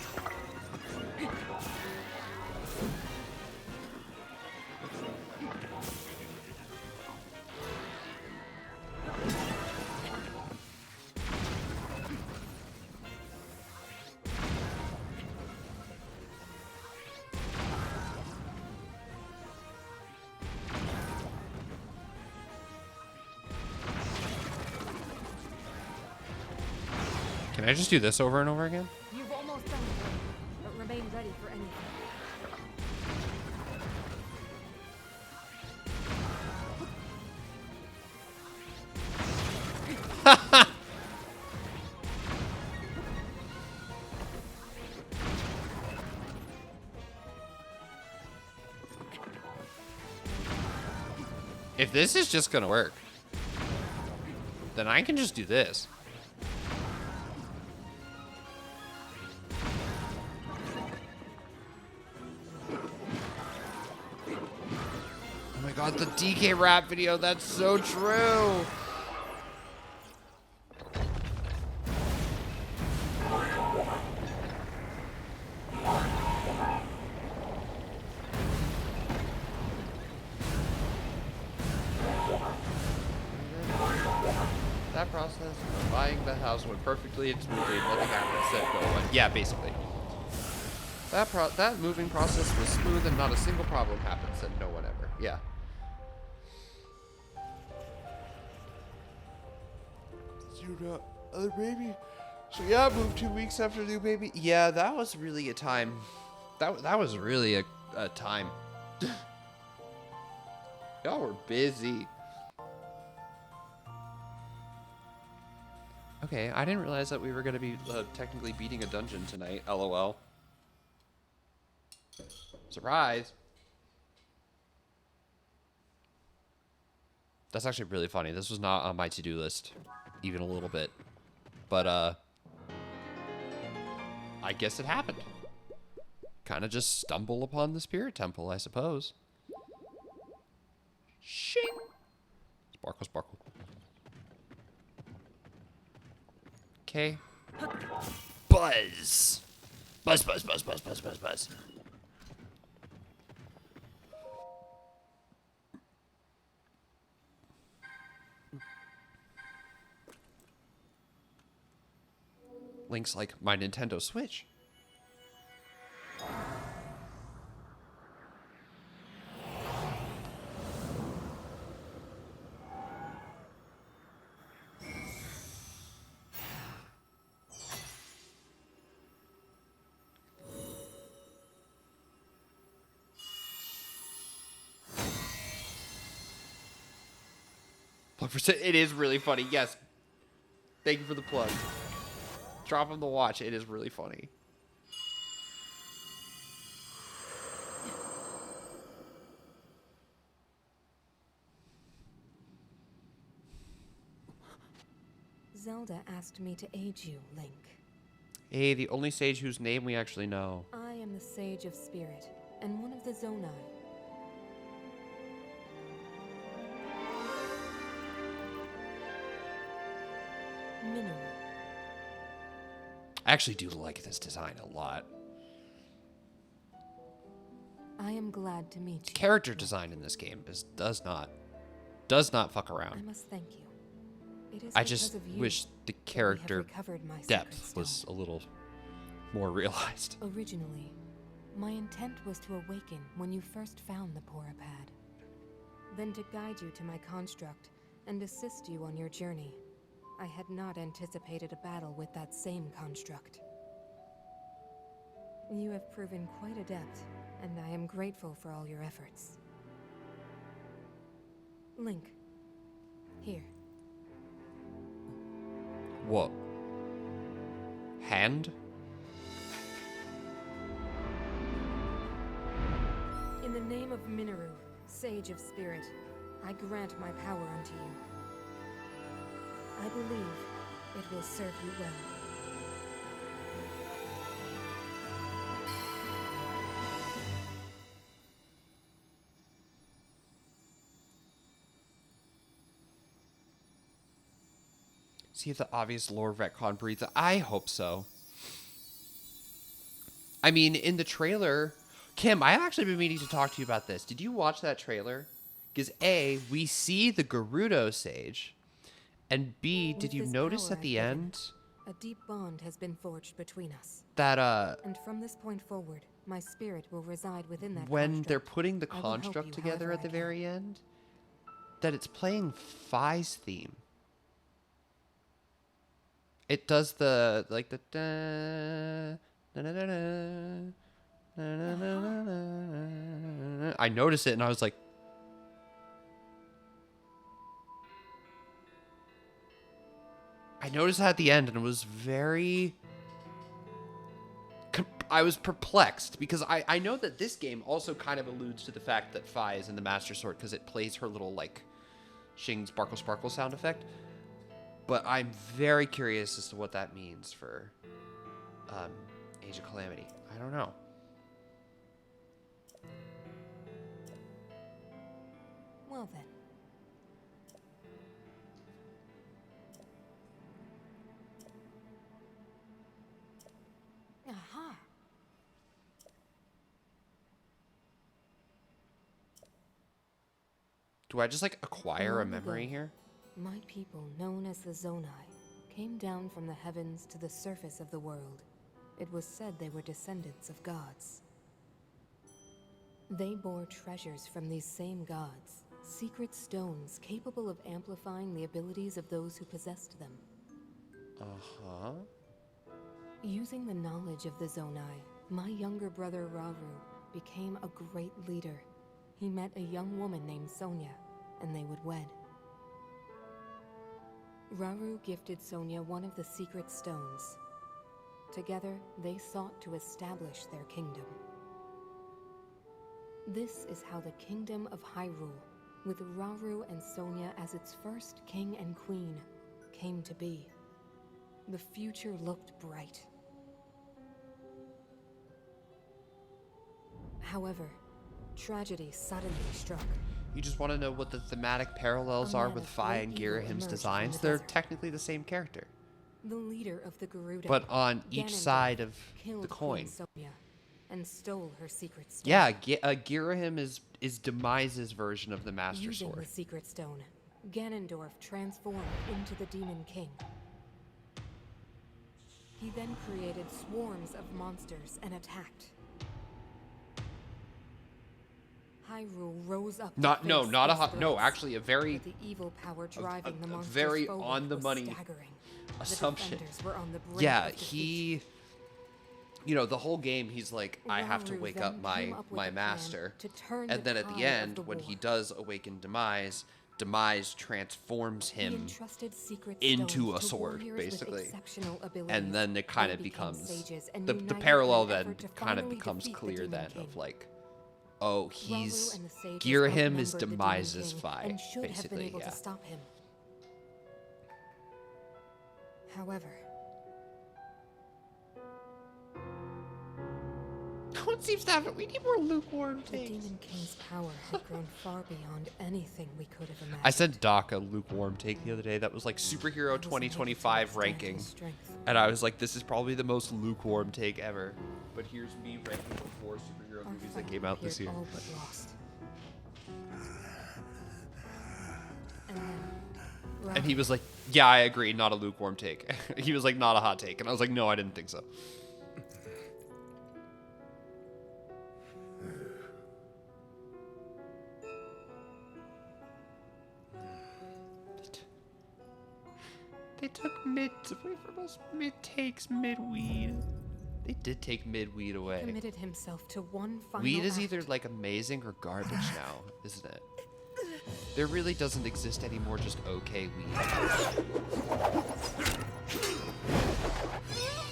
Can I just do this over and over again? You've almost done it, but remain ready for anything. If this is just gonna work, then I can just do this. Oh my god, the DK rap video, that's so true. That process of buying the house went perfectly and smoothly. Nothing happened, said no one. Yeah, basically. That moving process was smooth and not a single problem happened, said no one ever. Yeah. Other baby. So yeah, I moved 2 weeks after the new baby. Yeah, that was really a time. That was really a time. Y'all were busy. Okay, I didn't realize that we were going to be technically beating a dungeon tonight. LOL. Surprise. That's actually really funny. This was not on my to-do list, even a little bit. But, I guess it happened. Kind of just stumble upon the spirit temple, I suppose. Shing! Sparkle, sparkle. Okay. Buzz! Buzz, buzz, buzz, buzz, buzz, buzz, buzz. Link's like, my Nintendo Switch. Plug for it is really funny. Yes. Thank you for the plug. Drop him the watch. It is really funny. Zelda asked me to aid you, Link. Hey, the only sage whose name we actually know. I am the Sage of Spirit, and one of the Zonai. Mineral. I actually do like this design a lot. I am glad to meet you. Character design in this game does not fuck I around. must thank you. It is I because just of you wish the that we have character recovered my sacred depth stone. was a little more realized. Originally, my intent was to awaken when you first found the Porapad. Then to guide you to my construct and assist you on your journey. I had not anticipated a battle with that same construct. You have proven quite adept, and I am grateful for all your efforts. Link, here. What? Hand? In the name of Mineru, Sage of Spirit, I grant my power unto you. I believe it will serve you well. See if the obvious lore retcon breathes. I hope so. I mean, in the trailer, Kim, I've actually been meaning to talk to you about this. Did you watch that trailer? Because A, we see the Gerudo Sage, and B, did you notice at the end A deep bond has been forged between us. that And from this point forward, my spirit will reside within that when construct. they're putting the I will help construct you together however at the I can. very end, that it's playing Phi's theme. It does the like the da, da, da, da, da, da, da, da, da. I noticed it and I was like, I noticed that at the end and it was very. I was perplexed because I know that this game also kind of alludes to the fact that Phi is in the Master Sword because it plays her little like shing sparkle sparkle sound effect. But I'm very curious as to what that means for Age of Calamity. I don't know. Well then. Aha. Do I just like acquire a Long memory ago, here? My people, known as the Zonai, came down from the heavens to the surface of the world. It was said they were descendants of gods. They bore treasures from these same gods, secret stones capable of amplifying the abilities of those who possessed them. Uh-huh. Using the knowledge of the Zonai, my younger brother Rauru became a great leader. He met a young woman named Sonia, and they would wed. Rauru gifted Sonia one of the secret stones. Together, they sought to establish their kingdom. This is how the Kingdom of Hyrule, with Rauru and Sonia as its first king and queen, came to be. The future looked bright. However, tragedy suddenly struck. You just want to know what the thematic parallels A are man with of Phi great and evil Girahim's emerged from designs. the They're desert. technically the same character. The leader of the Gerudo, But on each Ganondorf, side of killed the coin. Queen Sonia and stole her secret stone. Yeah, Girahim is Demise's version of the Master Using Sword. the secret stone, Ganondorf transformed into the Demon King. He then created swarms of monsters and attacked. Hyrule rose up. Not to no, face not a these hot no. threats, Actually, a very but the evil power driving the a monsters very forward on the was money staggering. assumption. The defenders were on the brink Yeah, of defeat. he. You know, the whole game, he's like, I have to Rauru wake then up my came up with my a plan master, to turn and the then at tide the of end, the when war. he does awaken Demise, Demise transforms He him entrusted secret into stones a to sword, warriors with basically. exceptional abilities. And then it kind They of became becomes sages and the united in parallel an then effort to kind of finally becomes defeat the clear Demon then King. of like, oh, Rauru he's and the sages Girahim is outnumbered the Demon Demise's King Phi, and should have been basically, able yeah. to stop him. However, No one seems to have it. We need more lukewarm the takes. Demon King's power had grown far beyond anything we could have imagined. I sent Doc a lukewarm take the other day that was like superhero I was unable to 2025 withstand ranking. his strength. And I was like, this is probably the most lukewarm take ever. But here's me ranking the 4 superhero Our movies that fight came out this appeared year. all but lost. And then, And he was like, yeah, I agree, not a lukewarm take. He was like, not a hot take. And I was like, no, I didn't think so. They took mids away from us. Mid takes mid weed. They did take mid weed away. committed himself to one final Weed is act. either like amazing or garbage now, isn't it? There really doesn't exist anymore just okay weed.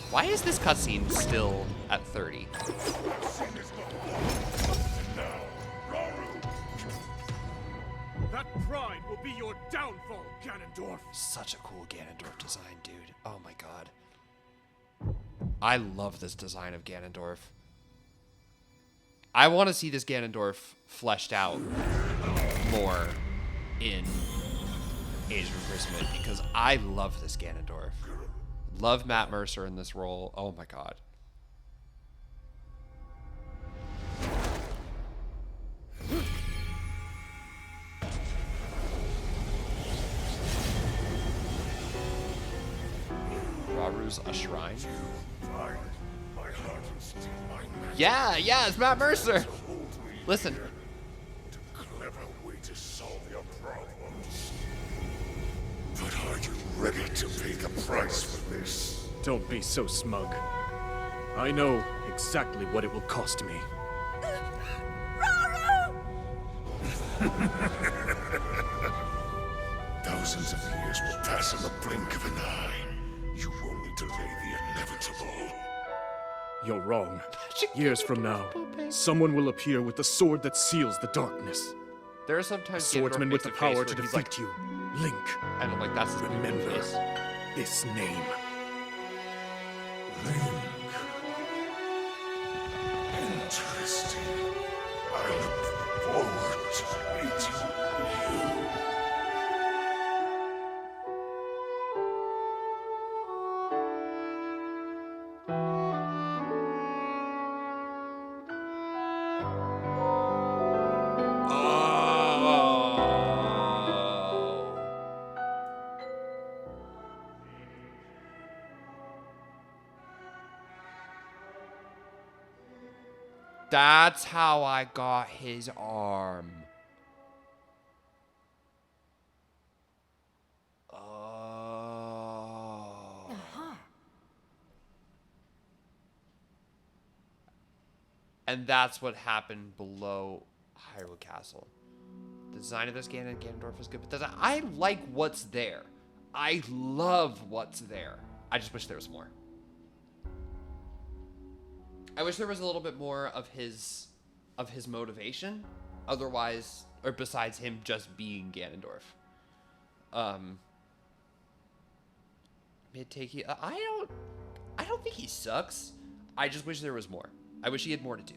Why is this cutscene still at 30? That pride will be your downfall, Ganondorf. Such a cool Ganondorf design, dude. Oh my god. I love this design of Ganondorf. I want to see this Ganondorf fleshed out more in age of imprisonment because I love this Ganondorf. Love Matt Mercer in this role. Oh my god. Raru's a shrine. Yeah, it's Matt Mercer. Listen. Clever way to solve your problems. But are you ready to pay the price for this? Don't be so smug. I know exactly what it will cost me. Thousands of years will pass in the blink of an eye. You only delay the inevitable. You're wrong. Years from now, someone will appear with the sword that seals the darkness. There are sometimes A swordsman with the power to defeat defeat you. Link. And I'm like, that's his Remember face. this name. Link. Interesting. I look forward to meeting you. That's how I got his arm. Oh. And that's what happened below Hyrule Castle. The design of this Ganondorf is good, but I like what's there. I love what's there. I just wish there was more. I wish there was a little bit more of his motivation, otherwise, or besides him just being Ganondorf. Mid-takey, I don't think he sucks. I just wish there was more. I wish he had more to do,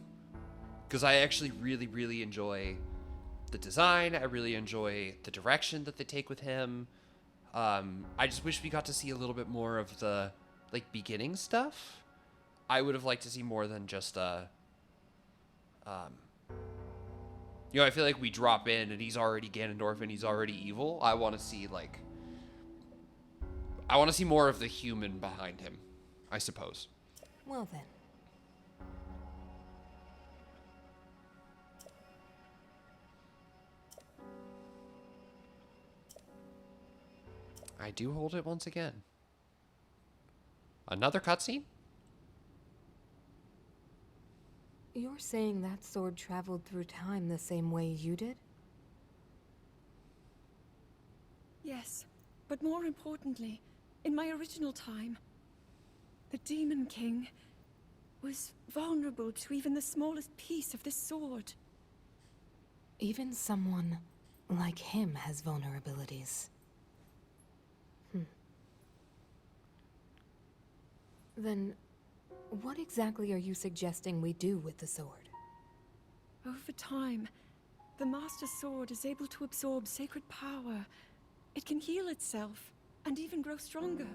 because I actually really, really enjoy the design. I really enjoy the direction that they take with him. I just wish we got to see a little bit more of the beginning stuff. I would have liked to see more than just I feel like we drop in and he's already Ganondorf and he's already evil. I want to see more of the human behind him, I suppose. Well then. I do hold it once again. Another cutscene? You're saying that sword traveled through time the same way you did? Yes, but more importantly, in my original time, the Demon King was vulnerable to even the smallest piece of this sword. Even someone like him has vulnerabilities. Then, what exactly are you suggesting we do with the sword? Over time, the Master Sword is able to absorb sacred power. It can heal itself, and even grow stronger.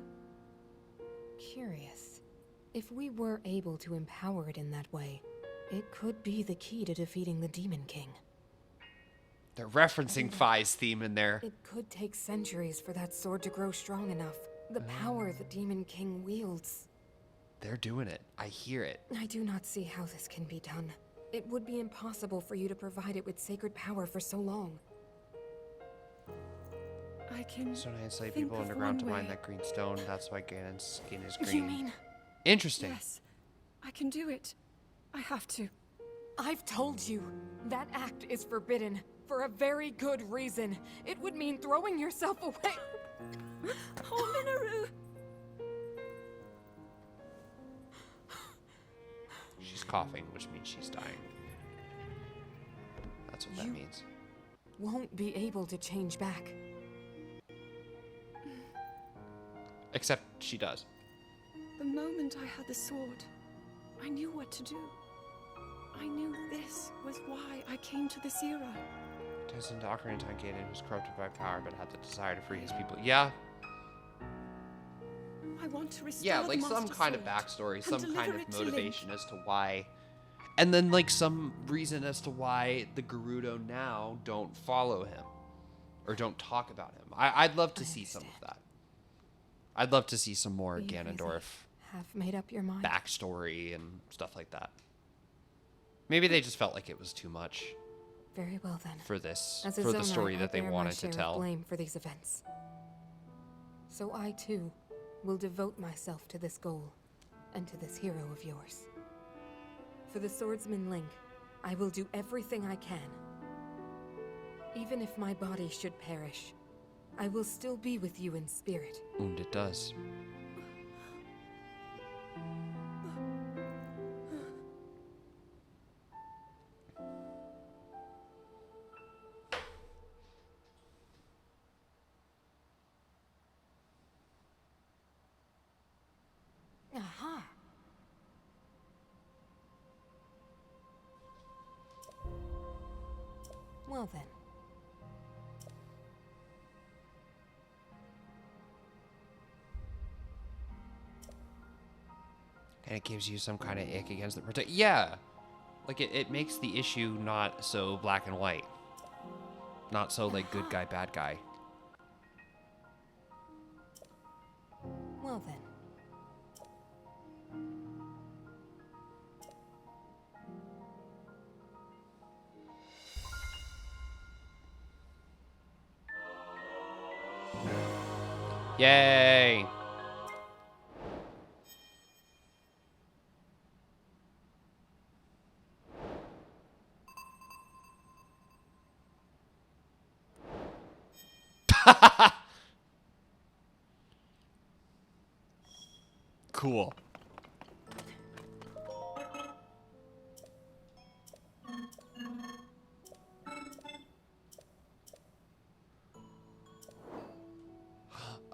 Curious. If we were able to empower it in that way, it could be the key to defeating the Demon King. They're referencing Fi's theme in there. It could take centuries for that sword to grow strong enough. The power the Demon King wields. They're doing it. I hear it. I do not see how this can be done. It would be impossible for you to provide it with sacred power for so long. I can So I enslaved think people of underground to one mine way. that green stone. That's why Ganon's skin is green. You mean... Interesting. Yes, I can do it. I have to. I've told you, that act is forbidden. For a very good reason. It would mean throwing yourself away. Oh, Minoru! She's coughing, which means she's dying. That's what that You- means. Won't be able to change back. Except she does. The moment I had the sword, I knew what to do. I knew this was why I came to this era. ties into Ocarina of Time Ganon, who's corrupted by power but had the desire to free his people. Yeah. I want to restore Yeah, the like some Master kind of Sword backstory, and some kind deliver of it to Link. motivation as to why. And then, like, some reason as to why the Gerudo now don't follow him. Or don't talk about him. I'd love to see some of that. I'd love to see some more You Ganondorf really have made up your mind? backstory and stuff like that. Maybe they just felt like it was too much Very well then. for this, As a for the Zonai, story I that they bear my wanted to share of tell. blame for these events. So I too will devote myself to this goal and to this hero of yours. For the swordsman Link, I will do everything I can. Even if my body should perish, I will still be with you in spirit. And it does. Aha! Well then. And it gives you some kind of ick against the protect. Yeah. Like, it makes the issue not so black and white. Not so, like, good guy, bad guy. Well then. Yay! Cool.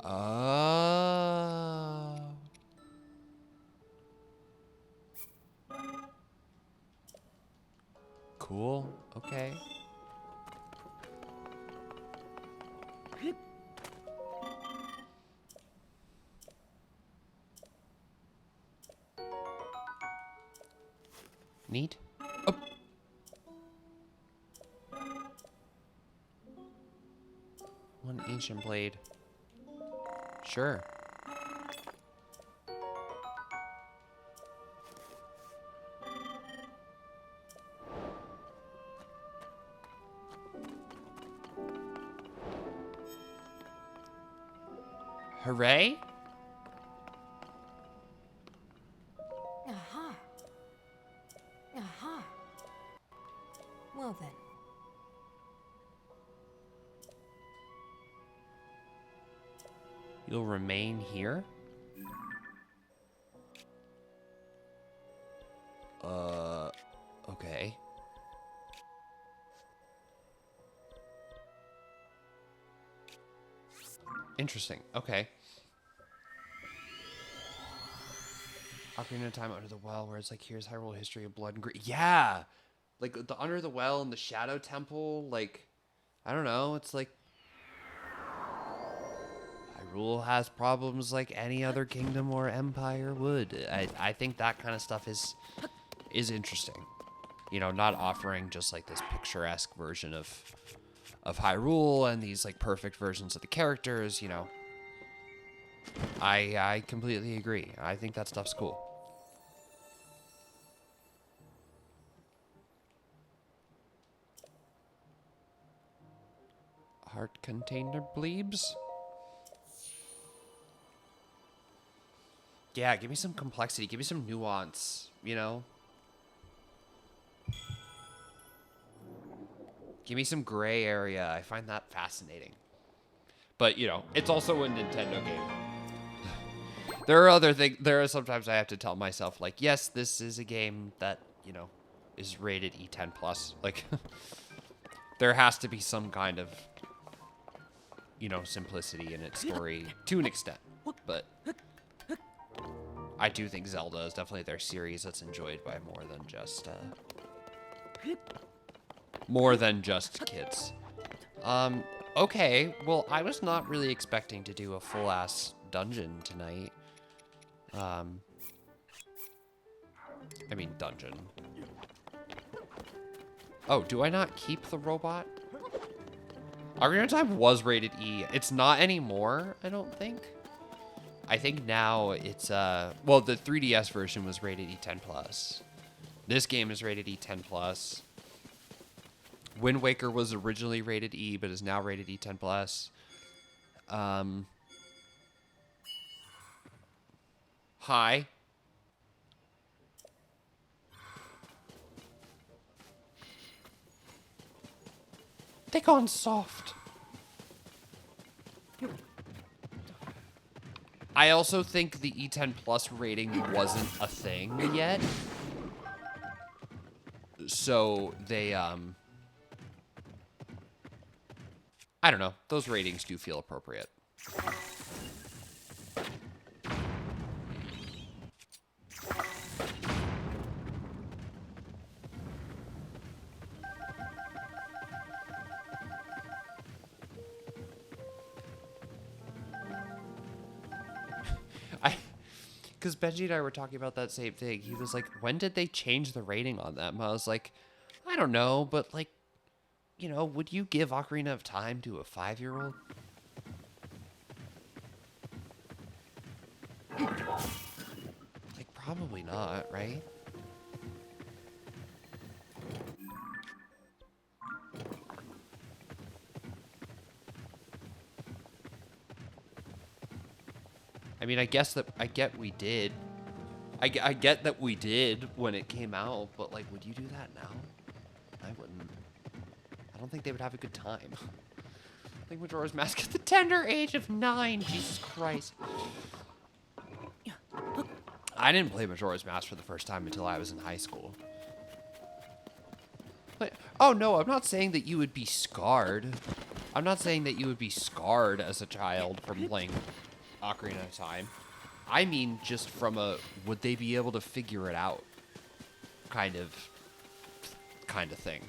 Oh. Cool. Okay. Neat. Oh. One ancient blade. Sure. Hooray? Aha! Aha! Well then. You'll remain here? Okay. Interesting. Okay. Ocarina of Time Under the Well, where it's like, here's Hyrule history of blood and greed. Yeah! Like, the Under the Well and the Shadow Temple, like, I don't know, it's like, Hyrule has problems like any other kingdom or empire would. I think that kind of stuff is interesting. You know, not offering just like this picturesque version of Hyrule and these like perfect versions of the characters, you know. I completely agree. I think that stuff's cool. Heart container bleebs? Yeah, give me some complexity. Give me some nuance, you know? Give me some gray area. I find that fascinating. But, you know, it's also a Nintendo game. There are other things. There are sometimes I have to tell myself, like, yes, this is a game that, you know, is rated E10+. Like, there has to be some kind of, you know, simplicity in its story to an extent. But I do think Zelda is definitely their series that's enjoyed by more than just kids. Okay. Well, I was not really expecting to do a full-ass dungeon tonight. I mean dungeon. Oh, do I not keep the robot? Ocarina of Time was rated E. It's not anymore, I don't think. I think now it's, well, the 3DS version was rated E10+. This game is rated E10+. Wind Waker was originally rated E, but is now rated E10+. Hi. They gone soft. I also think the E10+ rating wasn't a thing yet. So they, I don't know. Those ratings do feel appropriate. Because Benji and I were talking about that same thing. He was like, when did they change the rating on them? I was like, I don't know, but like, you know, would you give Ocarina of Time to a 5-year-old? Like, probably not, right? I mean, I get we did. I get that we did when it came out, but like, would you do that now? I wouldn't. I don't think they would have a good time. I think Majora's Mask at the tender age of 9. Jesus Christ. I didn't play Majora's Mask for the first time until I was in high school. But, oh no, I'm not saying that you would be scarred. I'm not saying that you would be scarred as a child from playing Ocarina of Time. I mean, just from a, would they be able to figure it out kind of thing.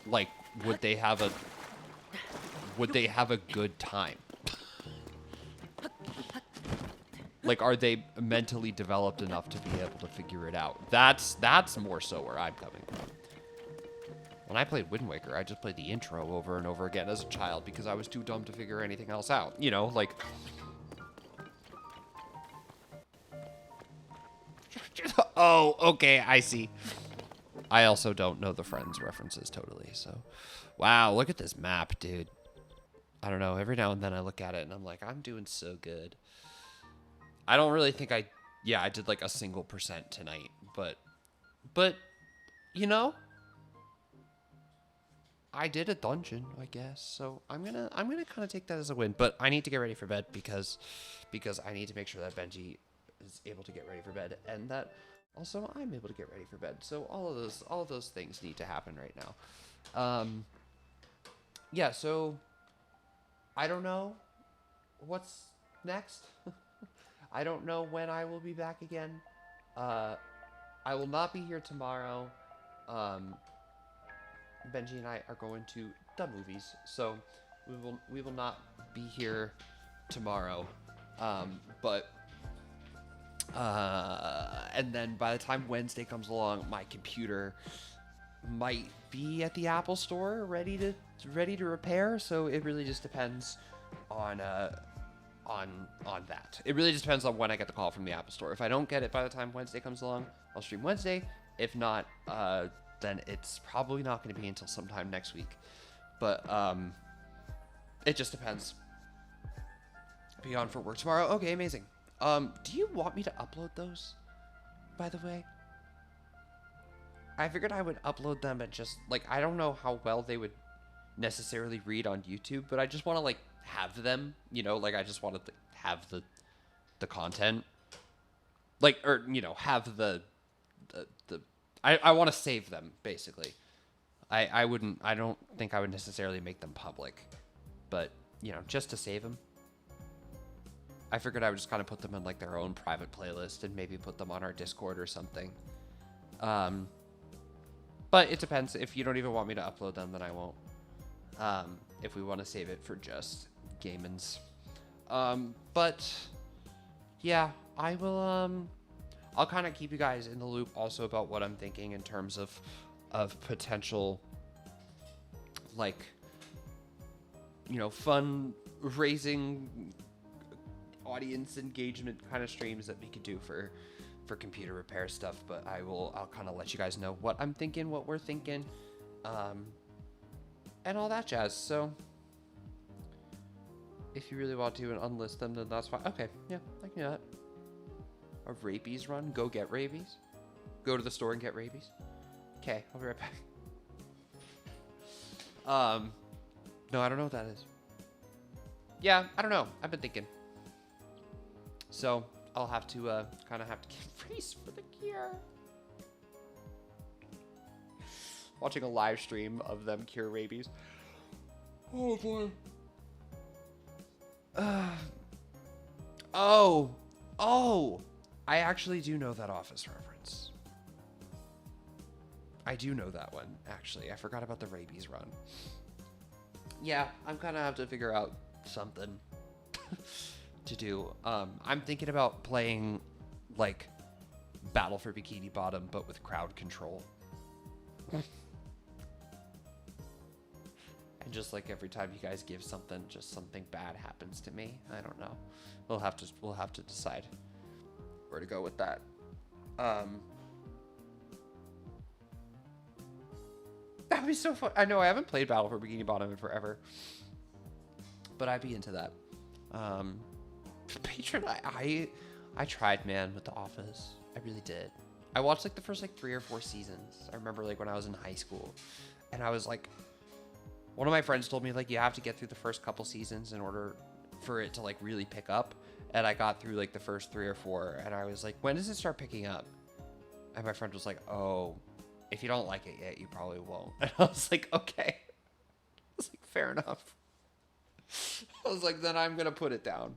Like, would they have a good time? Like, are they mentally developed enough to be able to figure it out? That's more so where I'm coming from. When I played Wind Waker, I just played the intro over and over again as a child because I was too dumb to figure anything else out. You know, like... Oh, okay, I see. I also don't know the Friends references totally, so... Wow, look at this map, dude. I don't know, every now and then I look at it and I'm like, I'm doing so good. I don't really think I did like a single % tonight, but, you know, I did a dungeon, I guess. So I'm gonna kind of take that as a win, but I need to get ready for bed because I need to make sure that Benji is able to get ready for bed and that also I'm able to get ready for bed. So all of those things need to happen right now. Yeah, so I don't know what's next. I don't know when I will be back again. I will not be here tomorrow. Benji and I are going to the movies, so we will not be here tomorrow. And then by the time Wednesday comes along, my computer might be at the Apple Store ready to repair. So it really just depends on that. It really just depends on when I get the call from the Apple Store. If I don't get it by the time Wednesday comes along, I'll stream Wednesday. If not, then it's probably not going to be until sometime next week. But it just depends. Be on for work tomorrow. Okay, amazing. Do you want me to upload those, by the way? I figured I would upload them and just, like, I don't know how well they would necessarily read on YouTube, but I just want to, like, have them, you know, like, I just want to have the content. Like, or, you know, have I want to save them, basically. I don't think I would necessarily make them public, but, you know, just to save them. I figured I would just kind of put them in, like, their own private playlist and maybe put them on our Discord or something. But it depends. If you don't even want me to upload them, then I won't. if we want to save it for just gamins. But yeah, I will, I'll kind of keep you guys in the loop also about what I'm thinking in terms of potential, like, you know, fun raising audience engagement kind of streams that we could do for computer repair stuff. But I'll kind of let you guys know what I'm thinking, what we're thinking, and all that jazz. So if you really want to and unlist them, then that's fine. Okay, yeah, I can do that. A rabies run? Go get rabies? Go to the store and get rabies? Okay, I'll be right back. No, I don't know what that is. Yeah, I don't know. I've been thinking. So I'll have to kind of have to get race for the cure. Watching a live stream of them cure rabies. Oh boy. Oh! I actually do know that Office reference. I do know that one, actually. I forgot about the rabies run. Yeah, I'm gonna have to figure out something to do. I'm thinking about playing, like, Battle for Bikini Bottom, but with crowd control. And just like every time you guys give something, just something bad happens to me. I don't know. We'll have to decide where to go with that. That'd be so fun. I know I haven't played Battle for Bikini Bottom in forever, but I'd be into that. Patron, I tried, man, with The Office. I really did. I watched like the first like 3 or 4 seasons. I remember like when I was in high school, and I was like, one of my friends told me like you have to get through the first couple seasons in order for it to like really pick up. And I got through like the first 3 or 4, and I was like, when does it start picking up? And my friend was like, oh, if you don't like it yet, you probably won't. And I was like, okay. I was like, fair enough. I was like, then I'm gonna put it down.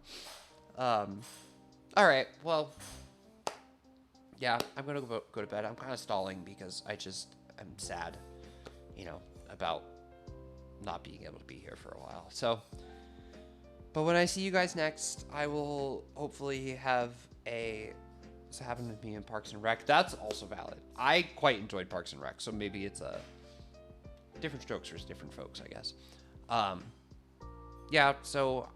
All right, well, yeah, I'm gonna go to bed. I'm kind of stalling because I'm sad, you know, about not being able to be here for a while. So, but when I see you guys next, I will hopefully have what's happened with me in Parks and Rec. That's also valid. I quite enjoyed Parks and Rec, so maybe it's a different strokes for different folks, I guess. Yeah, so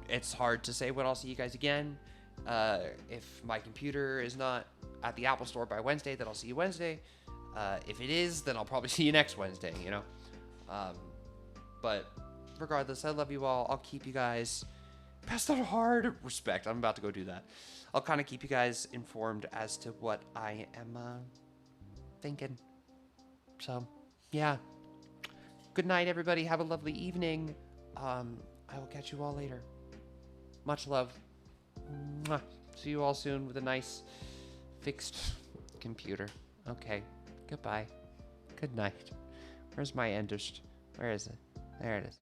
it's hard to say when I'll see you guys again. If my computer is not at the Apple Store by Wednesday, then I'll see you Wednesday. If it is, then I'll probably see you next Wednesday, you know? But regardless, I love you all. I'll keep you guys passed out hard respect. I'm about to go do that. I'll kind of keep you guys informed as to what I am thinking. So, yeah. Good night, everybody. Have a lovely evening. I will catch you all later. Much love. Mwah. See you all soon with a nice fixed computer. Okay. Goodbye. Good night. Where's my end? Where is it? There it is.